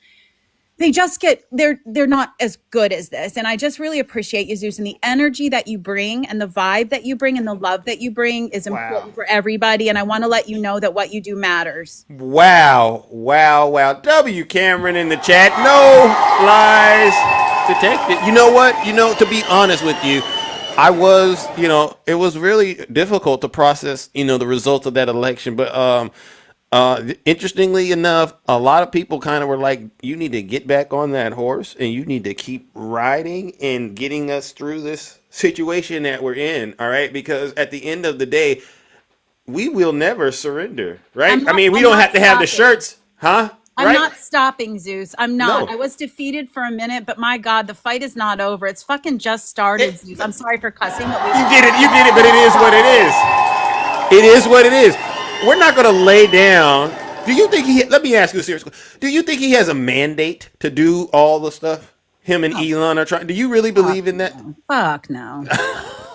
They just they're not as good as this. And I just really appreciate you, Zeus, and the energy that you bring and the vibe that you bring and the love that you bring is important for everybody. And I want to let you know that what you do matters. Wow. W. Cameron in the chat. No lies detected. You know what? To be honest with you, I was, it was really difficult to process, the results of that election. But interestingly enough, a lot of people kind of were like, you need to get back on that horse and you need to keep riding and getting us through this situation that we're in. All right. Because at the end of the day, we will never surrender. Right. We don't have to have the shirts. Huh? I'm not stopping, Zeus. I'm not. No. I was defeated for a minute, but my God, the fight is not over. It's fucking just started, Zeus. I'm sorry for cussing. But you did it, but it is what it is. It is what it is. We're not going to lay down. Do you think let me ask you a serious question. Do you think he has a mandate to do all the stuff him and Elon are trying? Do you really believe in that? Fuck no.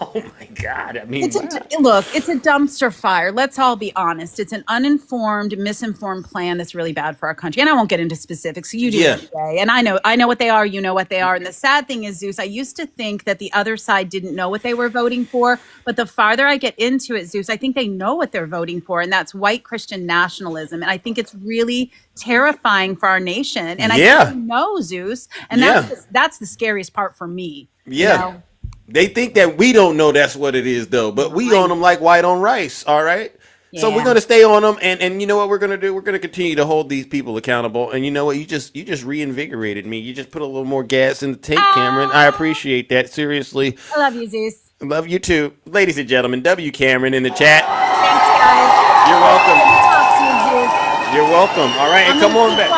Oh my God. It's a dumpster fire. Let's all be honest. It's an uninformed, misinformed plan that's really bad for our country. And I won't get into specifics. You do today. And I know what they are. You know what they are. And the sad thing is, Zeus, I used to think that the other side didn't know what they were voting for. But the farther I get into it, Zeus, I think they know what they're voting for. And that's white Christian nationalism. And I think it's really terrifying for our nation. And I think they know, Zeus. And that's the scariest part for me. Yeah. You know? They think that we don't know that's what it is, though. But we on them like white on rice, all right? Yeah. So we're going to stay on them. And you know what we're going to do? We're going to continue to hold these people accountable. And you know what? You just reinvigorated me. You just put a little more gas in the tank, Cameron. I appreciate that. Seriously. I love you, Zeus. Love you, too. Ladies and gentlemen, W. Cameron in the chat. Thanks, guys. You're welcome. Good to talk to you, Zeus. You're welcome. All right. And come on back.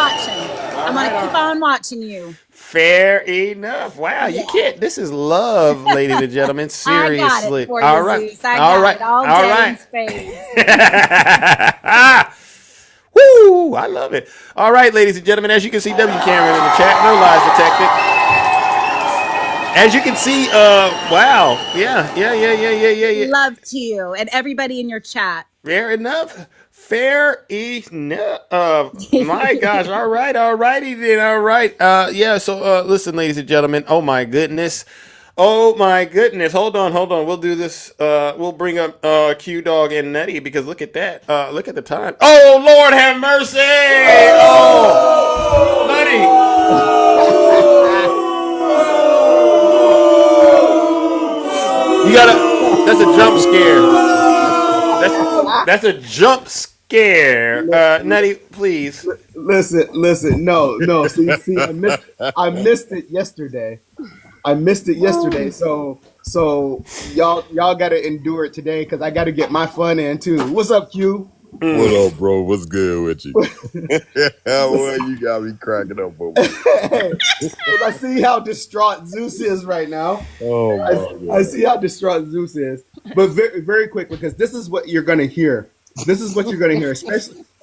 I'm going to keep on watching you. Fair enough. Wow, you can't. This is love, ladies and gentlemen. Seriously. I got it for you, all right. Zeus. I got it all day in spades. Woo! I love it. All right, ladies and gentlemen. As you can see, W. Cameron in the chat. No lies detected. As you can see, wow. Yeah. Love to you and everybody in your chat. Fair enough. Fair enough. My gosh. All righty then. All right. So listen, ladies and gentlemen. Oh my goodness. Hold on. We'll do this. We'll bring up Q Dog and Nutty because look at that. Look at the time. Oh Lord have mercy. Oh Nutty. gotta. That's a jump scare. That's a jump scare. Nutty, please. Listen. No. See, I missed it yesterday. So y'all got to endure it today because I got to get my fun in too. What's up, Q? What up, bro? What's good with you? Well, you got me cracking up, bro. Because I see how distraught Zeus is right now. Oh my I God. see how distraught Zeus is. But very, very quick, because this is what you're going to hear. This is what you're going to hear,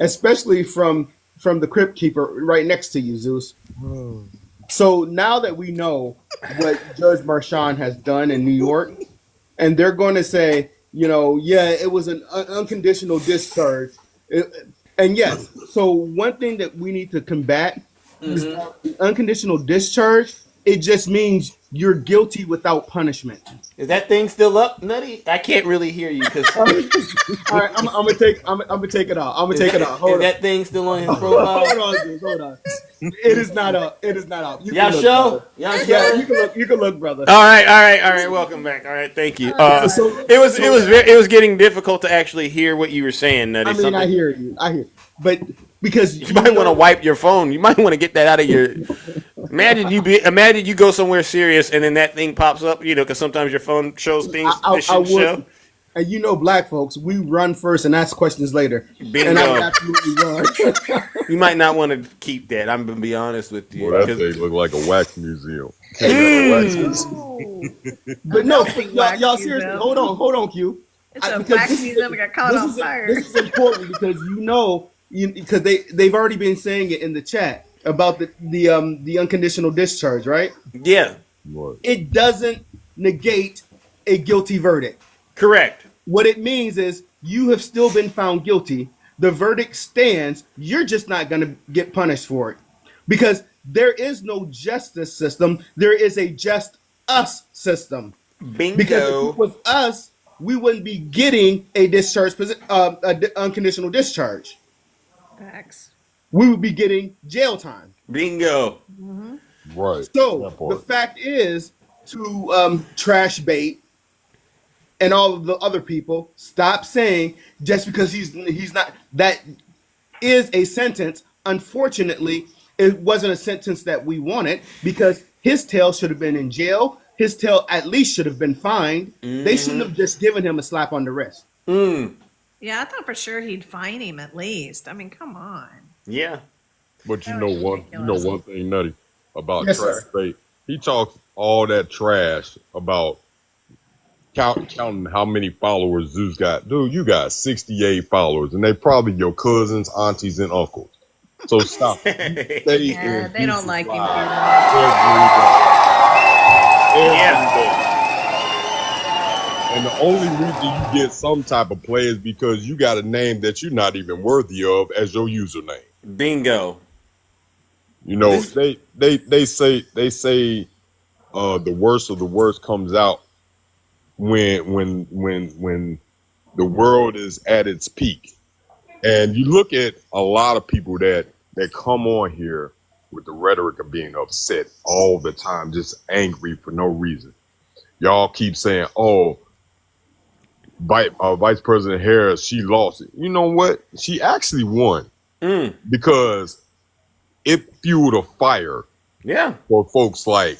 especially from the crypt keeper right next to you, Zeus. So now that we know what Judge Marchand has done in New York, and they're going to say, yeah, it was an unconditional discharge. And yes, so one thing that we need to combat is unconditional discharge. It just means you're guilty without punishment. Is that thing still up, Nutty? I can't really hear you because. All right, I'm gonna take it off. I'm gonna take it off. Is that thing still on his profile? Hold on. It is not up. Y'all show? Yeah, you can look, brother. All right. Welcome back. All right, thank you. It was getting difficult to actually hear what you were saying, Nutty. I mean, I hear you, but because you might want to wipe your phone. You might want to get that out of your. Imagine you go somewhere serious and then that thing pops up. Because sometimes your phone shows things it shouldn't show. And black folks, we run first and ask questions later. Bingo. And I would absolutely run. You might not want to keep that. I'm gonna be honest with you. Well, that thing look like a wax museum. But no, y'all seriously, hold on, Q. It's a wax museum that got caught on fire. This is important because because they've already been saying it in the chat about the unconditional discharge, right? Yeah. It doesn't negate a guilty verdict. Correct. What it means is you have still been found guilty. The verdict stands. You're just not going to get punished for it because there is no justice system. There is a just us system. Bingo. Because if it was us, we wouldn't be getting a discharge, unconditional discharge. Facts. We would be getting jail time. Bingo. Mm-hmm. Right. So the fact is, to trash bait and all of the other people, stop saying just because he's not. That is a sentence. Unfortunately, it wasn't a sentence that we wanted because his tail should have been in jail. His tail at least should have been fined. They shouldn't have just given him a slap on the wrist. Yeah, I thought for sure he'd fine him at least. I mean, come on. Yeah. But you know one thing, Nutty, about Yes, trash bait. He talks all that trash about counting how many followers Zeus got. Dude, you got 68 followers, and they probably your cousins, aunties, and uncles. So stop. They don't like him. Every day. And the only reason you get some type of play is because you got a name that you're not even worthy of as your username. Bingo. They say the worst of the worst comes out when the world is at its peak. And you look at a lot of people that come on here with the rhetoric of being upset all the time, just angry for no reason. Y'all keep saying, oh, Vice President Harris, she lost it. You know what? She actually won because it fueled a fire. Yeah. For folks like,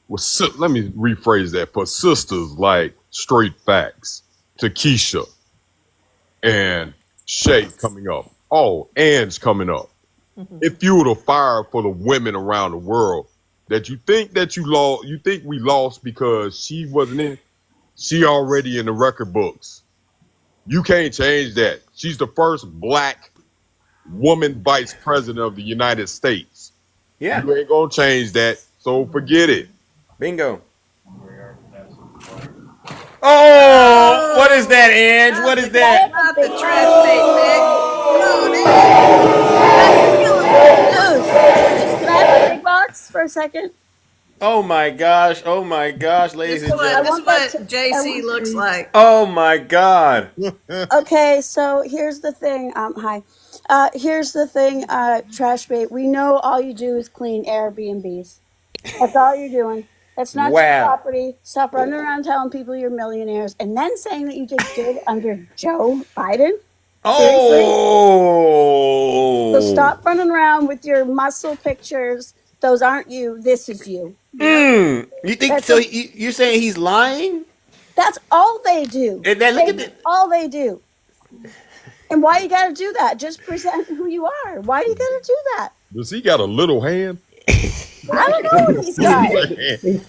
let me rephrase that, for sisters like Straight Facts, Takesha, and Shay coming up. Oh, Anne's coming up. It fueled a fire for the women around the world that you think that you lost. You think we lost because she wasn't in. She already in the record books. You can't change that. She's the first black woman vice president of the United States. Yeah. You ain't gonna change that, so forget it. Bingo. Oh, what is that, Ange? What is that? Not the trash bait, Can I have a big box for a second? Oh my gosh, ladies and gentlemen. This is what JC looks like. Oh my God. Okay, so here's the thing. Hi. Here's the thing, Trash Bait. We know all you do is clean Airbnbs. That's all you're doing. That's not your Wow. property. Stop running around telling people you're millionaires and then saying that you did good under Joe Biden. Seriously? So Oh. stop running around with your muscle pictures. Those aren't you. This is you. You think That's so? a, You're saying he's lying? that's all they do. And then look at That's all they do. And why you got to do that? Just present who you are. Why do you got to do that? Does he got a little hand? I don't know what he's got.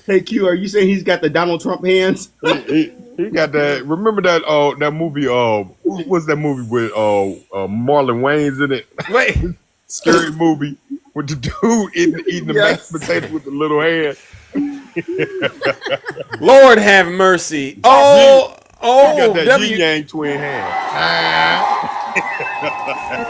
Hey Q, are you saying he's got the Donald Trump hands? He got that. Remember that that movie? What was that movie with Marlon Wayans in it? Wait, scary movie with the dude eating the mashed potato with the little hand. Lord have mercy. He got that W. yin yang twin hand.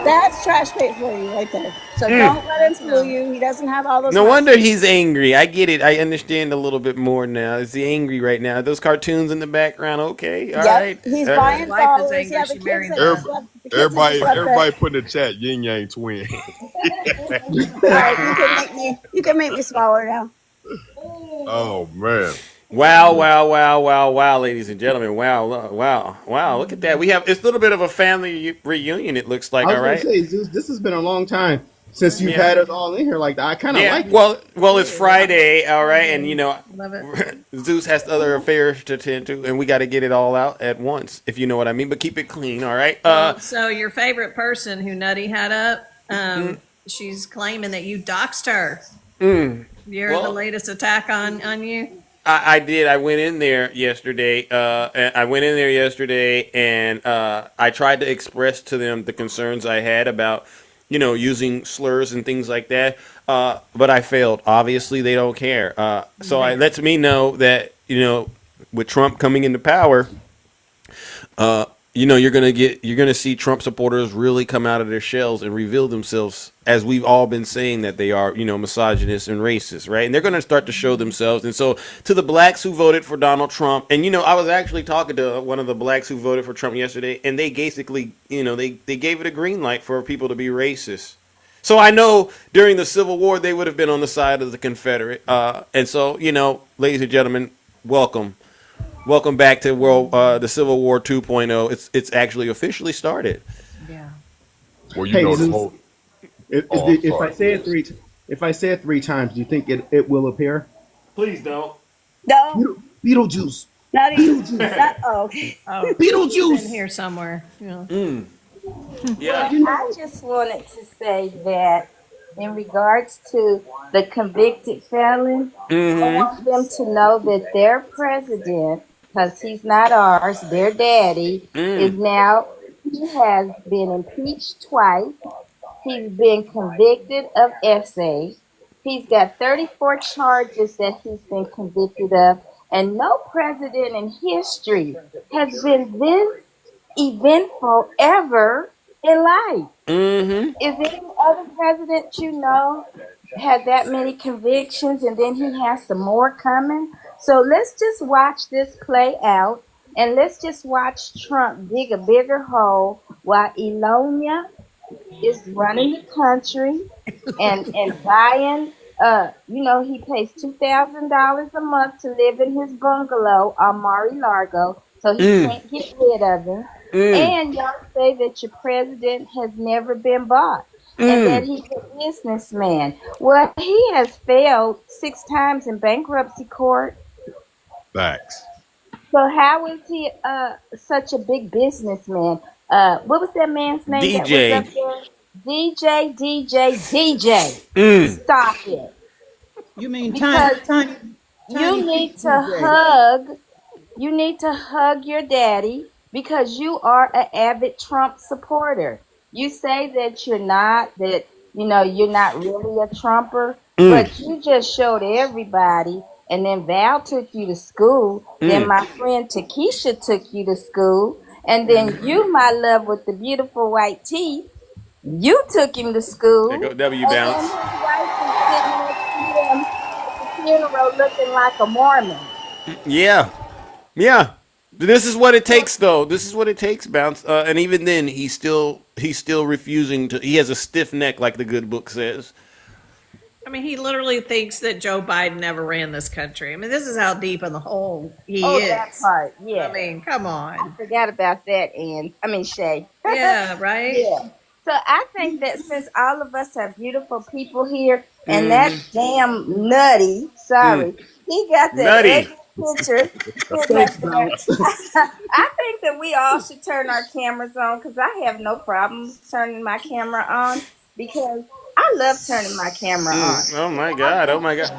That's trash bait for you right there. So don't let him fool you. He doesn't have all those. No muscles. wonder he's angry. I get it. I understand a little bit more now. Is he angry right now? Those cartoons in the background, okay? All right. He's All buying right. followers. Yeah, the kids that just left. The kids that Everybody, just left everybody put in the chat yin yang twin. All right, you can make me smaller now. Oh man. Wow, ladies and gentlemen. Wow. Look at that. It's a little bit of a family reunion, it looks like, I was all gonna right? say, Zeus, this has been a long time since you've had us all in here like that. I kind of like it. Well, it's Friday, all right, and Love it. Zeus has other affairs to tend to, and we got to get it all out at once, if you know what I mean. But keep it clean, all right? So your favorite person who Nutty had up, she's claiming that you doxed her. You're the latest attack on you. I did. I went in there yesterday. And I tried to express to them the concerns I had about, using slurs and things like that. But I failed. Obviously, they don't care. So it lets me know that with Trump coming into power, you're gonna see Trump supporters really come out of their shells and reveal themselves, as we've all been saying that they are, misogynist and racist, right? And they're gonna start to show themselves. And so, to the blacks who voted for Donald Trump, and I was actually talking to one of the blacks who voted for Trump yesterday, and they basically, they gave it a green light for people to be racist. So I know during the Civil War they would have been on the side of the Confederate. And so, ladies and gentlemen, welcome. Welcome back to the Civil War 2.0. It's actually officially started. Yeah. Well, Hey, the Zeus, whole. if I say it three times, do you think it will appear? Please don't. No. Beetlejuice. Not even. Okay. Oh, Beetlejuice. in here somewhere. Yeah. Yeah. I just wanted to say that in regards to the convicted felon, I want them to know that their president, because he's not ours, their daddy, is now, he has been impeached twice. He's been convicted of essay. He's got 34 charges that he's been convicted of, and no president in history has been this eventful ever in life. Is any other president had that many convictions, and then he has some more coming? So let's just watch this play out, and let's just watch Trump dig a bigger hole while Elonia is running the country and buying. He pays $2,000 a month to live in his bungalow on Mar-a-Lago, so he can't get rid of him. And y'all say that your president has never been bought and that he's a businessman. Well, he has failed 6 times in bankruptcy court. Facts. So how is he such a big businessman? What was that man's name DJ. that was up there? DJ. Stop it. You mean Because tiny you need feet to DJ. hug your daddy because you are an avid Trump supporter. You say that you're not really a Trumper, but you just showed everybody. And then Val took you to school. Then my friend Takesha took you to school. And then you, my love, with the beautiful white teeth, you took him to school. There go W And bounce. then his wife is sitting next to him at the funeral looking like a Mormon. Yeah. This is what it takes, though. This is what it takes, bounce. And even then, he's still refusing to. He has a stiff neck, like the good book says. I mean, he literally thinks that Joe Biden never ran this country. I mean, this is how deep in the hole he Oh, that is. part, I yeah. mean, come I on. forgot about that, Shay. Yeah, right? Yeah. So I think that since all of us are beautiful people here, and that Mm-hmm. damn nutty, sorry, he got that Nutty. ugly picture sitting up Thanks, there. Bounce. I think that we all should turn our cameras on because I have no problems turning my camera on because I love turning my camera on. Oh And my God. Oh my God.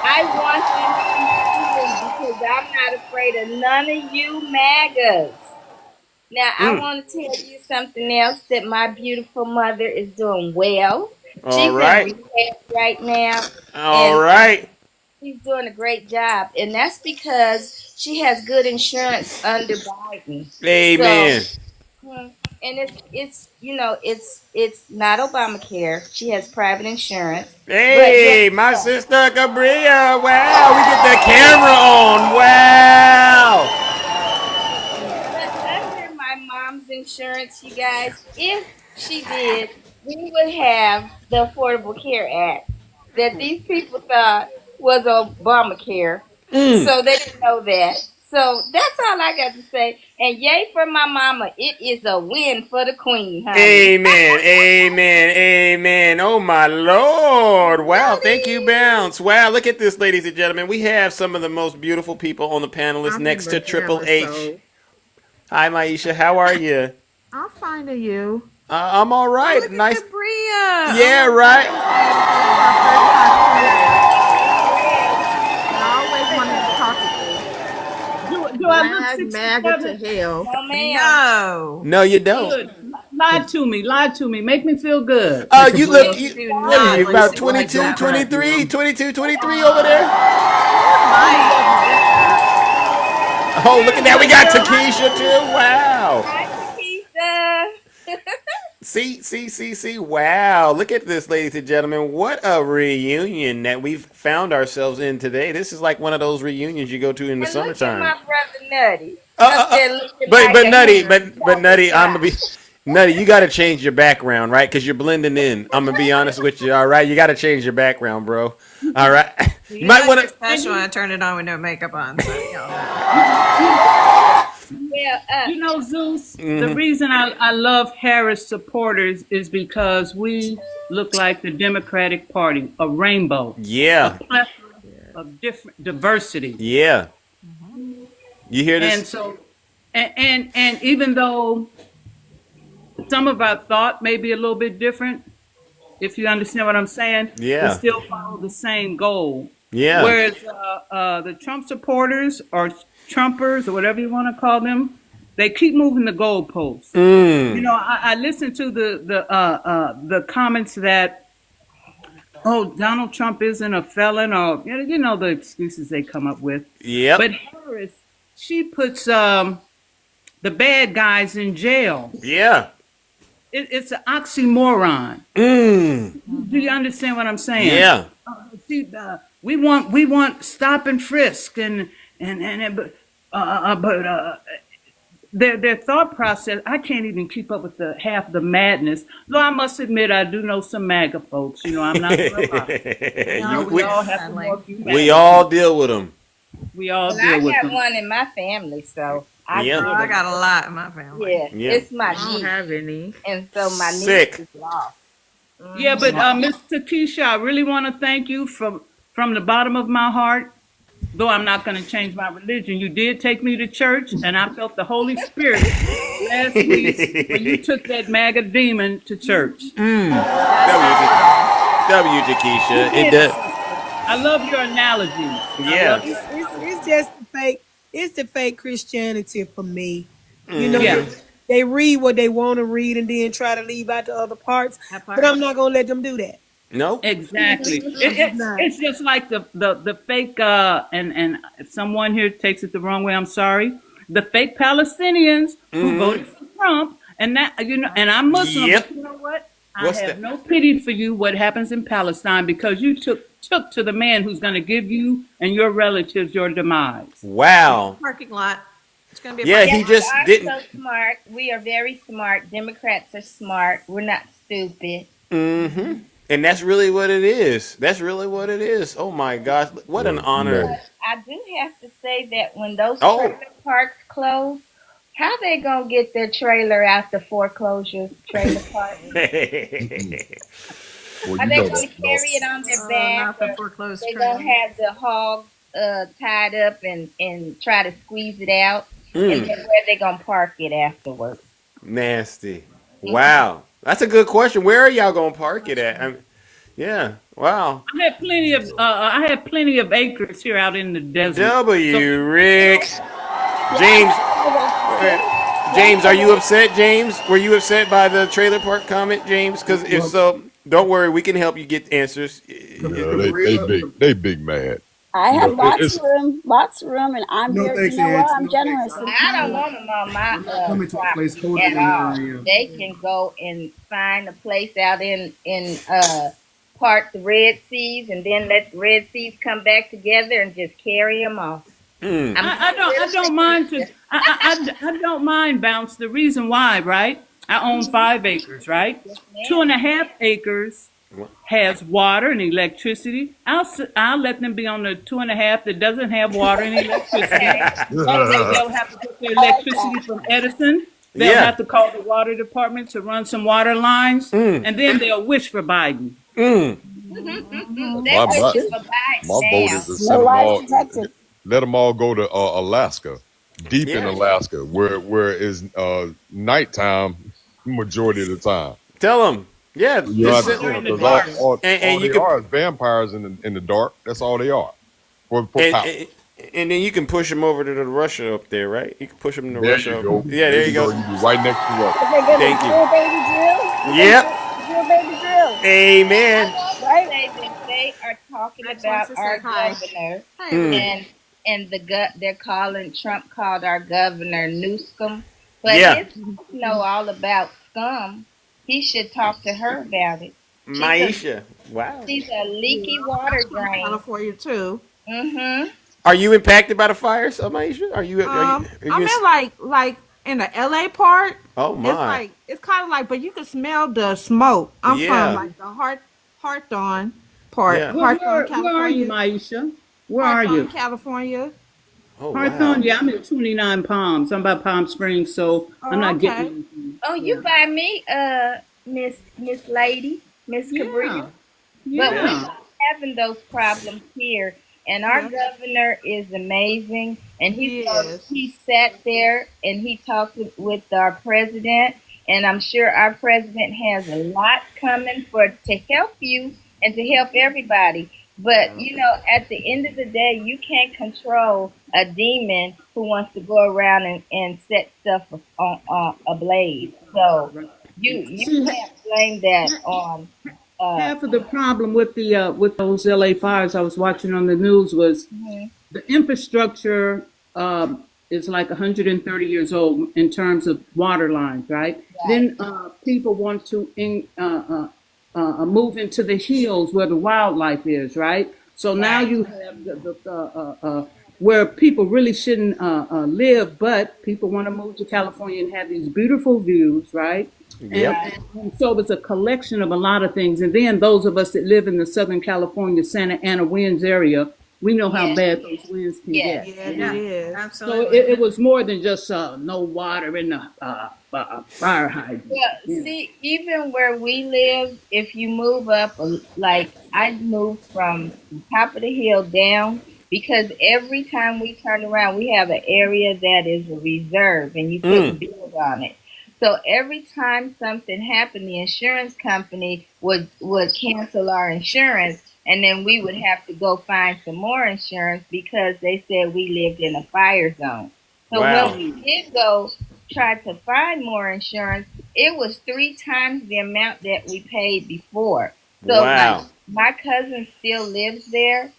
I want them to see me because I'm not afraid of none of you MAGAs. Now, I Mm. want to tell you something else that my beautiful mother is doing well. All She's in right. rehab right now, All and right. she's doing a great job. And that's because she has good insurance under Biden. So, Amen. and it's not Obamacare. She has private insurance, but guess Hey, my what? sister Cabria. Wow, we get the camera on. Wow. But under my mom's insurance, you guys, if she did, we would have the Affordable Care Act that these people thought was Obamacare. Mm. So they didn't know that. So that's all I got to say. And yay for my mama. It is a win for the queen, honey. Amen. Amen. Amen. Oh my Lord. Wow. Thank you, Bounce. Wow. Look at this, ladies and gentlemen. We have some of the most beautiful people on the panelists I'm in next to Triple pajamas, H. so Hi, Maisha. How are you? I'm fine to you. I'm all Oh, right. look at Nice. Cabria. Oh Yeah, my right. goodness, This is my Maddie. first time here, Yes. but I always wanted to talk to you. Do I look Drag MAGA to 67? hell. No, ma'am. No. No, you don't. Good. Lie to me. Lie to me. Make me feel good. You look. You do What are you? not look About Listen to my 22, Democrat 23, now. 22, 23 over there? Right. Just that. Oh, look at that. We got So Takesha too. Wow. hi, Takesha. See. Wow. Look at this, ladies and gentlemen. What a reunion that we've found ourselves in today. This is like one of those reunions you go to in the And look at summertime. my brother Nutty Uh, up uh, uh, there looking but like but a nutty, handsome but cowboy nutty, I'm gonna be nutty. You got to change your background, right? Because you're blending in. I'm gonna be honest with you. All right, you got to change your background, bro. All right, you You might know want you're to. special when I turn it on with no makeup on, so y'all know. Well, Zeus, the Mhm. reason I love Harris supporters is because we look like the Democratic Party, a rainbow, a Yeah, plethora of different diversity. yeah. You hear And this? so, and even though some of our thought may be a little bit different, if you understand what I'm saying, we Yeah, still follow the same goal. yeah. Whereas the Trump supporters or Trumpers or whatever you want to call them, they keep moving the goalposts. You Mm. know, I listened to the comments that, oh, Donald Trump isn't a felon, or you know the excuses they come up with. Yep. But Harris, she puts the bad guys in jail. Yeah. It's an oxymoron. Mm. Do you understand what I'm saying? Yeah. We want stop and frisk but their thought process. I can't even keep up with the half the madness. Though I must admit, I do know some MAGA folks. You know, I'm not gonna lie. No, We all have to know a few we MAGA all people. deal with them. We all well, deal I with got them. one in my family, so I Yeah. get Oh, I it. got a lot in my family. Yeah, Yeah. it's my I don't niece, have any. and so my niece Sick. is lost. Yeah, but Mhm. Miss Takesha, I really want to thank you from the bottom of my heart. Though I'm not going to change my religion, you did take me to church, and I felt the Holy Spirit last week when you took that MAGA demon to church. W Takesha. You It did it, does. sister. I love your analogies. I Yeah. love your It's analogies. just the fake. It's the fake Christianity for me. You know, Yeah, they read what they want to read and then try to leave out the other parts. That But part. I'm not gonna let them do that. No. exactly. I'm just not. It's just like the fake and if someone here takes it the wrong way, I'm sorry. The fake Palestinians who voted for Trump, and that and I'm Muslim, Yep. but you know what? I What's have that? no pity for you. What happens in Palestine because you took to the man who's going to give you and your relatives your demise. Wow. Parking lot. It's going to be a Yeah, parking he Yes, lot. we just are didn't. so smart. We are very smart. Democrats are smart. We're not stupid. Mm-hmm. And that's really what it is. That's really what it is. Oh my gosh, what an honor! But I do have to say that when those Oh, trailer parks close, how they gonna get their trailer out the foreclosure trailer park? Well, Are you they know gonna that. carry it on their back, Not the or foreclosed they gonna trailer. have the hog tied up and try to squeeze it out, and then mm, where they gonna park it afterwards? nasty. Wow, that's a good question. Where are y'all gonna park it at? Yeah. Wow. I have plenty of acres here out in the desert. So W. Ricks. Yeah, James. see? James, are you upset, James? Were you upset by the trailer park comment, James? Because if Well, so, don't worry. We can help you get answers. Yeah, they big mad. I You have know, lots of room, and I'm no very, you thanks, know what? Aunt. I'm No thanks. generous I don't sometimes. want them on my I'm not coming to a place property colder at than where I all. am. They can go and find a place out in part the Red Seas, and then let the Red Seas come back together and just carry them off. Mm. I don't mind I don't mind bounce. The reason why, right? I own 5 acres, right? Yes, Two and ma'am. a half acres has water and electricity. I'll let them be on the 2.5 that doesn't have water and electricity. They'll have to get their electricity from Edison. They'll Yeah. have to call the water department to run some water lines, and then they'll wish for Biden. Mm. They're my my wishing for Biden my vote now. is to No send them lies all. detected. Let them all go to Alaska, deep in Yeah. Alaska, where is nighttime majority of the time. Tell them. Yeah. You know, Just They're in the because dark. all and you they could are is vampires in the dark. That's all they are for and, power. and then you can push them over to the Russia up there, right? You can push them to There Russia. you go. Yeah, There there you you go. go. You be right next to Russia. If they're gonna Thank you. drill, baby, drill. Yep. Drill, baby, drill. Amen. I want to Right? say that they are talking I just about want to our say hi. governor, Hi, Mm. and they're calling Trump called our governor Newscom, but Yeah. his wife know all about scum. He should talk to her about it. She's a Maisha. Wow. she's a Yeah, leaky water I'm from drain. California too. Mm-hmm. Are you impacted by the fires, Maisha? Are I'm you? in like in the LA part. Oh my. It's kind of like, but you can smell the smoke. I'm from Yeah. like the Hawthorne part, Yeah. Hawthorne, Where are you, California. Maisha? Where are Hawthorne, you? California. Oh wow. Hawthorne, yeah, I'm in 29 Palms. I'm by Palm Springs, so I'm Oh, not getting okay. anything. Oh, you Yeah. by me, Miss Lady, Miss Cabria. Yeah. But we're Yeah. not having those problems here. And our Yeah, governor is amazing. And he is. he sat there and he talked with our president. And I'm sure our president has a lot coming to help you and to help everybody. But you know, at the end of the day, you can't control a demon who wants to go around and set stuff on ablaze. So you See, can't blame that on uh, half of the problem with those LA fires I was watching on the news was mhm. the infrastructure is like 130 years old in terms of water lines, right? Right. Then people want to move into the hills where the wildlife is, right? So now Right. you have where people really shouldn't live, but people want to move to California and have these beautiful views, right? Yep. And so it's a collection of a lot of things. And then those of us that live in the Southern California, Santa Ana winds area, we know how Yes. bad those winds can Yes. get. Yeah, Yeah. it is. So Absolutely. it was more than just no water in the fire hydrant. Well, Yeah. see, even where we live, if you move up, like I moved from the top of the hill down, because every time we turn around, we have an area that is a reserve and you couldn't Mm. build on it. So every time something happened, the insurance company would cancel our insurance, and then we would have to go find some more insurance because they said we lived in a fire zone. So when Wow. we did go try to find more insurance, it was 3 times the amount that we paid before. So like Wow. my cousin still lives there.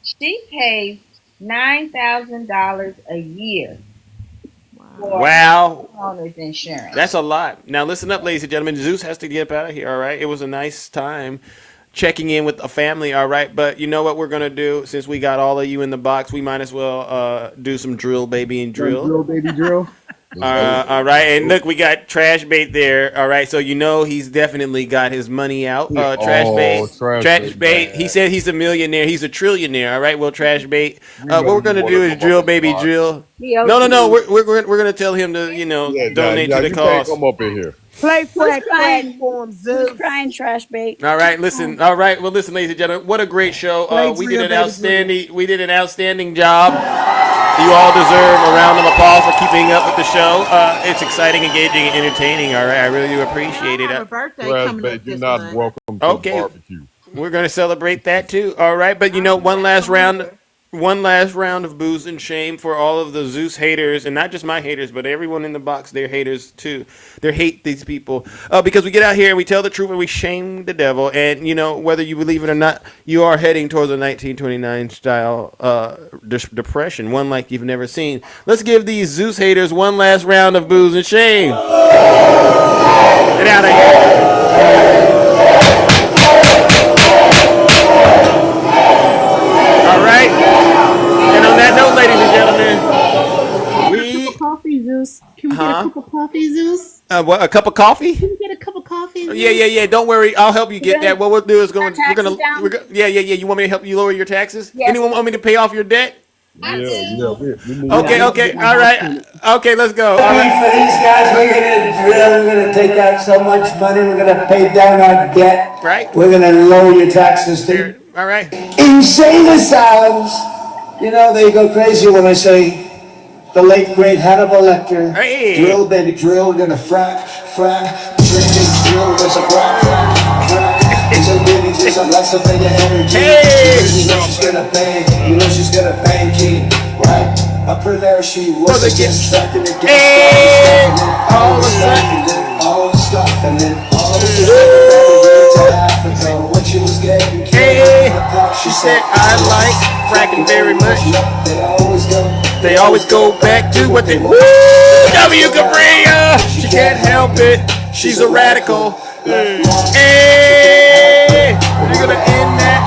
She pays $9,000 a year for Wow. homeowners insurance. That's a lot. Now listen up, ladies and gentlemen. Zeus has to get out of here. All right. It was a nice time checking in with a family. All right. But you know what we're gonna do? Since we got all of you in the box, we might as well do some drill, baby, and drill. Drill, baby, drill. All right, and look, we got Trash Bait there. All right, so he's definitely got his money out. Trash Bait, Trash Bait. He said he's a millionaire. He's a trillionaire. All right, well, Trash Bait. What we're gonna do is drill, baby, drill. No. We're gonna tell him to donate to the you can't cause. come up in here. Play flag crying? platform, Who's crying, Trash Bait? All right, listen. All right, well, listen, ladies and gentlemen. What a great show. We did an outstanding. We did an outstanding job. You all deserve a round of applause for keeping up with the show. It's exciting, engaging, and entertaining. All right, I really do appreciate it. A birthday Trash coming Bait, up you're this not month. welcome to Okay. the barbecue. We're gonna celebrate that too. All right, but one last round of booze and shame for all of the Zeus haters, and not just my haters, but everyone in the box. They're haters too. They hate these people because we get out here and we tell the truth and we shame the devil. And whether you believe it or not, you are heading towards a 1929 style depression, one like you've never seen. Let's give these Zeus haters one last round of booze and shame. Get out of here. All right. And on that note, ladies and gentlemen, Coffee, Zeus. Can we get a cup of coffee, Zeus? what, a cup of coffee? Can we get a cup of coffee? Zeus? Yeah. Don't worry, I'll help you get that. What we'll do is Taxes down? Yeah. You want me to help you lower your taxes? Yes. Anyone want me to pay off your debt? Yeah. We need Okay. All right. Okay, let's go. All For right. these guys, we're gonna drill. We're gonna take out so much money. We're gonna pay down our debt. Right. We're gonna lower your taxes too. All right. Insane asylums. They go crazy when I say the late great Hannibal Lecter. Hey. Drill, baby, drill. We're gonna frack. Drill. There's a frack. It's a baby, just a lots of energy. You know she's gonna bang, kid, right? Up her there, she was just starting to get all the stuff, all the stuff, and then all the stuff. To Africa, when she was getting she said, I like fracking very much. They always go back to what they. Woo! W. Cabria! She can't help it. She's a radical. Hey! We're gonna end that.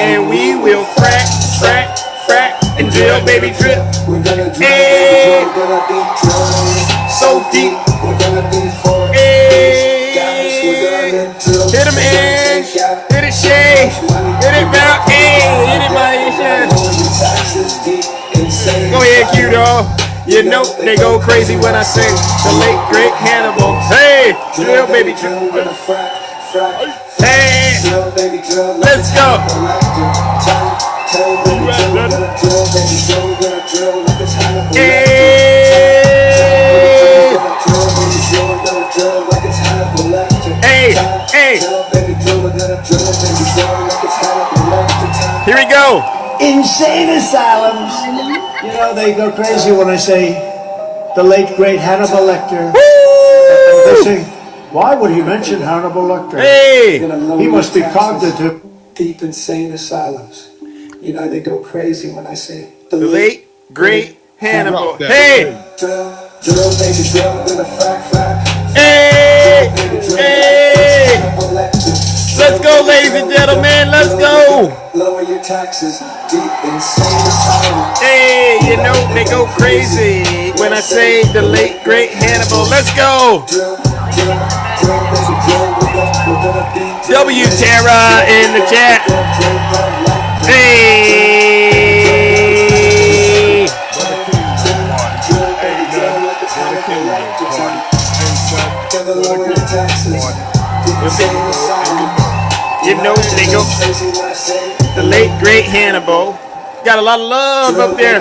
And we will frack, and drill, baby, drill. Hey! So deep. Hey! Hit him in. Hit it, Shay. Hit it, Mount. Hey! Hit it, Maisha. Go ahead, Q-Dog. They go crazy when I say the late great Hannibal. Hey, drill, baby, drill. Hey, let's go. Hey. Here we go. Insane asylums. They go crazy when I say the late great Hannibal Lecter. They say, why would he mention Hannibal Lecter? Hey! He must be cognitive. Deep insane asylums. They go crazy when I say the late great Hannibal. Hey! Drill, baby, drill, gonna frack. Hey! Let's go, ladies and gentlemen. Let's go. Lower your taxes. Deep insane asylums. Hey, they go crazy when I say the late great Hannibal. Let's go. W Terra in the chat. Hey. They go. The late great Hannibal. Got a lot of love up there.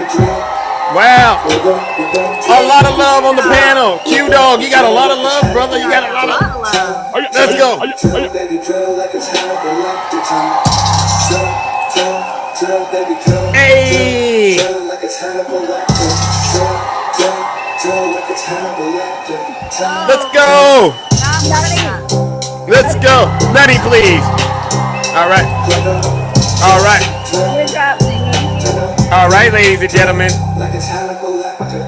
Wow. A lot of love on the panel. Q-Dog, you got a lot of love, brother. You got a lot of love. Let's go. Hey. Let's go. Let's go. Nutty, please. All right. All right, ladies and gentlemen.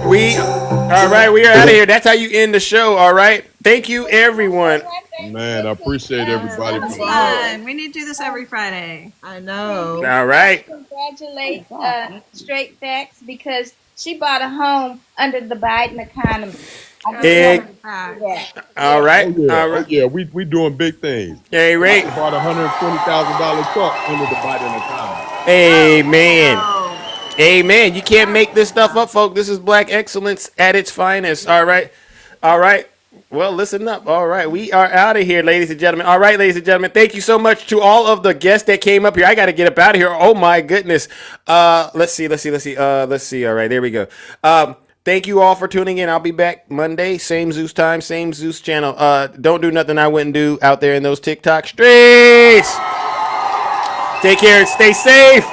We are out of here. That's how you end the show, all right? Thank you, everyone. Man, I appreciate everybody. That's fine. We need to do this every Friday. I know. All right. Congratulate Straight Facts because She bought a home under the Biden economy. I just Egg. wanted to say that. All Oh right. yeah, All oh right. yeah. We doing big things. Hey, Ray. Tasha bought $120,000 truck under the Biden economy. Amen. Amen. You can't make this stuff up, folks. This is black excellence at its finest. All right. All right. Well, listen up. All right. We are out of here, ladies and gentlemen. All right, ladies and gentlemen. Thank you so much to all of the guests that came up here. I got to get up out of here. Oh, my goodness. Let's see. Let's see. All right. There we go. Thank you all for tuning in. I'll be back Monday. Same Zeus time, same Zeus channel. Don't do nothing I wouldn't do out there in those TikTok streets. Take care and stay safe.